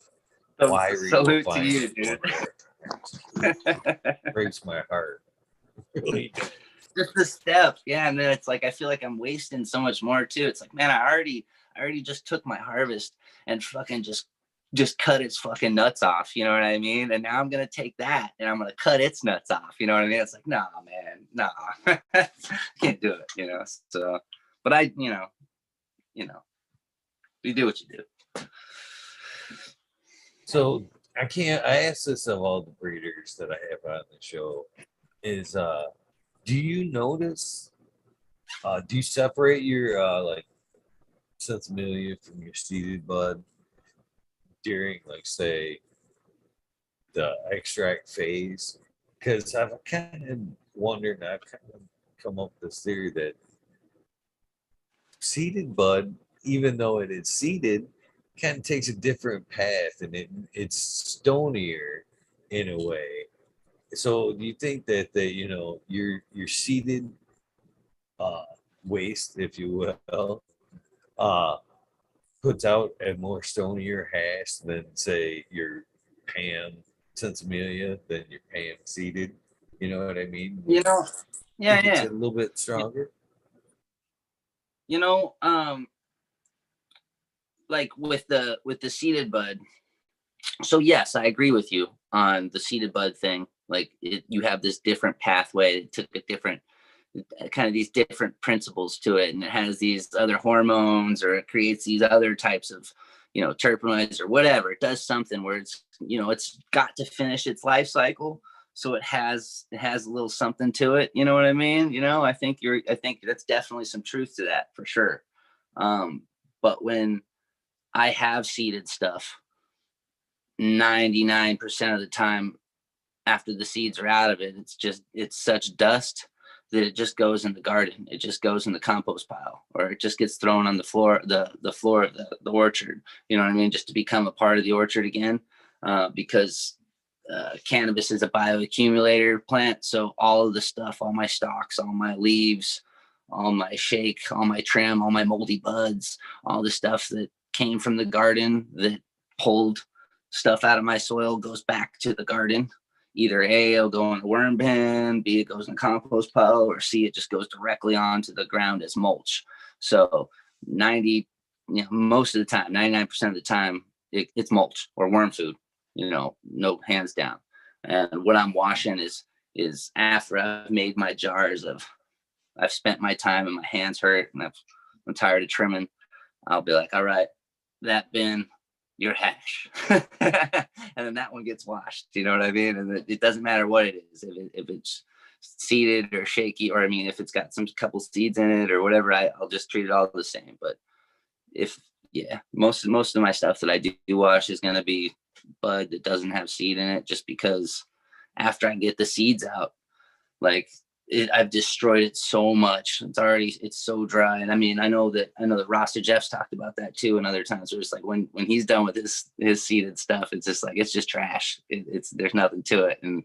Wiry Salute to you, dude. Breaks my heart. Really. Just the steps, yeah. And then it's like I feel like I'm wasting so much more too. It's like, man, I already just took my harvest and fucking just cut its fucking nuts off. You know what I mean? And now I'm gonna take that and I'm gonna cut its nuts off. You know what I mean? It's like, nah, man, nah, can't do it. You know. So, but I, you know, you do what you do. So I ask this of all the breeders that I have on the show is, do you notice, do you separate your like Sensibilia from your seeded bud? during, like, say, the extract phase? Because I've kind of wondered, I've kind of come up with this theory that seeded bud, even though it is seeded, kind of takes a different path, and it's stonier in a way. So do you think that your seeded uh, waste, if you will, uh, puts out a more stonier hash than, say, your Pam Sensimelia, than your Pam seeded? You know what I mean? You know, You yeah, think it's yeah. a little bit stronger? You know, like with the seeded bud. So yes, I agree with you on the seeded bud thing. Like you have this different pathway. It took a different kind of these different principles to it, and it has these other hormones, or it creates these other types of terpenoids or whatever. It does something where it's got to finish its life cycle, so it has a little something to it. You know what I mean? I think that's definitely some truth to that for sure. But when I have seeded stuff, 99% of the time after the seeds are out of it, it's such dust that it just goes in the garden. It just goes in the compost pile, or it just gets thrown on the floor, the floor of the orchard. You know what I mean? Just to become a part of the orchard again, because cannabis is a bioaccumulator plant. So all of the stuff, all my stalks, all my leaves, all my shake, all my trim, all my moldy buds, all the stuff that came from the garden that pulled stuff out of my soil goes back to the garden. Either A, it'll go in the worm bin, B, it goes in the compost pile, or C, it just goes directly onto the ground as mulch. So most of the time, 99% of the time, it's mulch or worm food, no, hands down. And what I'm washing is after I've made my jars I've spent my time and my hands hurt and I'm tired of trimming. I'll be like, all right, that bin, your hash. And then that one gets washed. You know what I mean? And it doesn't matter what it is. If it's seeded or shaky, or if it's got some couple seeds in it or whatever, I'll just treat it all the same. But most of my stuff that I do wash is going to be bud that doesn't have seed in it, just because after I get the seeds out, like I've destroyed it so much. It's so dry. And I know that Rasta Jeff's talked about that too. And other times where it's like when he's done with his seeded stuff, it's just like, it's just trash. There's nothing to it. And,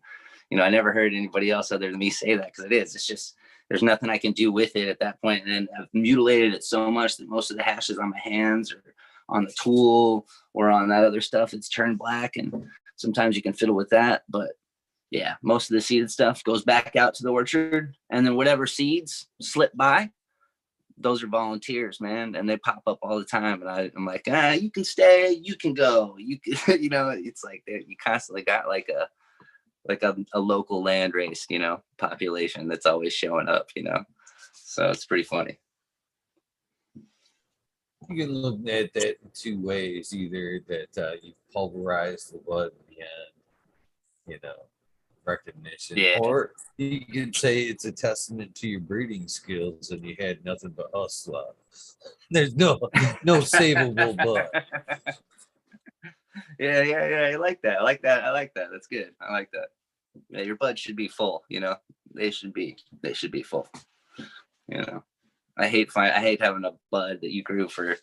I never heard anybody else other than me say that, because it's just, there's nothing I can do with it at that point. And then I've mutilated it so much that most of the hashes on my hands or on the tool or on that other stuff, it's turned black. And sometimes you can fiddle with that, but yeah, most of the seeded stuff goes back out to the orchard, and then whatever seeds slip by, those are volunteers, man, and they pop up all the time. And I'm like, you can stay, you can go, you can, it's like you constantly got like a local land race, population that's always showing up, so it's pretty funny. You can look at that in two ways: either that you pulverize the bud beyond, recognition, Yeah. or you could say it's a testament to your breeding skills and you had nothing but us left. There's no savable bud. Yeah. I like that. That's good. I like that. Yeah, your bud should be full. They should be full. I hate having a bud that you grew for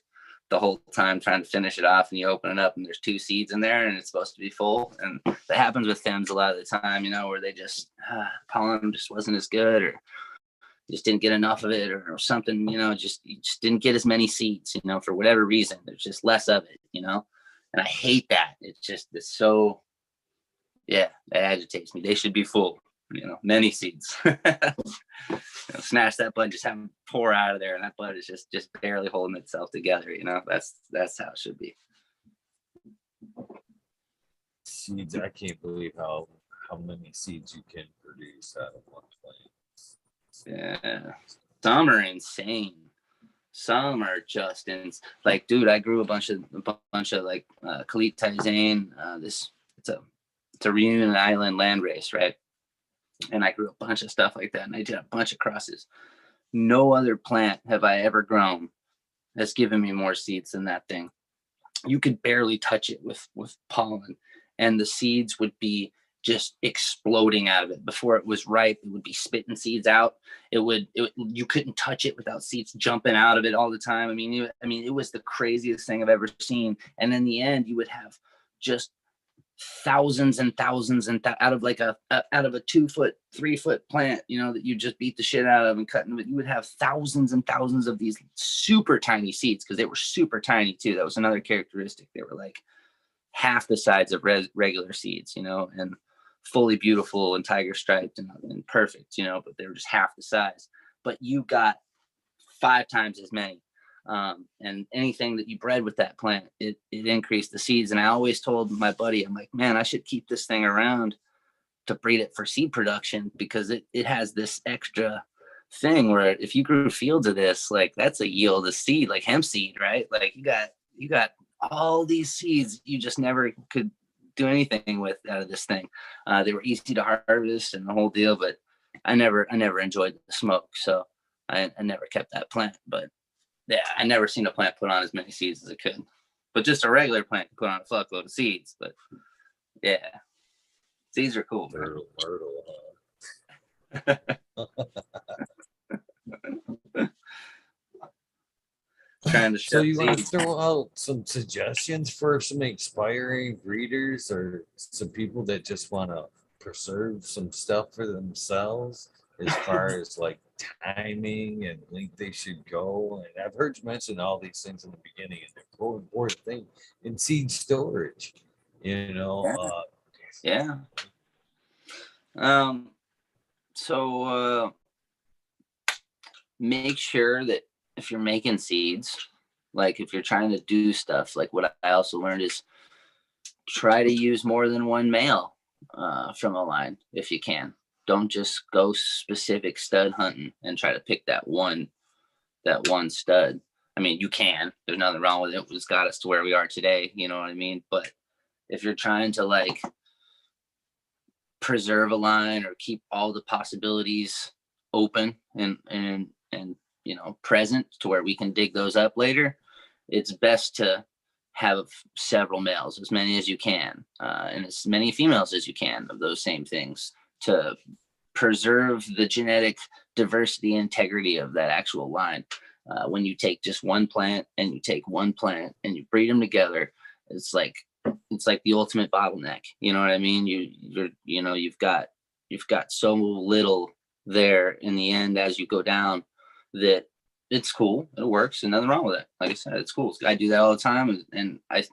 the whole time trying to finish it off, and you open it up and there's 2 seeds in there and it's supposed to be full. And that happens with stems a lot of the time, where they just pollen just wasn't as good, or just didn't get enough of it, or something, you just didn't get as many seeds, for whatever reason. There's just less of it, and I hate that. It's so, yeah, it agitates me. They should be full, many seeds. Smash that bud, just have them pour out of there, and that bud is just barely holding itself together. That's how it should be. Seeds, I can't believe how many seeds you can produce out of one plant. Yeah, some are insane. Some are just like, dude, I grew a bunch of like Khalid Taizane. It's a Reunion Island landrace, right? And I grew a bunch of stuff like that, and I did a bunch of crosses. No other plant have I ever grown has given me more seeds than that thing. you could barely touch it with pollen, and the seeds would be just exploding out of it. Before it was ripe, it would be spitting seeds out. You couldn't touch it without seeds jumping out of it all the time. It was the craziest thing I've ever seen. And in the end, you would have just thousands and thousands out of out of a 2-foot, 3-foot plant, that you just beat the shit out of and cut into it. You would have thousands and thousands of these super tiny seeds, because they were super tiny too. That was another characteristic. They were like half the size of regular seeds, and fully beautiful and tiger striped and perfect, but they were just half the size. But you got 5 times as many. And anything that you bred with that plant, it increased the seeds. And I always told my buddy, I'm like, man, I should keep this thing around to breed it for seed production, because it has this extra thing where if you grew fields of this, like that's a yield of seed, like hemp seed, right? Like you got all these seeds you just never could do anything with out of this thing. They were easy to harvest and the whole deal, but I never enjoyed the smoke, so I never kept that plant. But yeah, I never seen a plant put on as many seeds as it could. But just a regular plant can put on a fuckload of seeds. But yeah, seeds are cool. Myrtle, huh? Trying to So you want to seeds. throw out some suggestions for some aspiring breeders or some people that just want to preserve some stuff for themselves, as far as like timing and length they should go? And I've heard you mention all these things in the beginning, and they're so important thing in seed storage. Yeah. So make sure that if you're making seeds, like if you're trying to do stuff, like what I also learned is try to use more than one male from a line if you can. Don't just go specific stud hunting and try to pick that one stud. I mean, you can. There's nothing wrong with it. It's got us to where we are today. You know what I mean? But if you're trying to like preserve a line or keep all the possibilities open and present to where we can dig those up later, it's best to have several males, as many as you can, and as many females as you can of those same things, to preserve the genetic diversity and integrity of that actual line. When you take just one plant and you breed them together, it's like the ultimate bottleneck. You know what I mean? You've got so little there in the end as you go down that it's cool. It works, and nothing wrong with it. Like I said, it's cool. I do that all the time, and I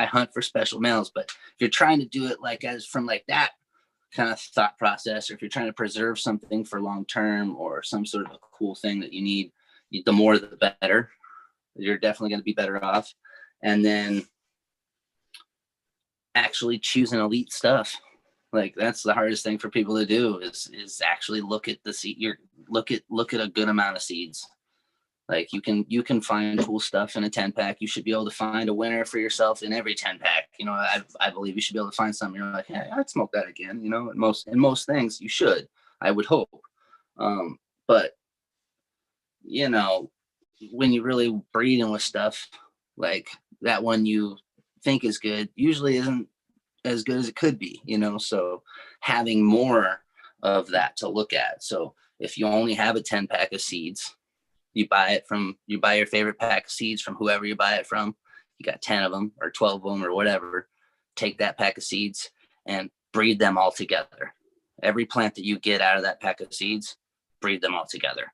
hunt for special males. But if you're trying to do it like as from like that kind of thought process, or if you're trying to preserve something for long term or some sort of a cool thing that you need, the more the better. You're definitely going to be better off. And then actually choosing elite stuff. Like that's the hardest thing for people to do is actually look at the seed. Look at a good amount of seeds. Like you can find cool stuff in a 10-pack. You should be able to find a winner for yourself in every 10-pack. I believe you should be able to find something. You're like, hey, I'd smoke that again. In most things you should. I would hope. But when you really breeding with stuff, like that one you think is good usually isn't as good as it could be, so having more of that to look at. So if you only have a 10-pack of seeds, you buy your favorite pack of seeds from whoever you buy it from. You got 10 of them or 12 of them or whatever. Take that pack of seeds and breed them all together. Every plant that you get out of that pack of seeds, breed them all together.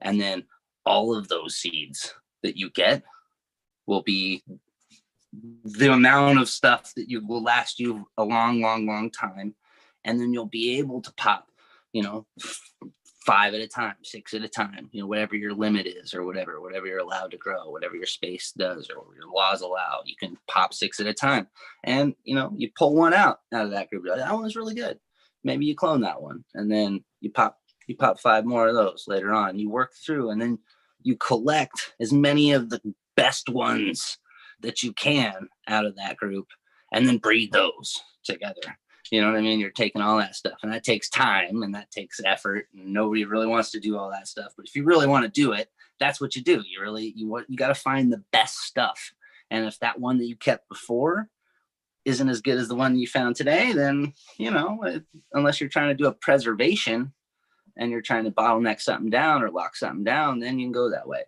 And then all of those seeds that you get will be the amount of stuff that you will last you a long, long, long time. And then you'll be able to pop, 5 at a time, 6 at a time, whatever your limit is or whatever you're allowed to grow, whatever your space does or your laws allow, you can pop 6 at a time. And, you pull one out of that group. That one was really good. Maybe you clone that one and then you pop 5 more of those later on. You work through and then you collect as many of the best ones that you can out of that group and then breed those together. You know what I mean? You're taking all that stuff and that takes time and that takes effort and nobody really wants to do all that stuff. But if you really want to do it, that's what you do. You got to find the best stuff And if that one that you kept before isn't as good as the one you found today, then, you know, unless you're trying to do a preservation and you're trying to bottleneck something down or lock something down, then you can go that way.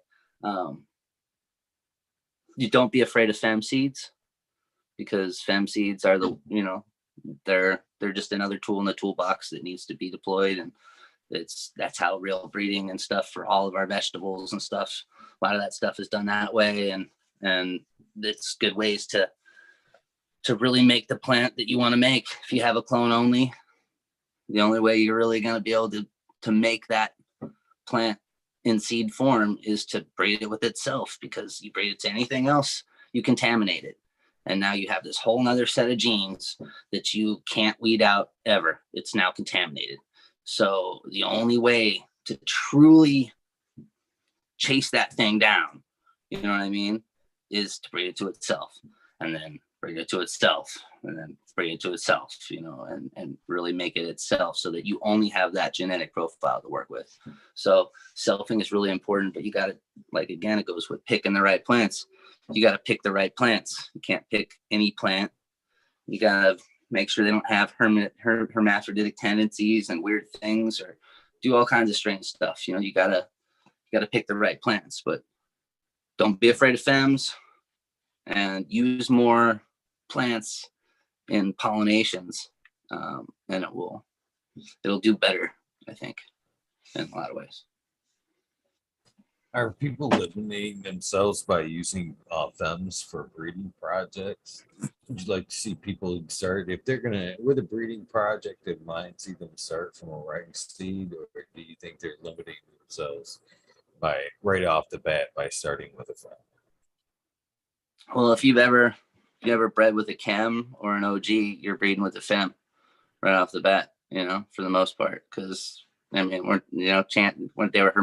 You don't be afraid of fem seeds, because fem seeds are the, you know, they're just another tool in the toolbox that needs to be deployed. And that's how real breeding and stuff for all of our vegetables and stuff, a lot of that stuff is done that way. And it's good ways to really make the plant that you want to make. If you have a clone only, the only way you're really going to be able to make that plant in seed form is to breed it with itself, because you breed it to anything else, you contaminate it. And now you have this whole nother set of genes that you can't weed out ever. It's now contaminated. So the only way to truly chase that thing down, you know what I mean, is to breed it to itself, and then breed it to itself, and then breed it to itself, you know, and really make it itself, so that you only have that genetic profile to work with. So selfing is really important, but you got to, like, again, it goes with picking the right plants. You got to pick the right plants. You can't pick any plant. You got to make sure they don't have hermaphroditic tendencies and weird things, or do all kinds of strange stuff. You know, you gotta pick the right plants, but don't be afraid of fems, and use more plants in pollinations, and it'll do better, I think, in a lot of ways. Are people eliminating themselves by using fems for breeding projects? Would you like to see people start, if they're gonna, with a breeding project in mind, see them start from a right seed, or do you think they're limiting themselves by right off the bat by starting with a fem? Well, if you ever bred with a chem or an OG, you're breeding with a fem right off the bat, you know, for the most part, because I mean, when they were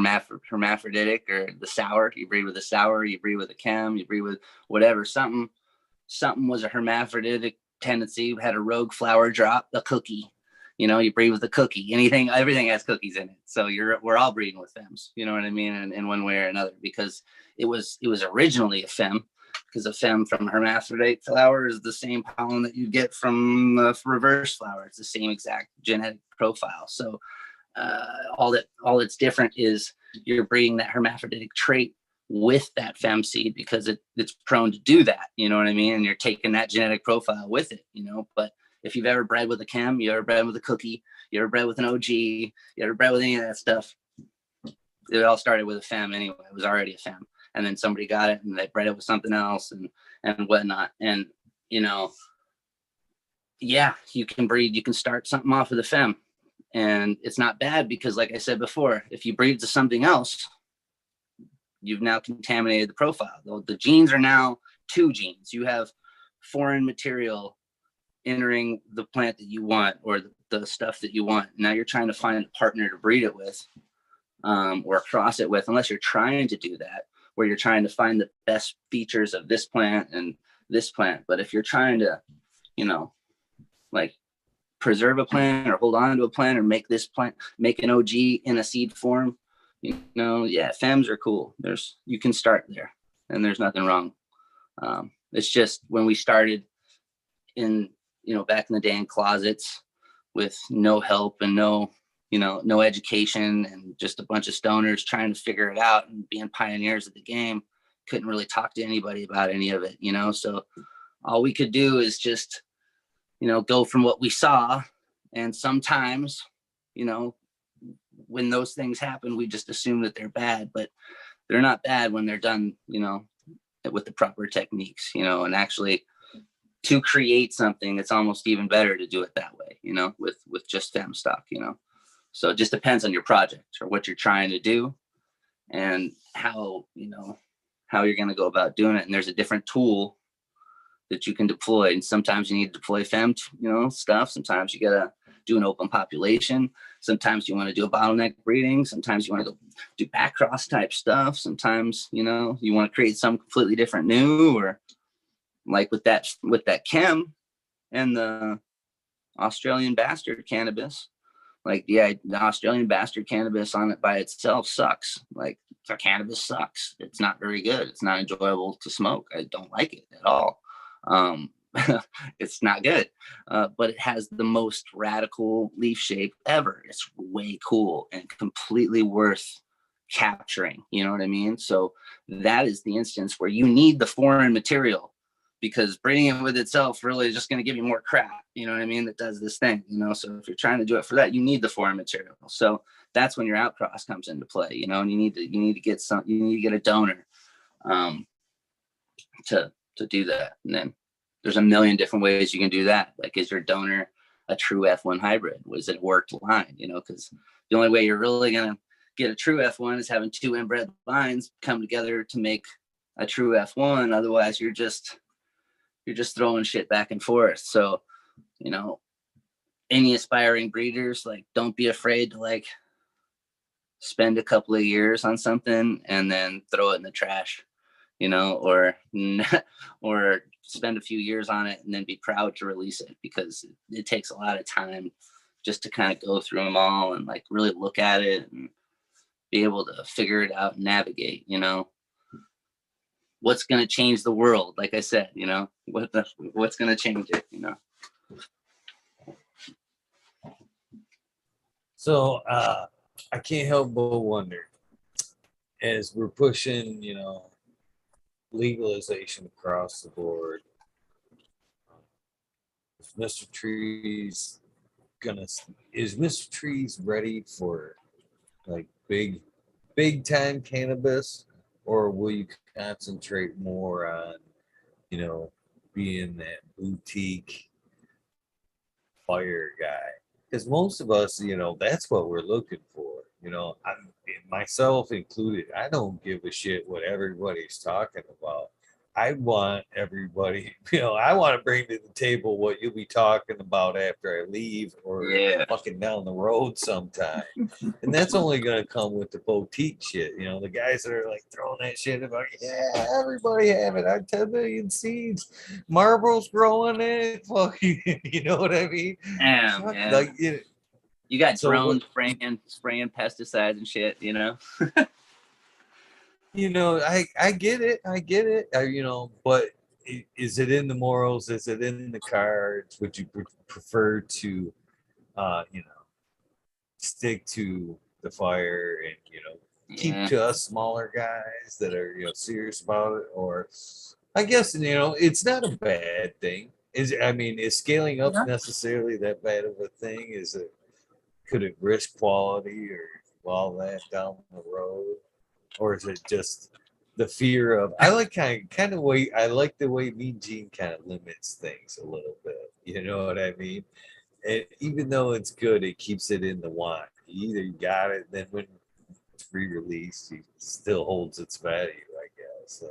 hermaphroditic, or the sour, you breed with a sour, you breed with a chem, you breed with whatever. Something was a hermaphroditic tendency, had a rogue flower drop, a cookie, you know, you breed with a cookie. Everything has cookies in it. So we're all breeding with fems, you know what I mean, in one way or another, because it was originally a fem, because a fem from hermaphrodite flower is the same pollen that you get from the reverse flower. It's the same exact genetic profile. So all that's different is you're breeding that hermaphroditic trait with that fem seed, because it's prone to do that, you know what I mean? And you're taking that genetic profile with it, you know. But if you've ever bred with a chem, you ever bred with a cookie, you ever bred with an OG, you ever bred with any of that stuff, it all started with a fem anyway. It was already a fem, and then somebody got it and they bred it with something else and whatnot. And, you know, yeah, you can start something off with a fem. And it's not bad, because, like I said before, if you breed to something else, you've now contaminated the profile. The genes are now two genes. You have foreign material entering the plant that you want, or the stuff that you want. Now you're trying to find a partner to breed it with, or cross it with, unless you're trying to do that, where you're trying to find the best features of this plant and this plant. But if you're trying to, you know, like, preserve a plant or hold on to a plant or make an OG in a seed form, you know, yeah, fems are cool. You can start there, and there's nothing wrong. It's just when we started in, you know, back in the day in closets with no help and no education, and just a bunch of stoners trying to figure it out and being pioneers of the game, couldn't really talk to anybody about any of it, you know. So all we could do is just, you know, go from what we saw. And sometimes, you know, when those things happen, we just assume that they're bad, but they're not bad when they're done, you know, with the proper techniques, you know. And actually, to create something, it's almost even better to do it that way, you know, with just fem stock, you know. So it just depends on your project or what you're trying to do, and how you're going to go about doing it. And there's a different tool that you can deploy. And sometimes you need to deploy fem, you know, stuff. Sometimes you gotta do an open population. Sometimes you want to do a bottleneck breeding. Sometimes you want to go do back cross type stuff. Sometimes, you know, you want to create some completely different new, or like with that chem and the Australian bastard cannabis. Like, yeah, the Australian bastard cannabis on it by itself sucks. Like, cannabis sucks. It's not very good. It's not enjoyable to smoke. I don't like it at all. Um, it's not good, but it has the most radical leaf shape ever. It's way cool and completely worth capturing. You know what I mean? So that is the instance where you need the foreign material, because breeding it with itself really is just going to give you more crap. You know what I mean? That does this thing, you know? So if you're trying to do it for that, you need the foreign material. So that's when your outcross comes into play, you know, and you need to get a donor, to do that. And then there's a million different ways you can do that. Like, is your donor a true F1 hybrid? Was it a worked line? You know, because the only way you're really going to get a true F1 is having two inbred lines come together to make a true F1. Otherwise, you're just throwing shit back and forth. So, you know, any aspiring breeders, like, don't be afraid to like spend a couple of years on something and then throw it in the trash, you know, or spend a few years on it and then be proud to release it, because it takes a lot of time just to kind of go through them all and like really look at it and be able to figure it out and navigate, you know. What's going to change the world? Like I said, you know, what's going to change it, you know? So I can't help but wonder, as we're pushing, you know, legalization across the board, is Mr. Trees ready for like big time cannabis, or will you concentrate more on, you know, being that boutique fire guy? Because most of us, you know, that's what we're looking for. You know, I'm myself included. I don't give a shit what everybody's talking about. I want everybody, you know, I want to bring to the table what you'll be talking about after I leave, or Yeah. fucking down the road sometime. And that's only going to come with the boutique shit. You know, the guys that are like throwing that shit about, yeah, everybody have it. I 10 million seeds. Marlboro's growing it. Fucking, you know what I mean? Damn, Fuck, man. like, You got so drones what, spraying pesticides and shit, you know? you know, I get it. I get it. You know, but is it in the morals? Is it in the cards? Would you prefer to, you know, stick to the fire and, you know, keep Yeah. to us smaller guys that are, you know, serious about it? Or I guess, you know, it's not a bad thing. Is scaling up necessarily that bad of a thing? Could it risk quality or all that down the road? Or is it just the fear of, I like kind of way, I like the way Mean Gene kind of limits things a little bit. You know what I mean? And even though it's good, it keeps it in the want. You either got it, then when it's re-released, it still holds its value, I guess. So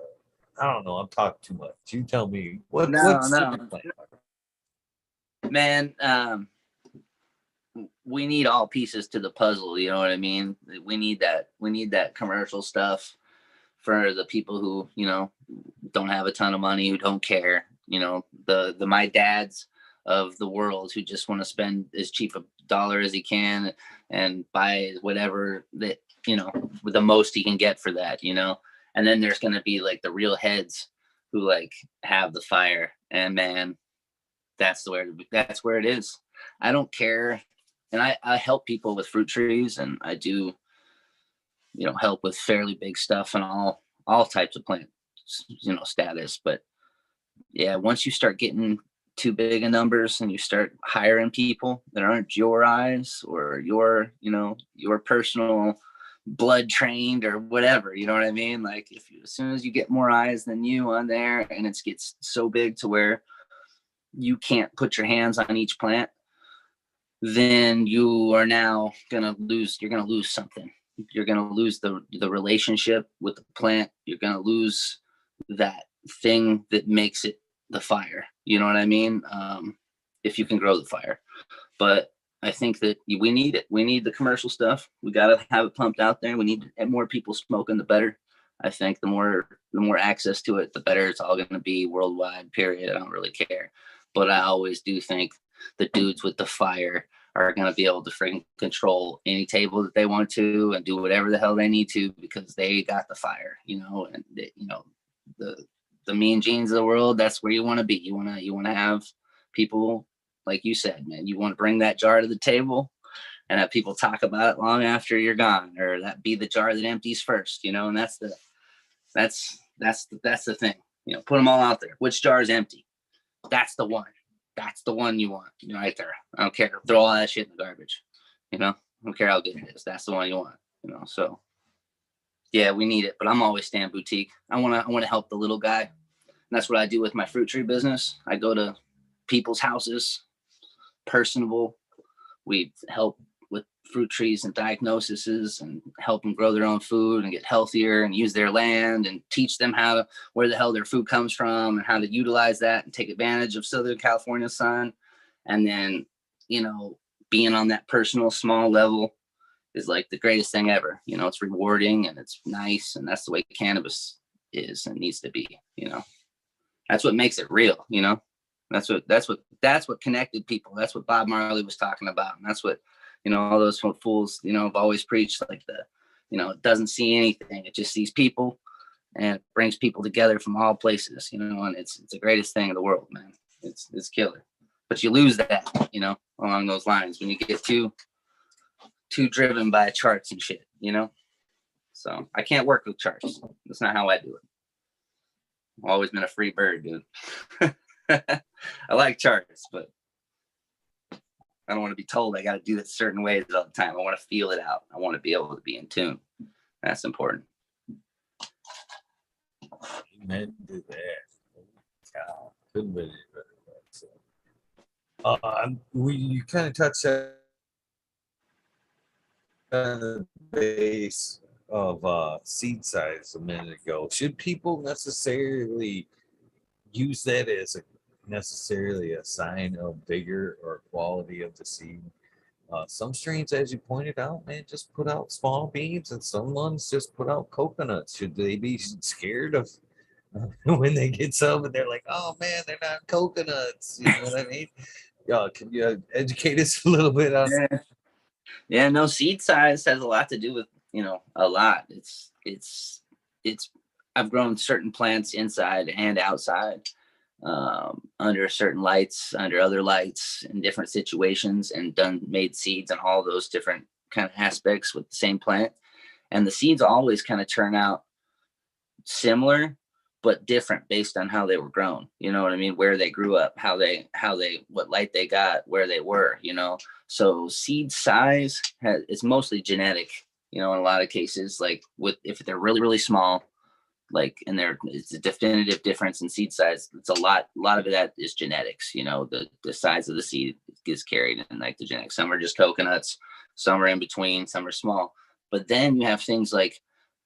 I don't know. I'm talking too much. You tell me what's the plan? Man, we need all pieces to the puzzle, you know what I mean? We need that commercial stuff for the people who, you know, don't have a ton of money, who don't care, you know, the my dads of the world who just want to spend as cheap a dollar as he can and buy whatever that, you know, with the most he can get for that, you know. And then there's going to be like the real heads who like have the fire, and man, that's where it is. I don't care. And I help people with fruit trees, and I do, you know, help with fairly big stuff and all types of plant, you know, status. But yeah, once you start getting too big in numbers and you start hiring people that aren't your eyes or your, you know, your personal blood trained or whatever, you know what I mean? Like as soon as you get more eyes than you on there and it gets so big to where you can't put your hands on each plant, then you are now you're gonna lose something. You're gonna lose the relationship with the plant. You're gonna lose that thing that makes it the fire. You know what I mean? If you can grow the fire. But I think that we need it. We need the commercial stuff. We gotta have it pumped out there. We need to have more people smoking, the better. I think the more access to it, the better it's all gonna be worldwide, period. I don't really care. But I always do think the dudes with the fire are going to be able to freaking control any table that they want to and do whatever the hell they need to because they got the fire, you know, and they, you know, the Mean Genes of the world, that's where you want to be. You want to have people, like you said, man, you want to bring that jar to the table and have people talk about it long after you're gone, or that be the jar that empties first, you know, and that's the thing, you know, put them all out there. Which jar is empty? That's the one. That's the one you want, you know, right there. I don't care. Throw all that shit in the garbage. You know, I don't care how good it is. That's the one you want, you know. So yeah, we need it. But I'm always staying boutique. I wanna help the little guy. And that's what I do with my fruit tree business. I go to people's houses, personable. We help with fruit trees and diagnoses and help them grow their own food and get healthier and use their land and teach them where the hell their food comes from and how to utilize that and take advantage of Southern California sun. And then, you know, being on that personal small level is like the greatest thing ever. You know, it's rewarding and it's nice, and that's the way cannabis is and needs to be. You know, that's what makes it real. You know, that's what connected people. That's what Bob Marley was talking about, and that's what, you know, all those fools, you know, have always preached, like you know, it doesn't see anything. It just sees people and brings people together from all places, you know, and it's the greatest thing in the world, man. It's killer. But you lose that, you know, along those lines when you get too driven by charts and shit, you know? So I can't work with charts. That's not how I do it. I've always been a free bird, dude. I like charts, but I don't want to be told I got to do it certain ways all the time. I want to feel it out. I want to be able to be in tune. That's important. Amen to that. God, couldn't believe it. You kind of touched on the base of seed size a minute ago. Should people necessarily use that as necessarily a sign of vigor or quality of the seed? Some strains, as you pointed out, man, just put out small beans, and some ones just put out coconuts. Should they be scared of when they get some and they're like, oh man, they're not coconuts? You know what I mean? Can you educate us a little bit on? Yeah, no, seed size has a lot to do with, you know, a lot. It's I've grown certain plants inside and outside, under certain lights, under other lights, in different situations, and made seeds on all those different kind of aspects with the same plant. And the seeds always kind of turn out similar but different based on how they were grown. You know what I mean? Where they grew up, what light they got, where they were, you know. So seed size it's mostly genetic, you know, in a lot of cases. Like if they're really, really small, like, and it's a definitive difference in seed size. It's a lot of that is genetics, you know. The size of the seed gets carried in, like, the genetics. Some are just coconuts, some are in between, some are small. But then you have things like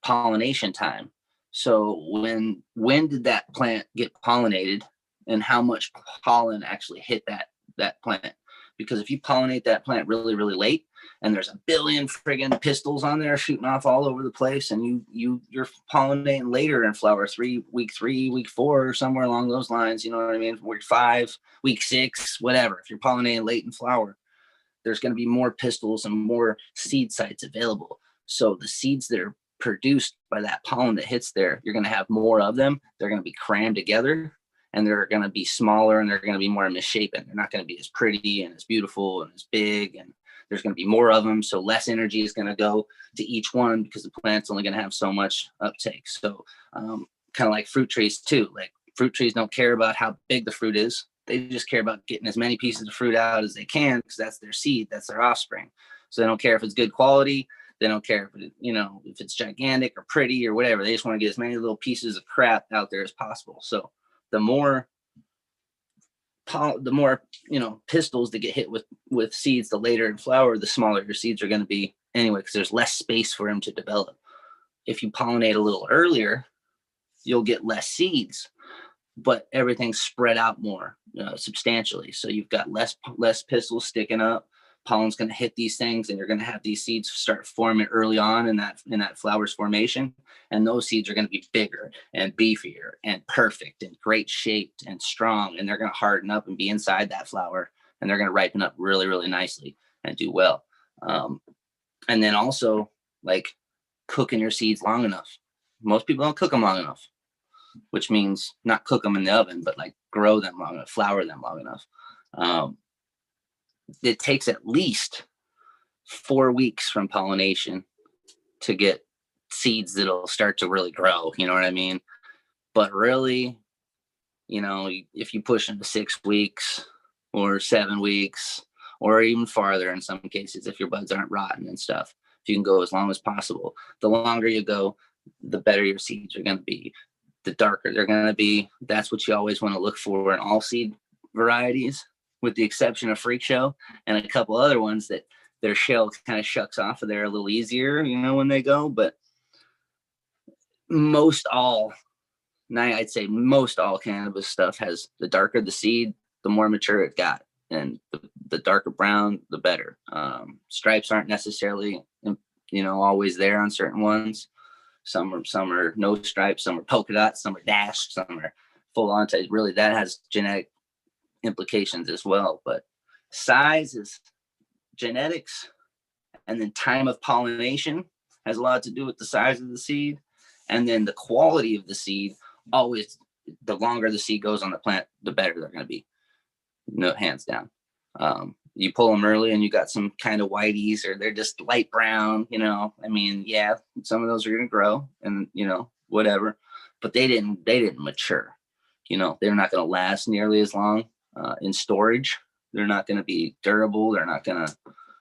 pollination time. So when did that plant get pollinated, and how much pollen actually hit that plant? Because if you pollinate that plant really, really late, and there's a billion friggin' pistils on there shooting off all over the place, and you're pollinating later in flower, week 3, week 4, or somewhere along those lines, you know what I mean? Week 5, week 6, whatever. If you're pollinating late in flower, there's going to be more pistils and more seed sites available. So the seeds that are produced by that pollen that hits there, you're going to have more of them. They're going to be crammed together, and they're going to be smaller, and they're going to be more misshapen. They're not going to be as pretty and as beautiful and as big, and there's going to be more of them. So less energy is going to go to each one because the plant's only going to have so much uptake. So kind of like fruit trees too. Like, fruit trees don't care about how big the fruit is. They just care about getting as many pieces of fruit out as they can, because that's their seed, that's their offspring. So they don't care if it's good quality. They don't care if it, you know, if it's gigantic or pretty or whatever. They just want to get as many little pieces of crap out there as possible. So the more, you know, pistils that get hit with seeds, the later in flower, the smaller your seeds are going to be anyway, because there's less space for them to develop. If you pollinate a little earlier, you'll get less seeds, but everything's spread out more substantially. So you've got less pistils sticking up. Pollen's going to hit these things, and you're going to have these seeds start forming early on in that flower's formation. And those seeds are going to be bigger and beefier and perfect and great shaped and strong. And they're going to harden up and be inside that flower, and they're going to ripen up really, really nicely. and do well. And then also like cooking your seeds long enough. Most people don't cook them long enough, which means not cook them in the oven, but like grow them long enough, flower them long enough. It takes at least 4 weeks from pollination to get seeds that'll start to really grow. You know what I mean? But really, you know, if you push into 6 weeks or 7 weeks, or even farther in some cases, if your buds aren't rotten and stuff, if you can go as long as possible, the longer you go, the better your seeds are going to be, the darker they're going to be. That's what you always want to look for in all seed varieties, with the exception of Freak Show and a couple other ones that their shell kind of shucks off of there a little easier, you know, when they go. But I'd say most all cannabis stuff has, the darker the seed, the more mature it got, and the darker brown, the better. Stripes aren't necessarily, you know, always there on certain ones. Some are no stripes, some are polka dots, some are dashed, some are full on. Really, that has genetic implications as well. But size is genetics, and then time of pollination has a lot to do with the size of the seed, and then the quality of the seed. Always, the longer the seed goes on the plant, the better they're going to be. No, hands down. You pull them early and you got some kind of whiteys, or they're just light brown, you know. I mean, yeah, some of those are going to grow and, you know, whatever, but they didn't mature. You know, they're not going to last nearly as long in storage. They're not going to be durable. They're not going to,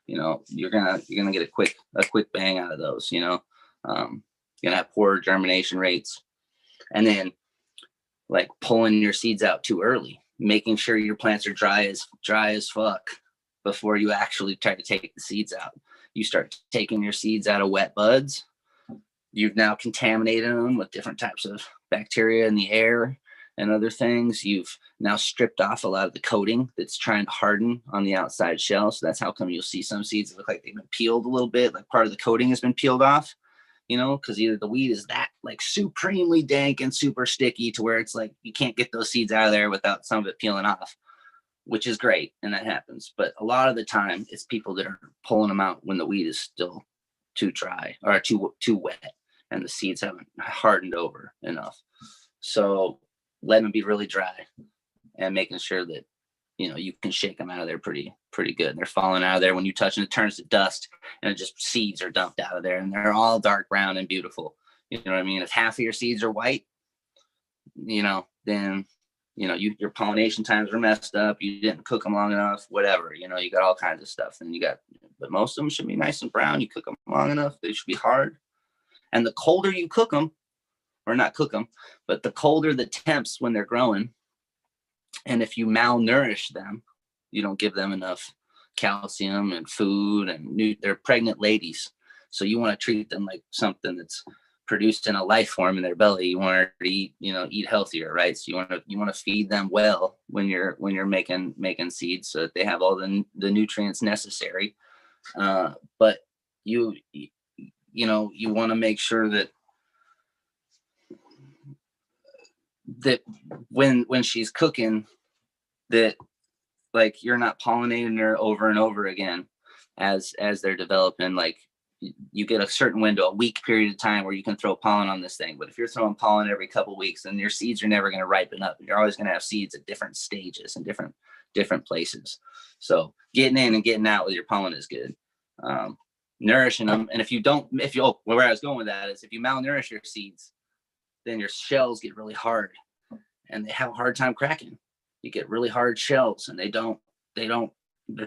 you know, you're going to get a quick bang out of those, you know. You're going to have poor germination rates. And then like pulling your seeds out too early, making sure your plants are dry as fuck before you actually try to take the seeds out. You start taking your seeds out of wet buds, you've now contaminated them with different types of bacteria in the air and other things. You've now stripped off a lot of the coating that's trying to harden on the outside shell. So that's how come you'll see some seeds that look like they've been peeled a little bit, like part of the coating has been peeled off, you know, because either the weed is that like supremely dank and super sticky to where it's like you can't get those seeds out of there without some of it peeling off, which is great, and that happens. But a lot of the time it's people that are pulling them out when the weed is still too dry or too wet and the seeds haven't hardened over enough. So letting them be really dry and making sure that, you know, you can shake them out of there pretty good. They're falling out of there when you touch them, it turns to dust and it just seeds are dumped out of there and they're all dark brown and beautiful. You know what I mean? If half of your seeds are white, you know, then, you know, your pollination times are messed up. You didn't cook them long enough, whatever, you know, you got all kinds of stuff. And but most of them should be nice and brown. You cook them long enough, they should be hard. And the colder you cook them, or not cook them, but the colder the temps when they're growing, and if you malnourish them, you don't give them enough calcium and food, and they're pregnant ladies. So you want to treat them like something that's produced in a life form in their belly. You want her to eat healthier, right? So you want to feed them well when you're making seeds so that they have all the nutrients necessary. But you want to make sure that when she's cooking, that like you're not pollinating her over and over again as they're developing. Like you get a certain window, a week period of time where you can throw pollen on this thing. But if you're throwing pollen every couple of weeks, then your seeds are never going to ripen up. You're always going to have seeds at different stages and different places. So getting in and getting out with your pollen is good. Nourishing them. And where I was going with that is if you malnourish your seeds, then your shells get really hard and they have a hard time cracking. You get really hard shells and they're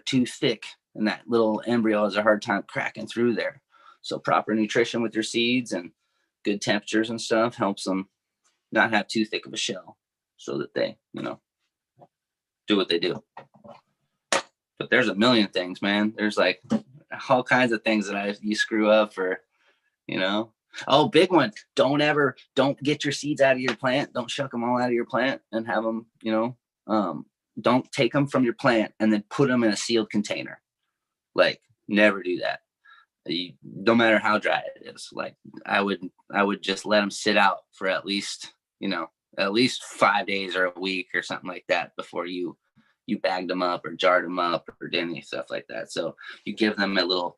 too thick, and that little embryo has a hard time cracking through there. So proper nutrition with your seeds and good temperatures and stuff helps them not have too thick of a shell so that they, do what they do. But there's a million things, man. There's like all kinds of things that you screw up for, Oh, big one. Don't get your seeds out of your plant. Don't shuck them all out of your plant and have them, don't take them from your plant and then put them in a sealed container. Like, never do that. No matter how dry it is. Like, I would just let them sit out for at least 5 days or a week or something like that before you you bagged them up or jarred them up or did any stuff like that. So you give them a little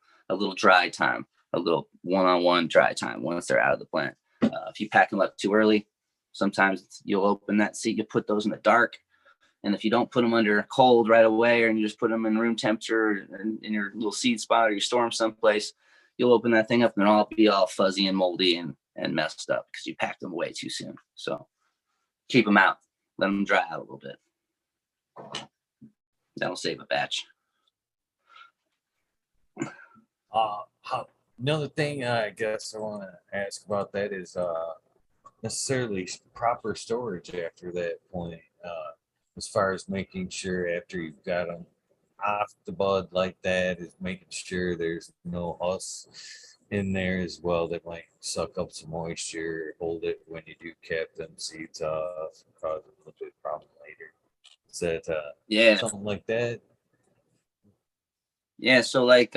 dry time, a little one-on-one dry time once they're out of the plant. If you pack them up too early, sometimes you'll open that seed, you'll put those in the dark. And if you don't put them under cold right away, or you just put them in room temperature in your little seed spot, or you store them someplace, you'll open that thing up and they'll all be all fuzzy and moldy and messed up because you packed them away too soon. So keep them out, let them dry out a little bit. That'll save a batch. Another thing I guess I want to ask about that is necessarily proper storage after that point, as far as making sure after you've got them off the bud like that, is making sure there's no husks in there as well that might suck up some moisture, hold it when you do cap them seeds off, cause a little bit of problem later. Is that something like that? Yeah, so like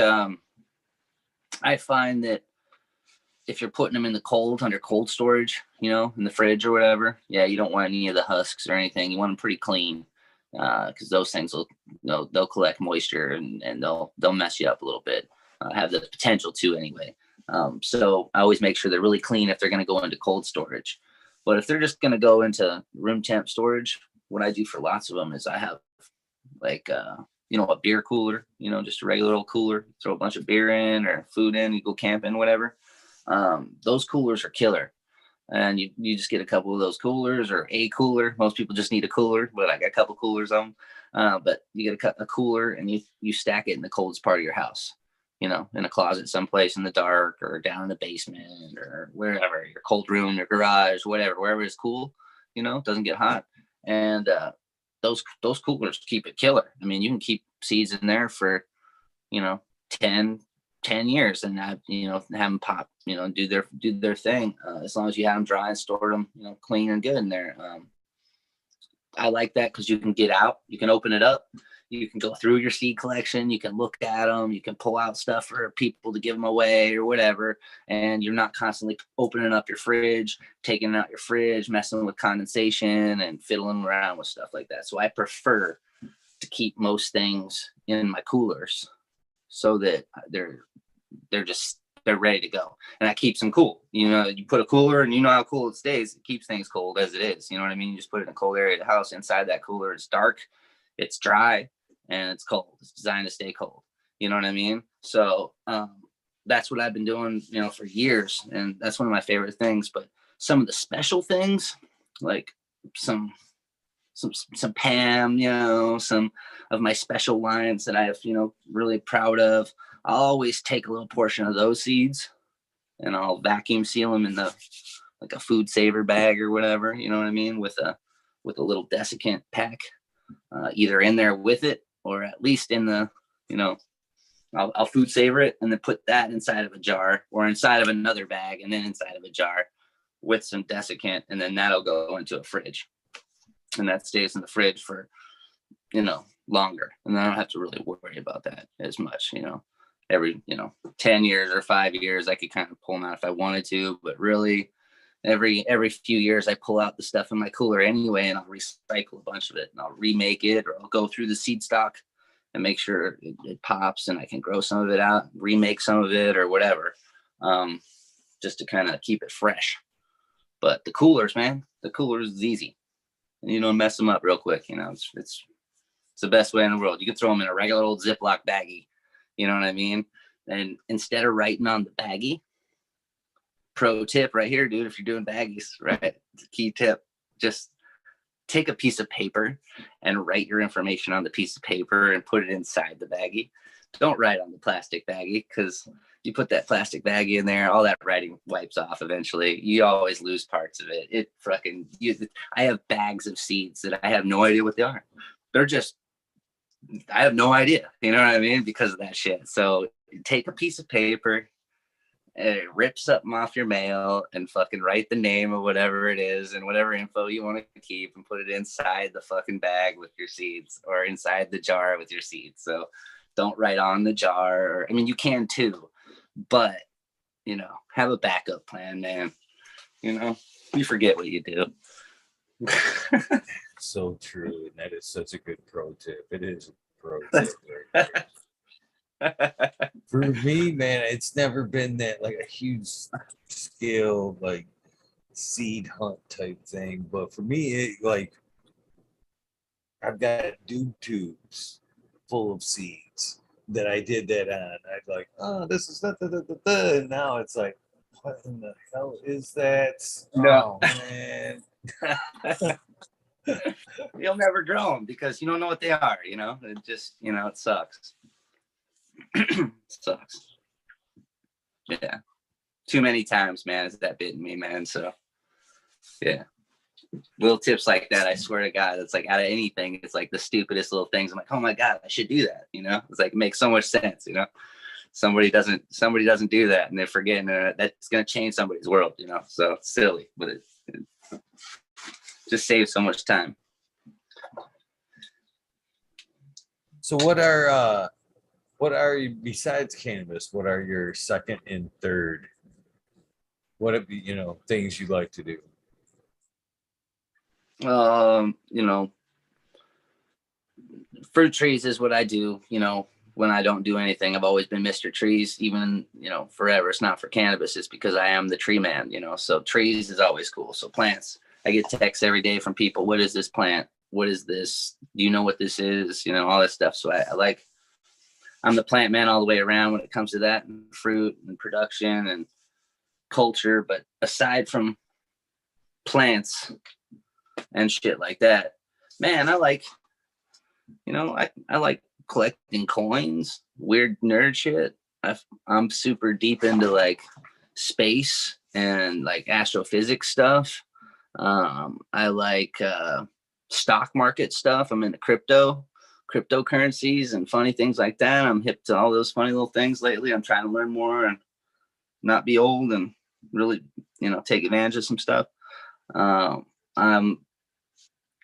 I find that if you're putting them in the cold, under cold storage, you know, in the fridge or whatever, yeah, you don't want any of the husks or anything. You want them pretty clean, because those things will, they'll collect moisture and they'll mess you up a little bit. Have the potential to anyway. So I always make sure they're really clean if they're going to go into cold storage. But if they're just going to go into room temp storage, what I do for lots of them is I have like a beer cooler, just a regular old cooler, throw a bunch of beer in or food in, you go camping, whatever. Those coolers are killer. And you just get a couple of those coolers, or a cooler. Most people just need a cooler, but I got a couple coolers on them. But you get a cooler and you stack it in the coldest part of your house, in a closet someplace in the dark, or down in the basement, or wherever, your cold room, your garage, wherever it's cool, doesn't get hot. And those coolers keep it killer. I mean, you can keep seeds in there for 10 years and have them pop, and do their thing, as long as you have them dry and store them clean and good in there. I like that because you can get out, you can open it up, you can go through your seed collection, you can look at them, you can pull out stuff for people to give them away or whatever, and you're not constantly opening up your fridge, taking out your fridge, messing with condensation and fiddling around with stuff like that. So I prefer to keep most things in my coolers so that they're ready to go, and that keeps them cool. You put a cooler and how cool it stays, it keeps things cold as it is. You know what I mean? You just put it in a cold area of the house. Inside that cooler, it's dark, it's dry, and it's cold. It's designed to stay cold. You know what I mean? So that's what I've been doing, for years, and that's one of my favorite things. But some of the special things, like some Pam, some of my special lines that I have, really proud of, I'll always take a little portion of those seeds and I'll vacuum seal them in like a food saver bag or whatever, you know what I mean? With a little desiccant pack, either in there with it, or at least in the, I'll food saver it and then put that inside of a jar or inside of another bag and then inside of a jar with some desiccant, and then that'll go into a fridge. And that stays in the fridge for, longer. And I don't have to really worry about that as much, every, 10 years or 5 years, I could kind of pull them out if I wanted to, but really every few years I pull out the stuff in my cooler anyway, and I'll recycle a bunch of it and I'll remake it, or I'll go through the seed stock and make sure it pops and I can grow some of it out, remake some of it or whatever, just to kind of keep it fresh. But the coolers, man, is easy. And mess them up real quick. It's the best way in the world. You can throw them in a regular old Ziploc baggie. You know what I mean? And instead of writing on the baggie, pro tip right here, dude, if you're doing baggies, right? Key tip, just take a piece of paper and write your information on the piece of paper and put it inside the baggie. Don't write on the plastic baggie, because you put that plastic baggie in there, all that writing wipes off eventually. You always lose parts of it. I have bags of seeds that I have no idea what they are. I have no idea, you know what I mean? Because of that shit. So take a piece of paper and rip something off your mail and fucking write the name of whatever it is and whatever info you want to keep, and put it inside the fucking bag with your seeds, or inside the jar with your seeds. So don't write on the jar. You can too, but have a backup plan, man. You forget what you do. So true. And that is such a good pro tip. It is a pro tip right there. For me, man, it's never been that like a huge scale, like seed hunt type thing. But for me, it like I've got dew tubes full of seeds that I did that on. I'd like, oh, this is and now it's like, what in the hell is that? No. Oh man. You'll never grow them because you don't know what they are, you know? It just, you know, it sucks. It sucks. Yeah. Too many times, man, has that bitten me, man. So, yeah. Little tips like that, I swear to God, it's like out of anything, it's like the stupidest little things. I'm like, oh my God, I should do that, you know? It's like, it makes so much sense, you know? Somebody doesn't do that and they're forgetting that's going to change somebody's world, you know? So it's silly, but it just saves so much time. So what are you besides cannabis? What are your second and third? What it be, you know, things you like to do? You know, fruit trees is what I do, you know, when I don't do anything. I've always been Mr. Trees, even, you know, forever. It's not for cannabis, it's because I am the tree man, you know. So trees is always cool. So plants, I get texts every day from people. What is this plant? What is this? Do you know what this is? You know, all that stuff. So I like, I'm the plant man all the way around when it comes to that, and fruit and production and culture. But aside from plants and shit like that, man, I like, you know, I like collecting coins, weird nerd shit. I'm super deep into like space and like astrophysics stuff. I like stock market stuff. I'm into cryptocurrencies and funny things like that. I'm hip to all those funny little things lately. I'm trying to learn more and not be old and really, you know, take advantage of some stuff.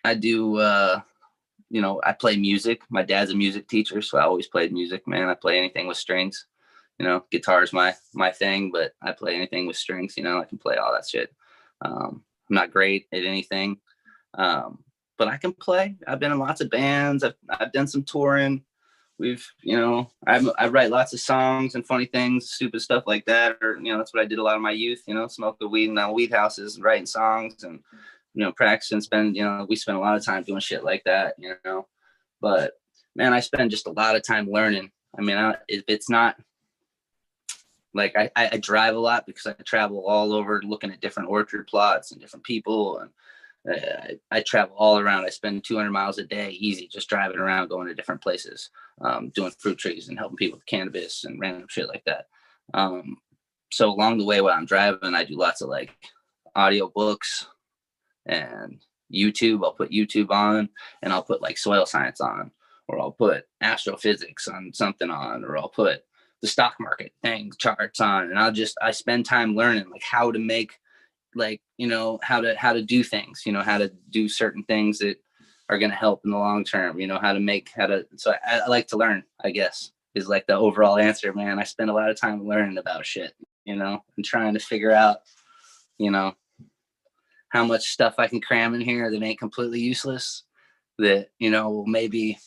I do, you know, I play music. My dad's a music teacher, so I always played music, man. I play anything with strings. You know, guitar's my thing, but I play anything with strings. You know, I can play all that shit. I'm not great at anything, but I can play. I've been in lots of bands. I've done some touring. We've, you know, I write lots of songs and funny things, stupid stuff like that. Or, you know, that's what I did a lot of my youth, you know, smoke the weed in weed houses, writing songs and, you know, practicing, we spend a lot of time doing shit like that, you know. But man, I spend just a lot of time learning. I mean, if it's not like I drive a lot because I travel all over looking at different orchard plots and different people. And I travel all around. I spend 200 miles a day easy, just driving around, going to different places, doing fruit trees and helping people with cannabis and random shit like that. So along the way while I'm driving, I do lots of like audio books and YouTube. I'll put YouTube on and I'll put like soil science on, or I'll put astrophysics on something on, or I'll put the stock market things charts on. And I spend time learning like how to make, like, you know, how to do things, you know, how to do certain things that are going to help in the long term, you know, so I like to learn, I guess, is like the overall answer, man. I spend a lot of time learning about shit, you know, and trying to figure out, you know, how much stuff I can cram in here that ain't completely useless, that, you know, will maybe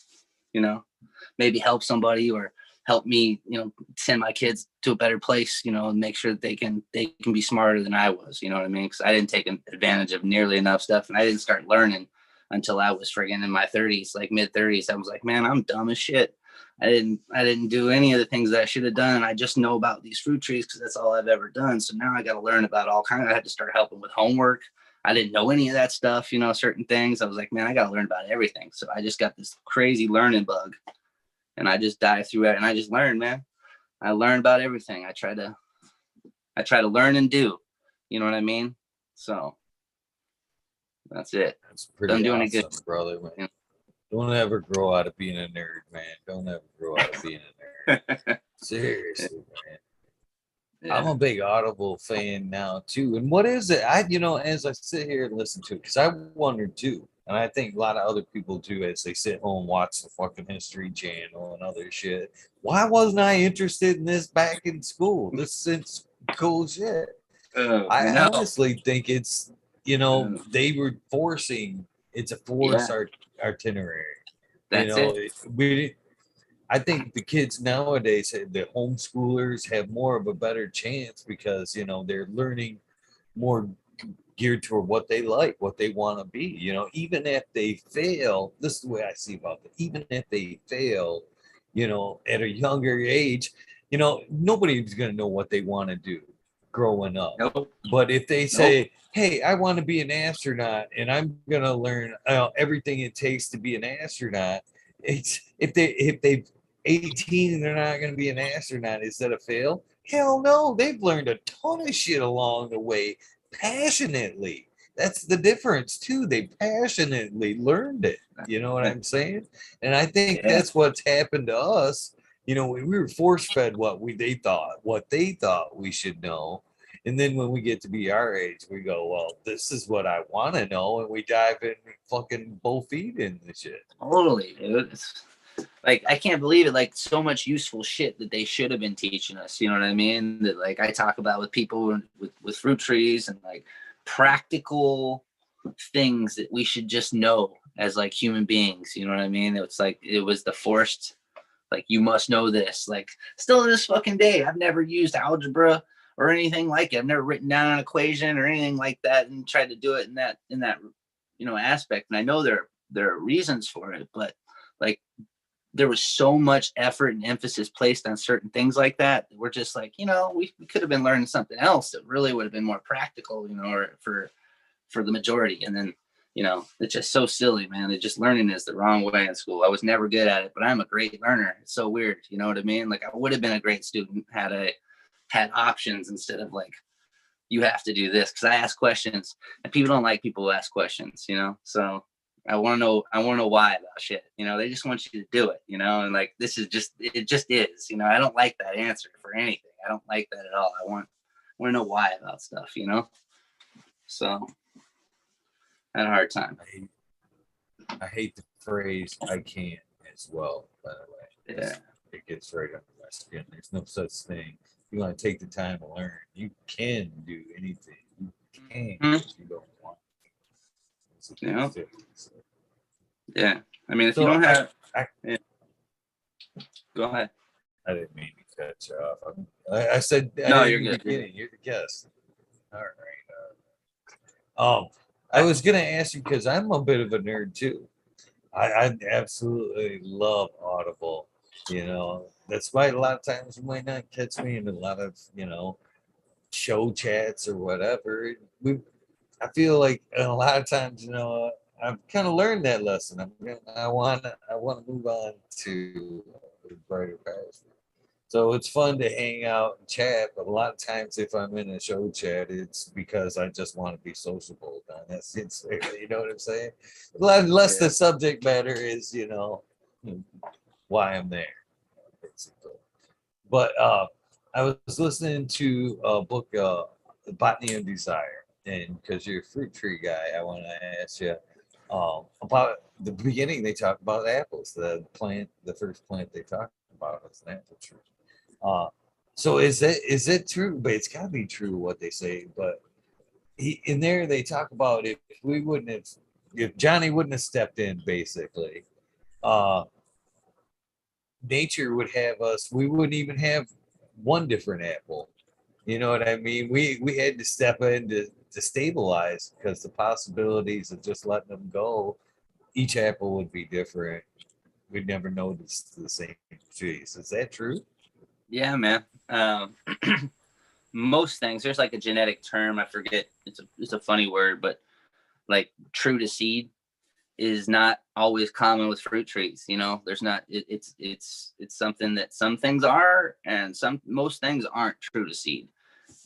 help somebody or help me, you know, send my kids to a better place, you know, and make sure that they can be smarter than I was, you know what I mean? Because I didn't take advantage of nearly enough stuff, and I didn't start learning until I was friggin' in my 30s, like mid 30s. I was like, man, I'm dumb as shit. I didn't do any of the things that I should have done. And I just know about these fruit trees because that's all I've ever done. So now I got to learn about all kinds. I had to start helping with homework. I didn't know any of that stuff, you know, certain things. I was like, man, I got to learn about everything. So I just got this crazy learning bug, and I just dive through it and I just learn, man. I learn about everything. I try to learn and do, you know what I mean? So that's it. That's pretty I'm doing awesome, it good, brother, man. Yeah. Don't ever grow out of being a nerd, man. Don't ever grow out of being a nerd. Seriously, man. Yeah. I'm a big Audible fan now too. And what is it? As I sit here and listen to it, because I wondered too, and I think a lot of other people do as they sit home, watch the fucking History Channel and other shit. Why wasn't I interested in this back in school? This is cool shit. I know. honestly think it's, they were forcing It's a forced itinerary. That's it. I think the kids nowadays, the homeschoolers have more of a better chance because they're learning more geared toward what they like, what they want to be. Even if they fail, this is the way I see about it. Even if they fail, at a younger age, nobody's going to know what they want to do growing up. Nope. But if they say, hey, I want to be an astronaut and I'm going to learn everything it takes to be an astronaut, it's if they've 18 and they're not going to be an astronaut, is that a fail? Hell no, they've learned a ton of shit along the way passionately. That's the difference too. They passionately learned it. You know what I'm saying? And I think that's what's happened to us. We were force fed what they thought we should know. And then when we get to be our age, we go, well, this is what I want to know. And we dive in fucking both feet in the shit. Totally, dude. It's like, I can't believe it. Like, so much useful shit that they should have been teaching us. You know what I mean? That, like, I talk about with people with fruit trees, and like practical things that we should just know as like human beings. You know what I mean? It's like, it was the forced, like, you must know this. Like, still to this fucking day, I've never used algebra or anything like it. I've never written down an equation or anything like that and tried to do it in that aspect. And I know there are reasons for it, but like, there was so much effort and emphasis placed on certain things like that. We're just like, we could have been learning something else that really would have been more practical, or for the majority. And then, it's just so silly, man. It just, learning is the wrong way in school. I was never good at it, but I'm a great learner. It's so weird. You know what I mean? Like, I would have been a great student had options instead of like, you have to do this. Cause I ask questions, and people don't like people who ask questions, so I want to know why about shit. They just want you to do it, and like, this is just, it just is, I don't like that answer for anything. I don't like that at all. I want to know why about stuff, so I had a hard time. I hate the phrase "I can't" as well, by the way. Yeah. It gets right under my skin. There's no such thing. You want to take the time to learn. You can do anything. You can if you don't want. Yeah. Yeah. I mean, if you don't have, go ahead. I didn't mean to cut you off. I said, no, you're good. You're the guest. All right. I was gonna ask you because I'm a bit of a nerd too. I absolutely love Audible. That's why a lot of times you might not catch me in a lot of show chats or whatever. I feel like a lot of times I've kind of learned that lesson. I want to move on to the brighter past. So it's fun to hang out and chat, but a lot of times if I'm in a show chat, it's because I just want to be sociable. That's it's, you know what I'm saying? Unless the subject matter is, why I'm there, basically. But I was listening to a book, Botany and Desire, and because you're a fruit tree guy, I want to ask you about the beginning. They talk about apples. The first plant they talk about is an apple tree. So is it true? But it's got to be true what they say. But in there they talk about if Johnny wouldn't have stepped in, basically, nature would have us. We wouldn't even have one different apple. You know what I mean? We had to step in to stabilize, because the possibilities of just letting them go, each apple would be different. We'd never notice the same trees. Is that true? Yeah, man. Most things, there's like a genetic term, I forget. It's a funny word, but like, true to seed is not always common with fruit trees. There's not. It's something that some things are, and most things aren't true to seed.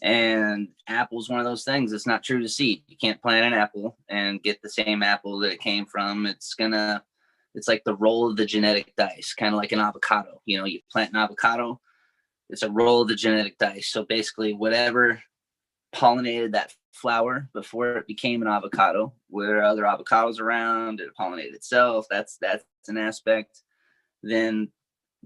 And apple's one of those things that's not true to seed. You can't plant an apple and get the same apple that it came from. It's like the roll of the genetic dice, kind of like an avocado. You plant an avocado, it's a roll of the genetic dice. So basically, whatever pollinated that flower before it became an avocado, where other avocados around, it pollinated itself. That's an aspect. Then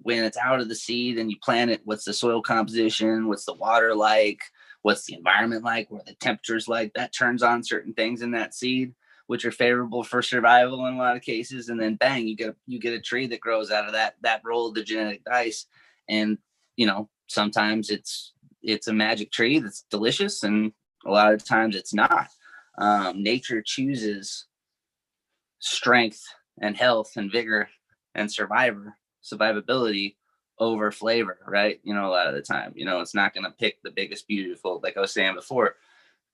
when it's out of the seed and you plant it, what's the soil composition? What's the water like? What's the environment like? What are the temperatures like? That turns on certain things in that seed. which are favorable for survival in a lot of cases, and then bang, you get a tree that grows out of that roll of the genetic dice. And sometimes it's a magic tree that's delicious, and a lot of times it's not. Nature chooses strength and health and vigor and survivability over flavor, right? A lot of the time, it's not going to pick the biggest, beautiful, like I was saying before.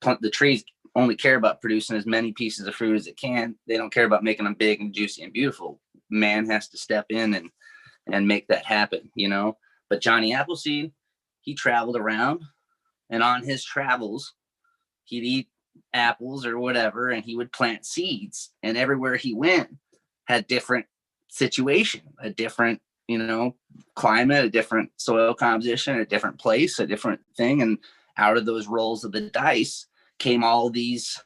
The trees only care about producing as many pieces of fruit as it can. They don't care about making them big and juicy and beautiful. Man has to step in and make that happen, But Johnny Appleseed, he traveled around, and on his travels, he'd eat apples or whatever, and he would plant seeds. And everywhere he went had different situation, a different, climate, a different soil composition, a different place, a different thing. And out of those rolls of the dice came all these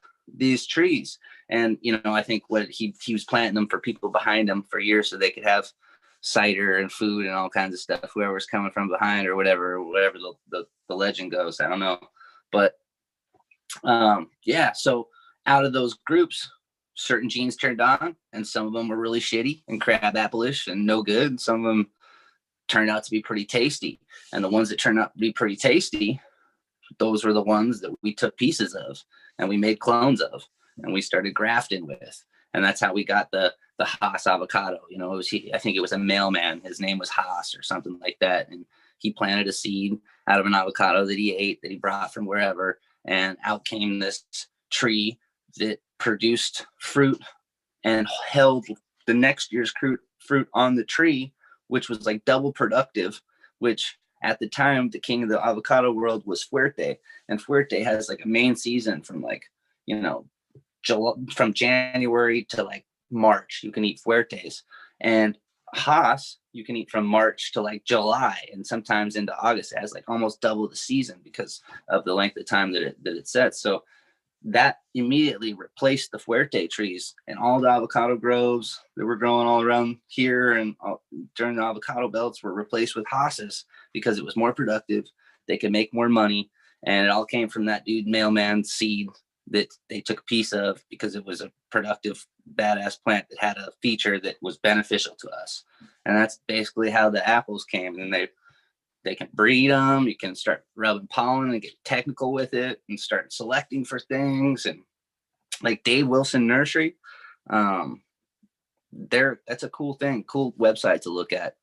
trees. And I think what he was planting them for people behind him for years, so they could have cider and food and all kinds of stuff, whoever's coming from behind or whatever the legend goes. I don't know. But so out of those groups, certain genes turned on, and some of them were really shitty and crab apple-ish and no good. Some of them turned out to be pretty tasty. And the ones that turned out to be pretty tasty, those were the ones that we took pieces of and we made clones of, and we started grafting with. And that's how we got the Haas avocado. I think it was a mailman. His name was Haas or something like that. And he planted a seed out of an avocado that he ate, that he brought from wherever. And out came this tree that produced fruit and held the next year's fruit on the tree, which was like double productive, which at the time, the king of the avocado world was Fuerte. And Fuerte has like a main season from from January to like March. You can eat Fuertes. And Haas, you can eat from March to like July, and sometimes into August. It has like almost double the season because of the length of time that it sets. So that immediately replaced the Fuerte trees, and all the avocado groves that were growing all around here and during the avocado belts were replaced with Haas's because it was more productive. They could make more money, and it all came from that dude mailman seed that they took a piece of because it was a productive, badass plant that had a feature that was beneficial to us. And that's basically how the apples came. And they can breed them. You can start rubbing pollen and get technical with it and start selecting for things. And like Dave Wilson Nursery, that's a cool thing, cool website to look at.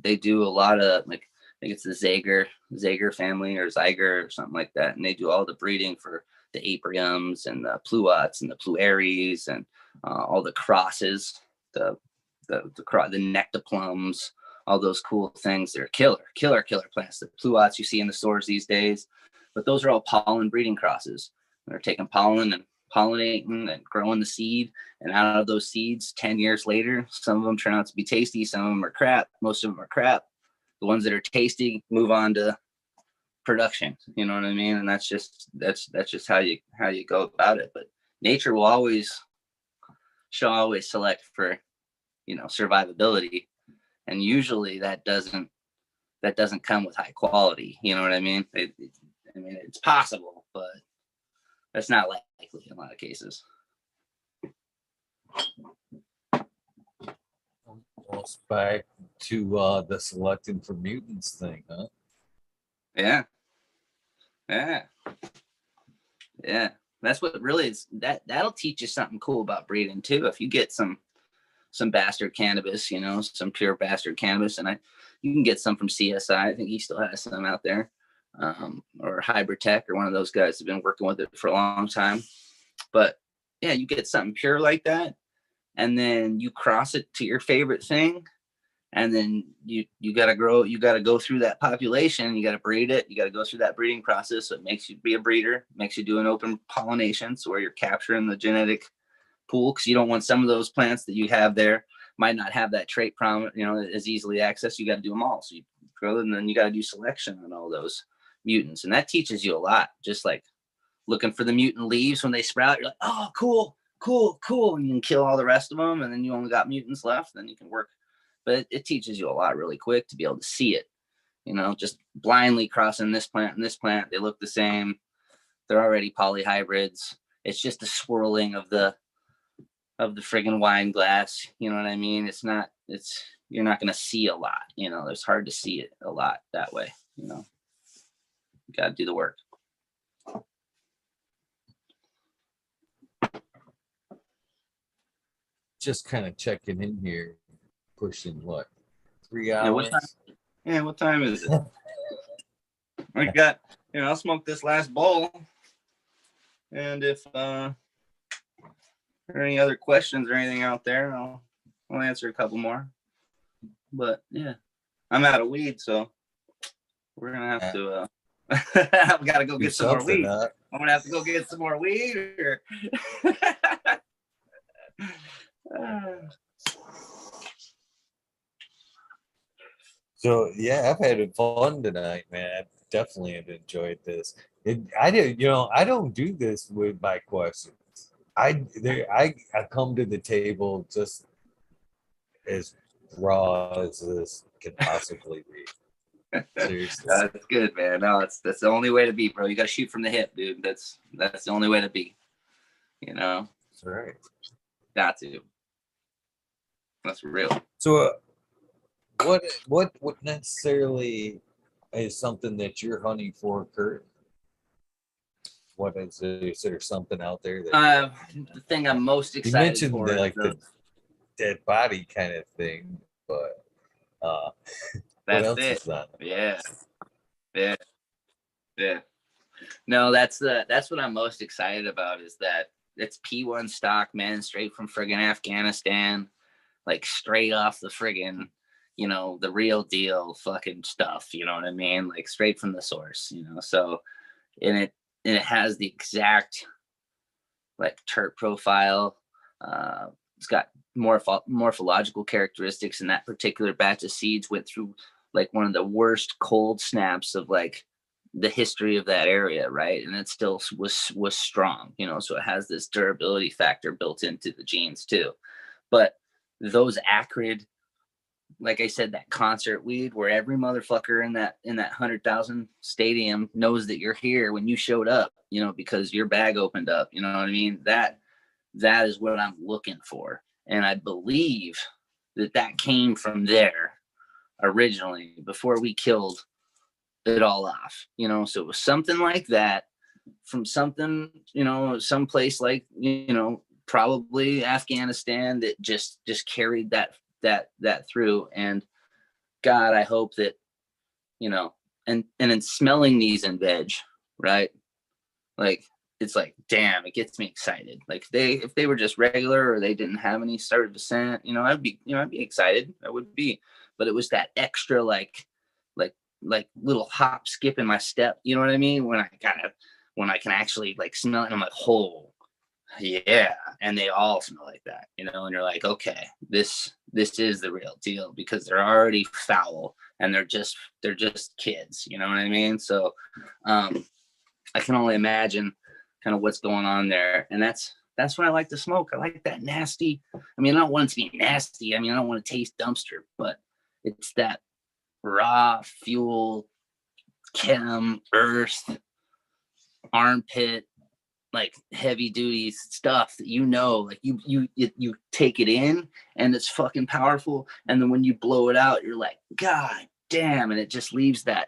They do a lot of I think it's the Zager family or Zyger or something like that. And they do all the breeding for the apriums and the pluots and the pluaries and all the crosses, the nectoplums, all those cool things. They're killer plants. The pluots you see in the stores these days, but those are all pollen breeding crosses. They're taking pollen and pollinating and growing the seed, and out of those seeds 10 years later, some of them turn out to be tasty, some of them are crap, most of them are crap. The ones that are tasty move on to production, you know what I mean? And that's just how you go about it. But nature will always select for survivability, and usually that doesn't come with high quality, you know what I mean? It's possible, but that's not likely in a lot of cases. Almost back to the selecting for mutants thing, huh? Yeah. That's what really is. That'll teach you something cool about breeding too. If you get some bastard cannabis, some pure bastard cannabis, and you can get some from CSI. I think he still has some out there, or Hybrid Tech, or one of those guys have been working with it for a long time. But yeah, you get something pure like that, and then you cross it to your favorite thing, and then you got to go through that population. You got to breed it. You got to go through that breeding process. So it makes you be a breeder, makes you do an open pollination, so where you're capturing the genetic pool, because you don't want some of those plants that you have there might not have that trait as easily accessed. You got to do them all. So you grow, and then you got to do selection on all those mutants, and that teaches you a lot. Just like looking for the mutant leaves when they sprout, you're like, oh, cool, and you can kill all the rest of them, and then you only got mutants left. Then you can work. But it teaches you a lot really quick to be able to see it. Just blindly crossing this plant and this plant, they look the same. They're already polyhybrids. it's just the swirling of the friggin' wine glass. You know what I mean? You're not going to see a lot, you know, it's hard to see it a lot that way. You know, you got to do the work. Just kind of checking in here, pushing what, 3 Yeah, hours? what time is it? I got, you know, I'll smoke this last bowl. And if there are any other questions or anything out there, I'll answer a couple more. But yeah, I'm out of weed, so we're gonna have to. I've got to go get some more weed. I'm gonna have to go get some more weed. Or So yeah, I've had fun tonight, man. I definitely have enjoyed this. I did, you know, I don't do this with my questions. I come to the table just as raw as this can possibly be. Seriously. That's good, man. No, that's the only way to be, bro. You got to shoot from the hip, dude. That's the only way to be. You know. That's right. Got to. That's real. So, what necessarily is something that you're hunting for, Kurt? What is there something out there that the thing I'm most excited you mentioned for the dead body kind of thing, but what else is that? Yeah. No, that's what I'm most excited about, is that it's P1 stock, man, straight from friggin' Afghanistan, like straight off the friggin', you know, the real deal fucking stuff, you know what I mean? Like straight from the source, you know. So and it has the exact like terp profile. It's got morphological characteristics, and that particular batch of seeds went through like one of the worst cold snaps of like the history of that area, right? And it still was strong, you know. So it has this durability factor built into the genes too. But those acrid, like I said, that concert weed where every motherfucker in that 100,000 stadium knows that you're here when you showed up, you know, because your bag opened up, you know what I mean? That is what I'm looking for. And I believe that came from there originally before we killed it all off, you know. So it was something like that from something, you know, someplace like, you know, probably Afghanistan, that just carried that through. And God, I hope that, you know, and in smelling these in veg, right? Like, it's like, damn, it gets me excited. Like if they were just regular, or they didn't have any started descent, you know, I'd be excited. I would be, but it was that extra, like little hop, skip in my step. You know what I mean? When I can actually like smell it, and I'm like, oh yeah. And they all smell like that, you know, and you're like, okay, this is the real deal, because they're already foul and they're just kids, you know what I mean? So I can only imagine kind of what's going on there. And that's what I like to smoke. I like that nasty. I mean, I don't want it to be nasty. I mean, I don't want to taste dumpster, but it's that raw fuel, chem, earth, armpit, like heavy duty stuff that, you know, like you take it in and it's fucking powerful. And then when you blow it out, you're like, God damn. And it just leaves that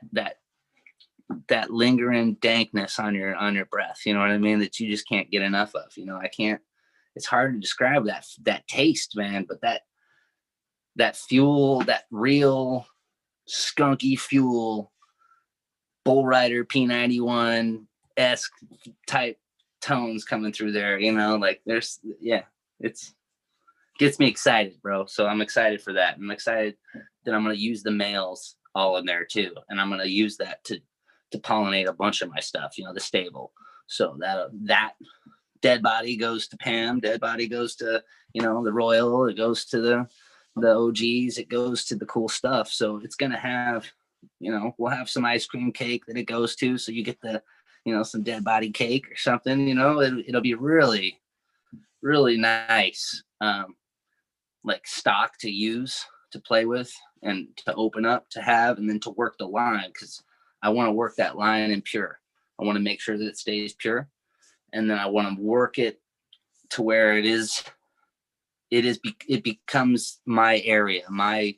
lingering dankness on your breath, you know what I mean, that you just can't get enough of. You know, it's hard to describe that taste, man, but that fuel, that real skunky fuel, bull rider P91 esque type tones coming through there, you know, like it's gets me excited, bro. So I'm excited for that. I'm excited that I'm going to use the males all in there too, and I'm going to use that to pollinate a bunch of my stuff, you know, the stable. So that dead body goes to Pam, dead body goes to, you know, the Royal, it goes to the OGs, it goes to the cool stuff. So it's going to have, you know, we'll have some ice cream cake that it goes to. So you get the, you know, some dead body cake or something, you know, it'll be really, really nice. Like stock to use, to play with, and to open up, to have, and then to work the line. Cause I want to work that line in pure. I want to make sure that it stays pure. and then I want to work it to where it becomes my area, my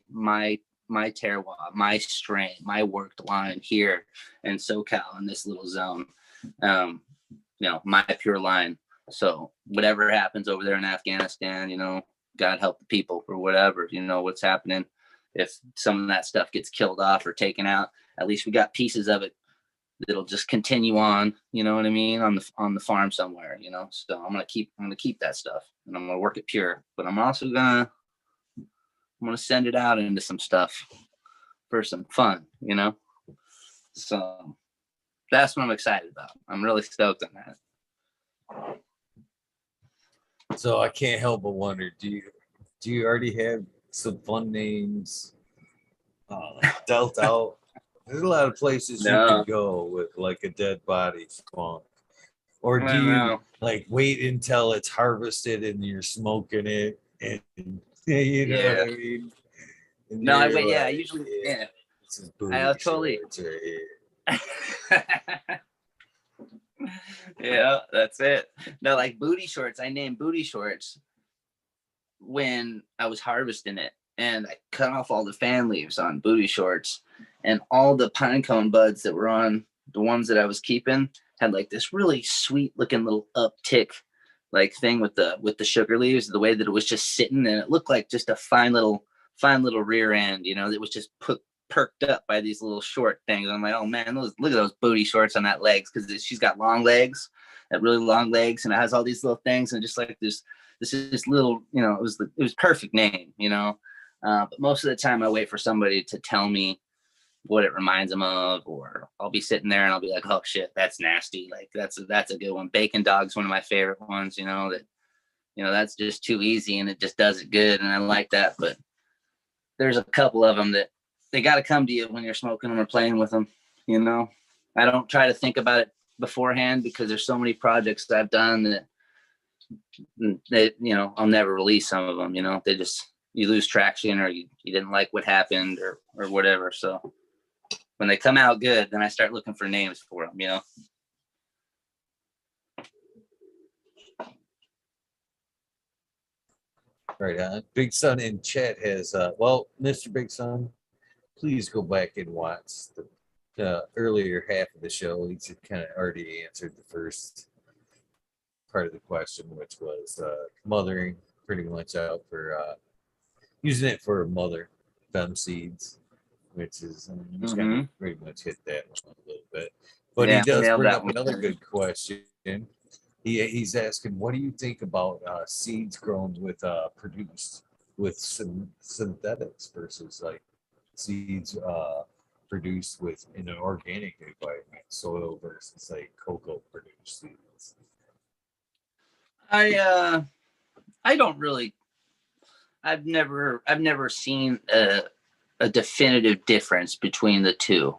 terroir, my strain, my worked line here in SoCal in this little zone. My pure line. So whatever happens over there in Afghanistan, God help the people or whatever, what's happening. If some of that stuff gets killed off or taken out, at least we got pieces of it that'll just continue on, you know what I mean, on the farm somewhere, So I'm gonna keep that stuff, and I'm gonna work it pure, but I'm also gonna send it out into some stuff for some fun, So that's what I'm excited about. I'm really stoked on that. So I can't help but wonder, do you already have some fun names dealt out? There's a lot of places you can go with like a dead body skunk. Or do you like wait until it's harvested and you're smoking it and you know what I mean? And no, I you're wait. like, I usually this is booty I totally shorts right here. Yeah, that's it. No, like booty shorts. I named booty shorts when I was harvesting it, and I cut off all the fan leaves on booty shorts, and all the pine cone buds that were on the ones that I was keeping had like this really sweet looking little uptick like thing with the sugar leaves, the way that it was just sitting, and it looked like just a fine little rear end, that was just perked up by these little short things. I'm like, oh man, look at those booty shorts on that legs, because she's got long legs, that really long legs, and it has all these little things, and just like this is little, it was perfect name, but most of the time I wait for somebody to tell me what it reminds them of, or I'll be sitting there and I'll be like, oh shit, that's nasty, like that's a good one. Bacon dog's one of my favorite ones, that's just too easy and it just does it good, and I like that. But there's a couple of them that they got to come to you when you're smoking them or playing with them. I don't try to think about it beforehand, because there's so many projects that I've done that I'll never release some of them. They just, you lose traction, or you didn't like what happened, or whatever. So when they come out good, then I start looking for names for them. Right on. Big Son in chat has Mr. Big Son, please go back and watch the earlier half of the show. He's kind of already answered the first part of the question, which was mothering, pretty much out for using it for mother fem seeds, which is he's gonna pretty much hit that one a little bit. But he does bring up another good question. He's asking, what do you think about seeds grown with produced with some synthetics versus like seeds produced with in an organic environment, soil versus like cocoa produced seeds? I don't really. I've never seen a definitive difference between the two.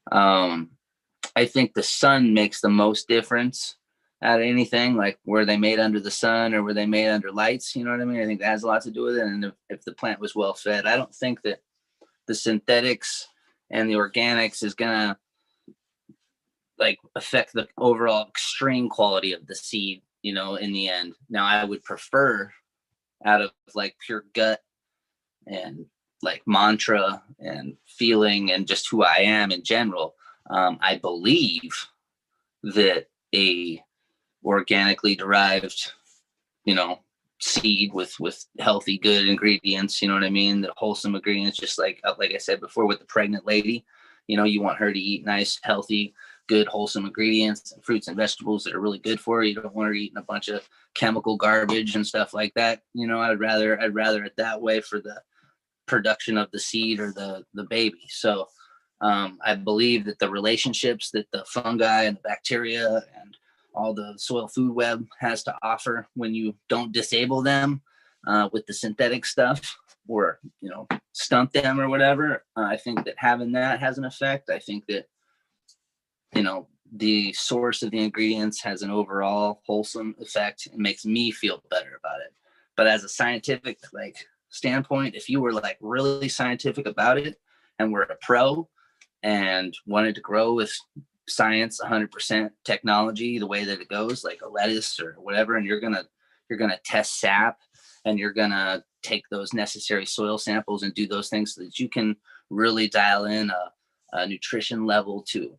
I think the sun makes the most difference out of anything, like were they made under the sun or were they made under lights? You know what I mean? I think that has a lot to do with it. And if the plant was well fed, I don't think that the synthetics and the organics is gonna like affect the overall extreme quality of the seed, in the end. Now I would prefer, out of like pure gut and like mantra and feeling and just who I am in general, I believe that a organically derived, seed with healthy, good ingredients, you know what I mean? The wholesome ingredients, just like I said before with the pregnant lady, you want her to eat nice, healthy, good, wholesome ingredients and fruits and vegetables that are really good for her. You don't want her eating a bunch of chemical garbage and stuff like that. I'd rather it that way for the production of the seed or the baby. So I believe that the relationships that the fungi and the bacteria and all the soil food web has to offer when you don't disable them with the synthetic stuff, or stunt them or whatever, I think that having that has an effect. I think that the source of the ingredients has an overall wholesome effect and makes me feel better about it. But as a scientific standpoint, if you were really scientific about it and were a pro and wanted to grow with science, 100% technology, the way that it goes, like a lettuce or whatever, and you're gonna test sap, and you're gonna take those necessary soil samples and do those things so that you can really dial in a nutrition level to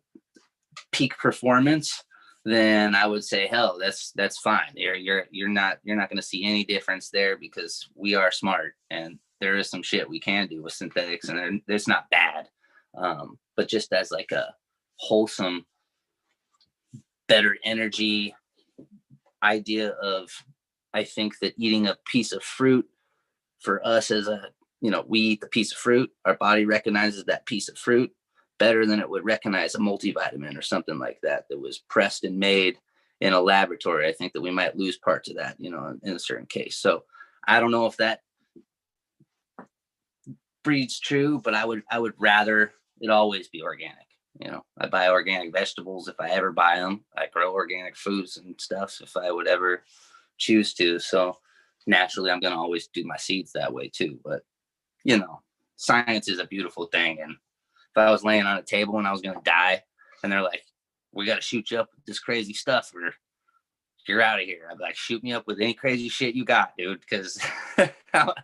peak performance, then I would say, hell, that's fine. You're not going to see any difference there, because we are smart, and there is some shit we can do with synthetics, and it's not bad. But just as like a wholesome, better energy idea of, I think that eating a piece of fruit for us as we eat the piece of fruit, our body recognizes that piece of fruit better than it would recognize a multivitamin or something like that was pressed and made in a laboratory. I think that we might lose parts of that, in a certain case. So I don't know if that breeds true, but I would rather it always be organic. I buy organic vegetables if I ever buy them. I grow organic foods and stuff if I would ever choose to. So naturally, I'm going to always do my seeds that way too. But, science is a beautiful thing. And if I was laying on a table and I was going to die, and they're like, we got to shoot you up with this crazy stuff, or you're out of here, I'd be like, shoot me up with any crazy shit you got, dude, because I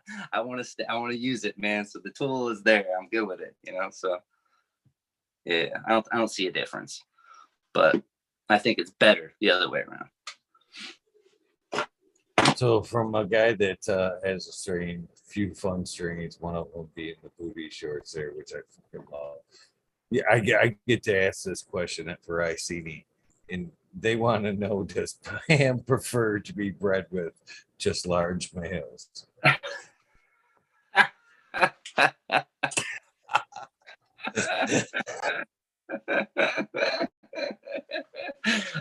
want to use it, man. So the tool is there. I'm good with it, so yeah, I don't see a difference, but I think it's better the other way around. So from a guy that has a strain, few fun strains, one of them being the booty shorts there, which I fucking love. Yeah, I get to ask this question for Iceni, and they want to know, does Pam prefer to be bred with just large males?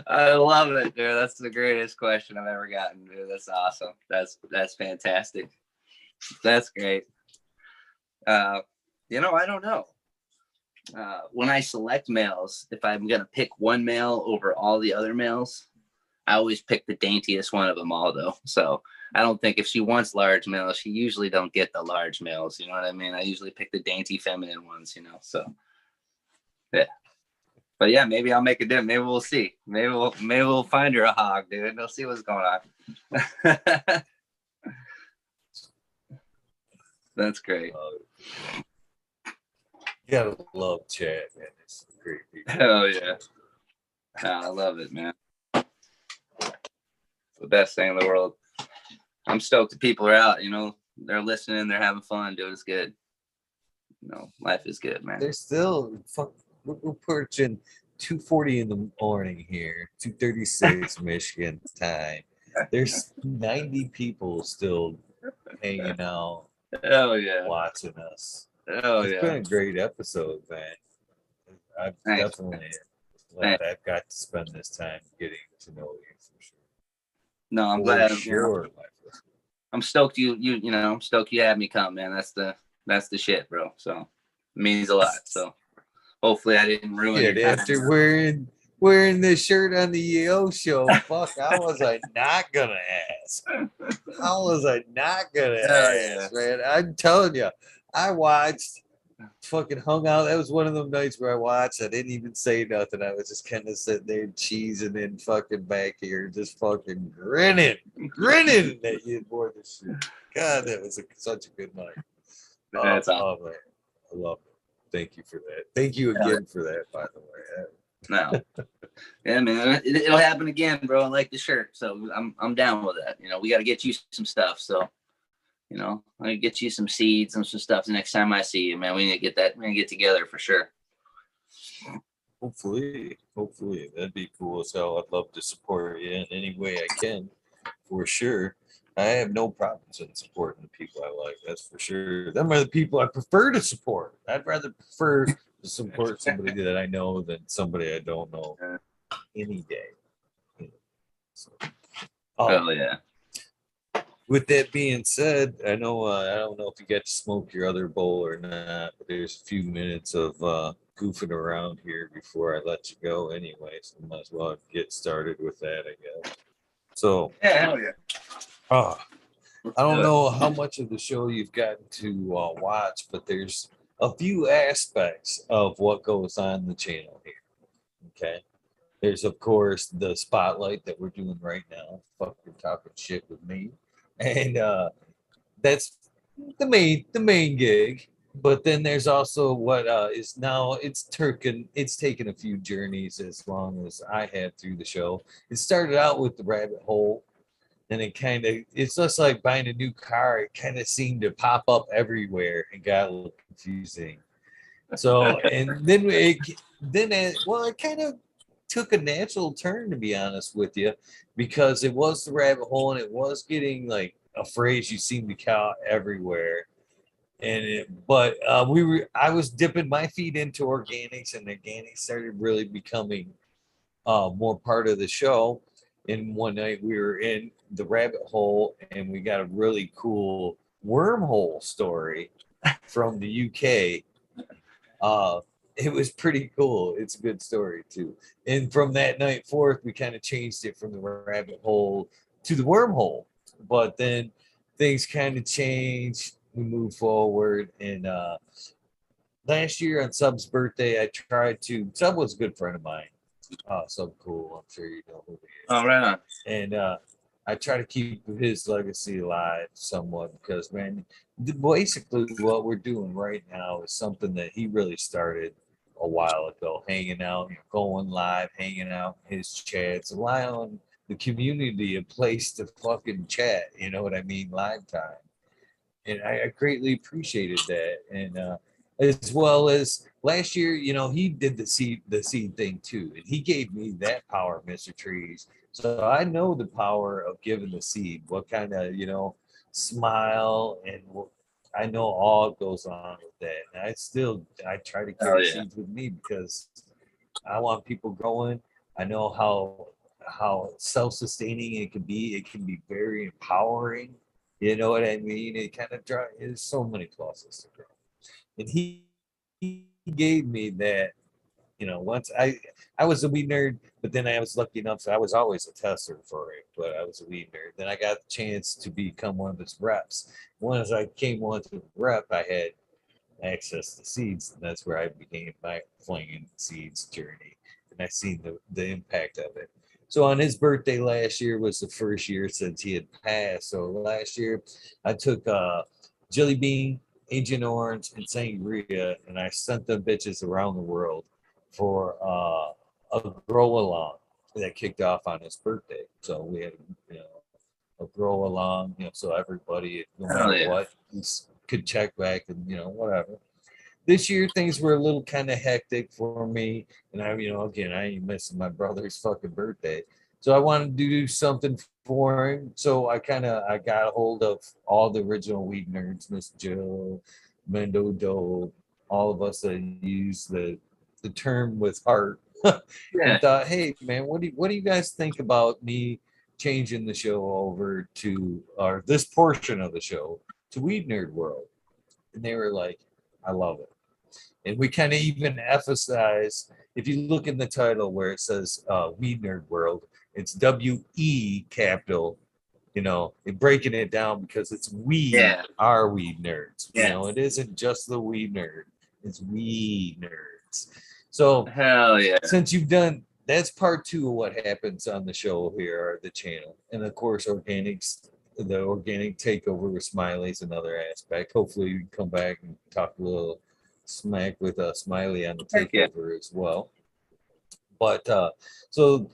I love it, dude. That's the greatest question I've ever gotten, dude. That's awesome. That's fantastic. That's great. I don't know. When I select males, if I'm gonna pick one male over all the other males, I always pick the daintiest one of them all, though. So I don't think if she wants large males, she usually don't get the large males. You know what I mean? I usually pick the dainty feminine ones. So yeah. But yeah, maybe I'll make a dip. Maybe we'll see. Maybe we'll find her a hog, dude. We'll see what's going on. That's great. You gotta love Chad, man. It's great people. Hell yeah. I love it, man. It's the best thing in the world. I'm stoked that people are out, they're listening, they're having fun, dude. It's good. Life is good, man. They're still we're pushing 2:40 in the morning here, 2:36 Michigan time. There's 90 people still hanging out. Hell yeah. Watching us. It's been a great episode, man. I've definitely I've got to spend this time getting to know you for sure. No, I'm glad. Sure. I'm stoked I'm stoked you had me come, man. That's the shit, bro. So it means a lot. So hopefully I didn't ruin it. After wearing this shirt on the EO show, fuck, how was I not gonna ask? How was I not gonna ask, man? I'm telling you, I watched, fucking hung out. That was one of them nights where I watched. I didn't even say nothing. I was just kind of sitting there cheesing in fucking back here, just fucking grinning that you wore this shit. God, that was such a good night. That's awesome. Man. I love it. Thank you for that. Thank you again for that, by the way. No. Yeah, man. It'll happen again, bro. I like the shirt. So I'm down with that. We got to get you some stuff. So, I can get you some seeds and some stuff the next time I see you, man. We need to get that. We're going to get together for sure. Hopefully. That'd be cool as hell. I'd love to support you in any way I can, for sure. I have no problems in supporting the people I like. That's for sure. Them are the people I prefer to support. I'd rather prefer to support somebody that I know than somebody I don't know any day. So, oh yeah. With that being said, I know I don't know if you get to smoke your other bowl or not, but there's a few minutes of goofing around here before I let you go anyway, so might as well get started with that, I guess. So yeah, hell yeah. I don't know how much of the show you've gotten to watch, but there's a few aspects of what goes on the channel here. Okay. There's of course the spotlight that we're doing right now. Fuck, you're talking shit with me, and that's the main gig. But then there's also what is now it's taken a few journeys as long as I have through the show. It started out with the rabbit hole, and it's just like buying a new car. It kind of seemed to pop up everywhere and got a little confusing. So and it kind of took a natural turn, to be honest with you, because it was the rabbit hole and it was getting like a phrase you seem to count everywhere. But I was dipping my feet into organics, and organics started really becoming more part of the show. And one night we were in the rabbit hole and we got a really cool wormhole story from the UK. It was pretty cool. It's a good story too. And from that night forth, we kind of changed it from the rabbit hole to the wormhole. But then things kind of changed. We moved forward, and last year on Sub's birthday, I tried to. Sub was a good friend of mine. Sub Cool. I'm sure you know who he is. Oh, right on. And I try to keep his legacy alive somewhat because, man, basically what we're doing right now is something that he really started a while ago, hanging out, going live, hanging out in his chats, allowing the community a place to fucking chat, you know what I mean, live time. And I greatly appreciated that. And as well as last year, he did the seed thing too, and he gave me that power, Mr. Trees. So I know the power of giving the seed. What kind of smile and I know all goes on with that. And I try to carry seeds with me because I want people growing. I know how self-sustaining it can be. It can be very empowering. You know what I mean? It kind of there's so many pluses to grow. And he gave me that. Once I was a weed nerd, but then I was lucky enough. So I was always a tester for it, but I was a weed nerd. Then I got the chance to become one of his reps. Once I came on to the rep, I had access to seeds, and that's where I began my flinging seeds journey, and I seen the impact of it. So on his birthday last year was the first year since he had passed. So last year I took Jelly Bean, Agent Orange, and Sangria, and I sent them bitches around the world for a grow along that kicked off on his birthday. So we had a grow along, so everybody, no matter what, could check back and whatever. This year things were a little kind of hectic for me, and again, I ain't missing my brother's fucking birthday, so I wanted to do something for him. So I got a hold of all the original weed nerds, Miss Jill, Mendo Doe, all of us that use the term with heart. And thought, hey man, what do you guys think about me changing the show over to or this portion of the show to Weed Nerd World? And they were like, I love it. And we kind of even emphasize, if you look in the title where it says Weed Nerd World, it's WE capital, and breaking it down because it's are weed nerds. It isn't just the weed nerd, it's we nerds. So hell yeah. Since you've done that's part two of what happens on the show here or the channel. And of course, the organic takeover with Smiley's another aspect. Hopefully you can come back and talk a little smack with Smiley on the takeover as well. But so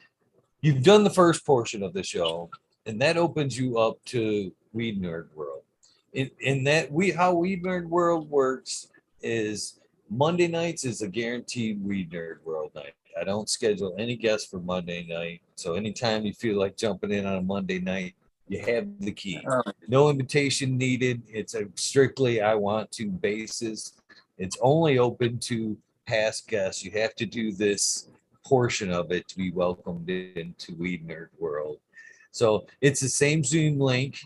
you've done the first portion of the show, and that opens you up to Weed Nerd World. In that how Weed Nerd World works is Monday nights is a guaranteed Weed Nerd World night. I don't schedule any guests for Monday night. So anytime you feel like jumping in on a Monday night, you have the key. No invitation needed. It's a strictly I want to basis. It's only open to past guests. You have to do this portion of it to be welcomed into Weed Nerd World. So it's the same Zoom link.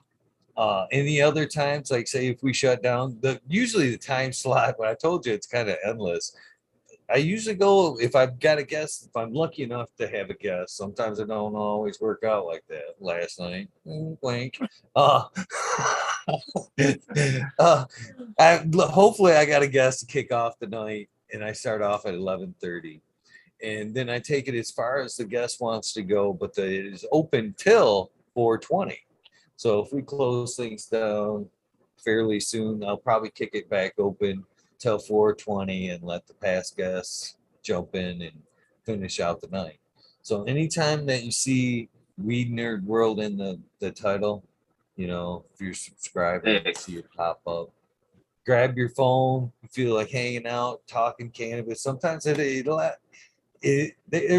Any other times, like say if we shut down, usually the time slot, but I told you it's kind of endless. I usually go if I've got a guest, if I'm lucky enough to have a guest. Sometimes it don't always work out like that. Last night, blank. Hopefully I got a guest to kick off the night, and I start off at 11:30. and then I take it as far as the guest wants to go, but it is open till 4:20. So if we close things down fairly soon, I'll probably kick it back open till 4:20 and let the past guests jump in and finish out the night. So anytime that you see Weed Nerd World in the title, you know, if you're subscribed and you see it pop up, grab your phone, you feel like hanging out, talking cannabis. Sometimes there's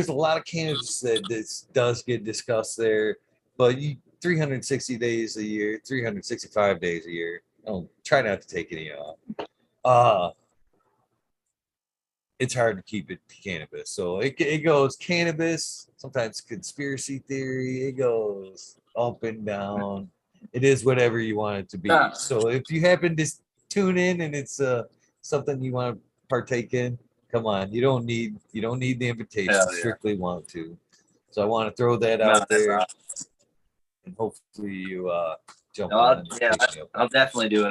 a lot of cannabis that this does get discussed there, but 360 days a year, 365 days a year. Oh, try not to take any off. It's hard to keep it cannabis. So it goes cannabis, sometimes conspiracy theory, it goes up and down. It is whatever you want it to be. So if you happen to tune in and it's something you want to partake in, come on. You don't need the invitation. Strictly want to. So I want to throw that out there. Awesome. And hopefully you jump on. I'll definitely do it.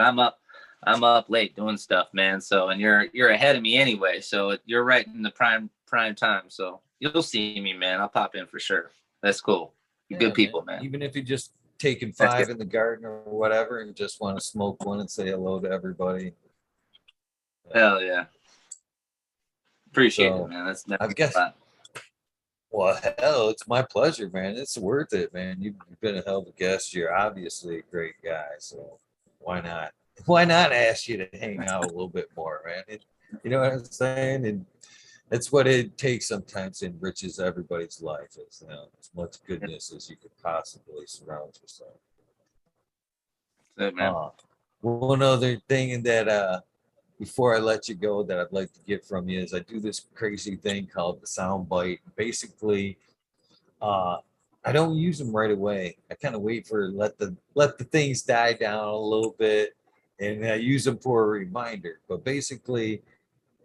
I'm up late doing stuff, man. So, and you're ahead of me anyway. So you're right in the prime time. So you'll see me, man. I'll pop in for sure. That's cool. You're good people, man. Even if you're just taking 5 in the garden or whatever and just want to smoke one and say hello to everybody. Hell yeah. Appreciate it, man. I guess. Well, hell, it's my pleasure, man. It's worth it, man. You've been a hell of a guest. You're obviously a great guy. So why not? Why not ask you to hang out a little bit more, man? You know what I'm saying? And that's what it takes sometimes, enriches everybody's life, is, you know, as much goodness as you could possibly surround yourself. One other thing that before I let you go that I'd like to get from you is I do this crazy thing called the sound bite. Basically, I don't use them right away. I kind of wait for let the things die down a little bit, and I use them for a reminder. But basically,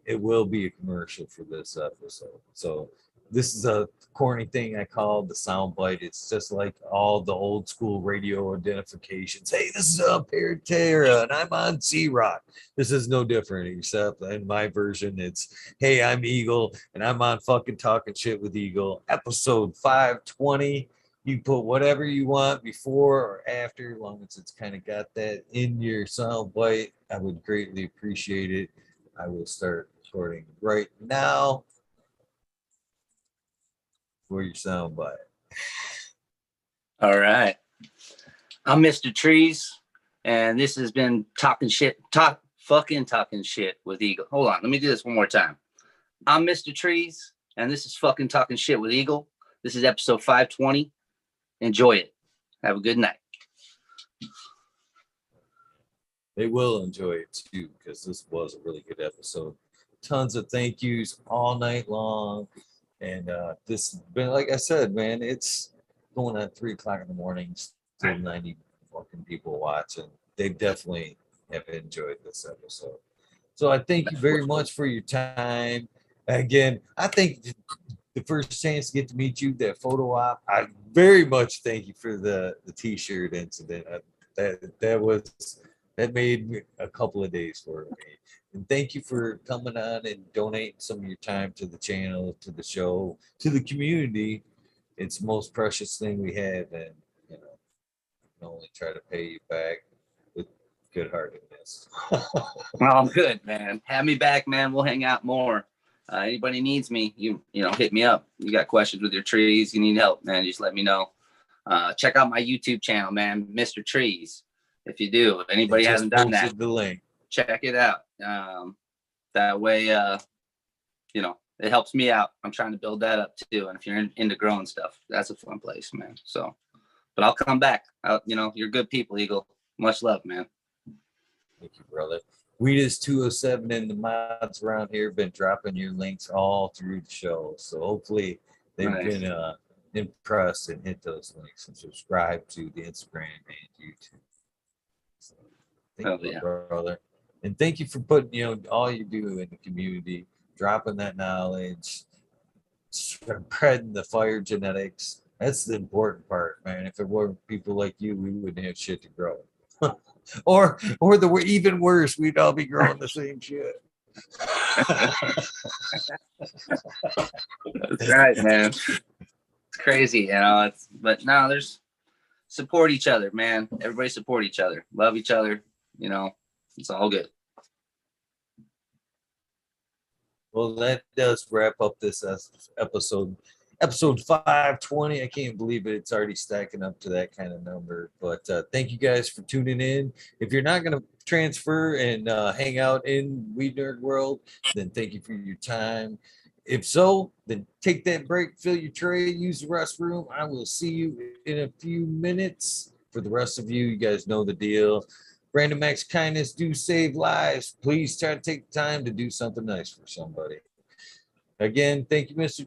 it will be a commercial for this episode. So this is a corny thing I call the sound bite. It's just like all the old school radio identifications. Hey, this is Paratera, and I'm on C-Rock. This is no different, except in my version, it's, hey, I'm Eagle, and I'm on fucking Talking Shit with Eagle, episode 520. You put whatever you want before or after, as long as it's kind of got that in your sound bite. I would greatly appreciate it. I will start recording right now for your sound bite. All right. I'm Mr. Trees, and this has been talking shit with Eagle. Hold on, let me do this one more time. I'm Mr. Trees, and this is fucking talking shit with Eagle. This is episode 520. Enjoy it. Have a good night. They will enjoy it too, because this was a really good episode. Tons of thank yous all night long. And this has been, like I said, man, it's going on 3 o'clock in the morning, still 90 fucking people watching. They definitely have enjoyed this episode. So I thank you very much for your time. Again, I think the first chance to get to meet you, that photo op, I very much thank you for the t-shirt incident. That made a couple of days for me. And thank you for coming on and donating some of your time to the channel, to the show, to the community. It's the most precious thing we have, and you know, I can only try to pay you back with good-heartedness. Well, I'm good, man. Have me back, man. We'll hang out more. Anybody needs me, you know, hit me up. You got questions with your trees, you need help, man, just let me know. Check out my YouTube channel, man, Mr. Trees. If you do, anybody hasn't done that, the link. Check it out. That way, you know, it helps me out. I'm trying to build that up too. And if you're into growing stuff, that's a fun place, man. So, but I'll come back. You know, you're good people, Eagle. Much love, man. Thank you, brother. Weed is 207 and the mods around here have been dropping your links all through the show. So hopefully they've been impressed and hit those links and subscribe to the Instagram and YouTube. So, thank you, brother. And thank you for putting, you know, all you do in the community, dropping that knowledge, spreading the fire genetics. That's the important part, man. If it weren't people like you, we wouldn't have shit to grow. or even worse, we'd all be growing the same shit. That's right, man. It's crazy, you know. But no, there's support each other, man. Everybody support each other, love each other. You know, it's all good. Well, that does wrap up this episode. Episode 520. I can't believe it. It's already stacking up to that kind of number. But thank you guys for tuning in. If you're not going to transfer and hang out in Weed Nerd World, then thank you for your time. If so, then take that break, fill your tray, use the restroom. I will see you in a few minutes. For the rest of you, you guys know the deal. Random acts of kindness do save lives. Please try to take time to do something nice for somebody. Again, thank you, Mr.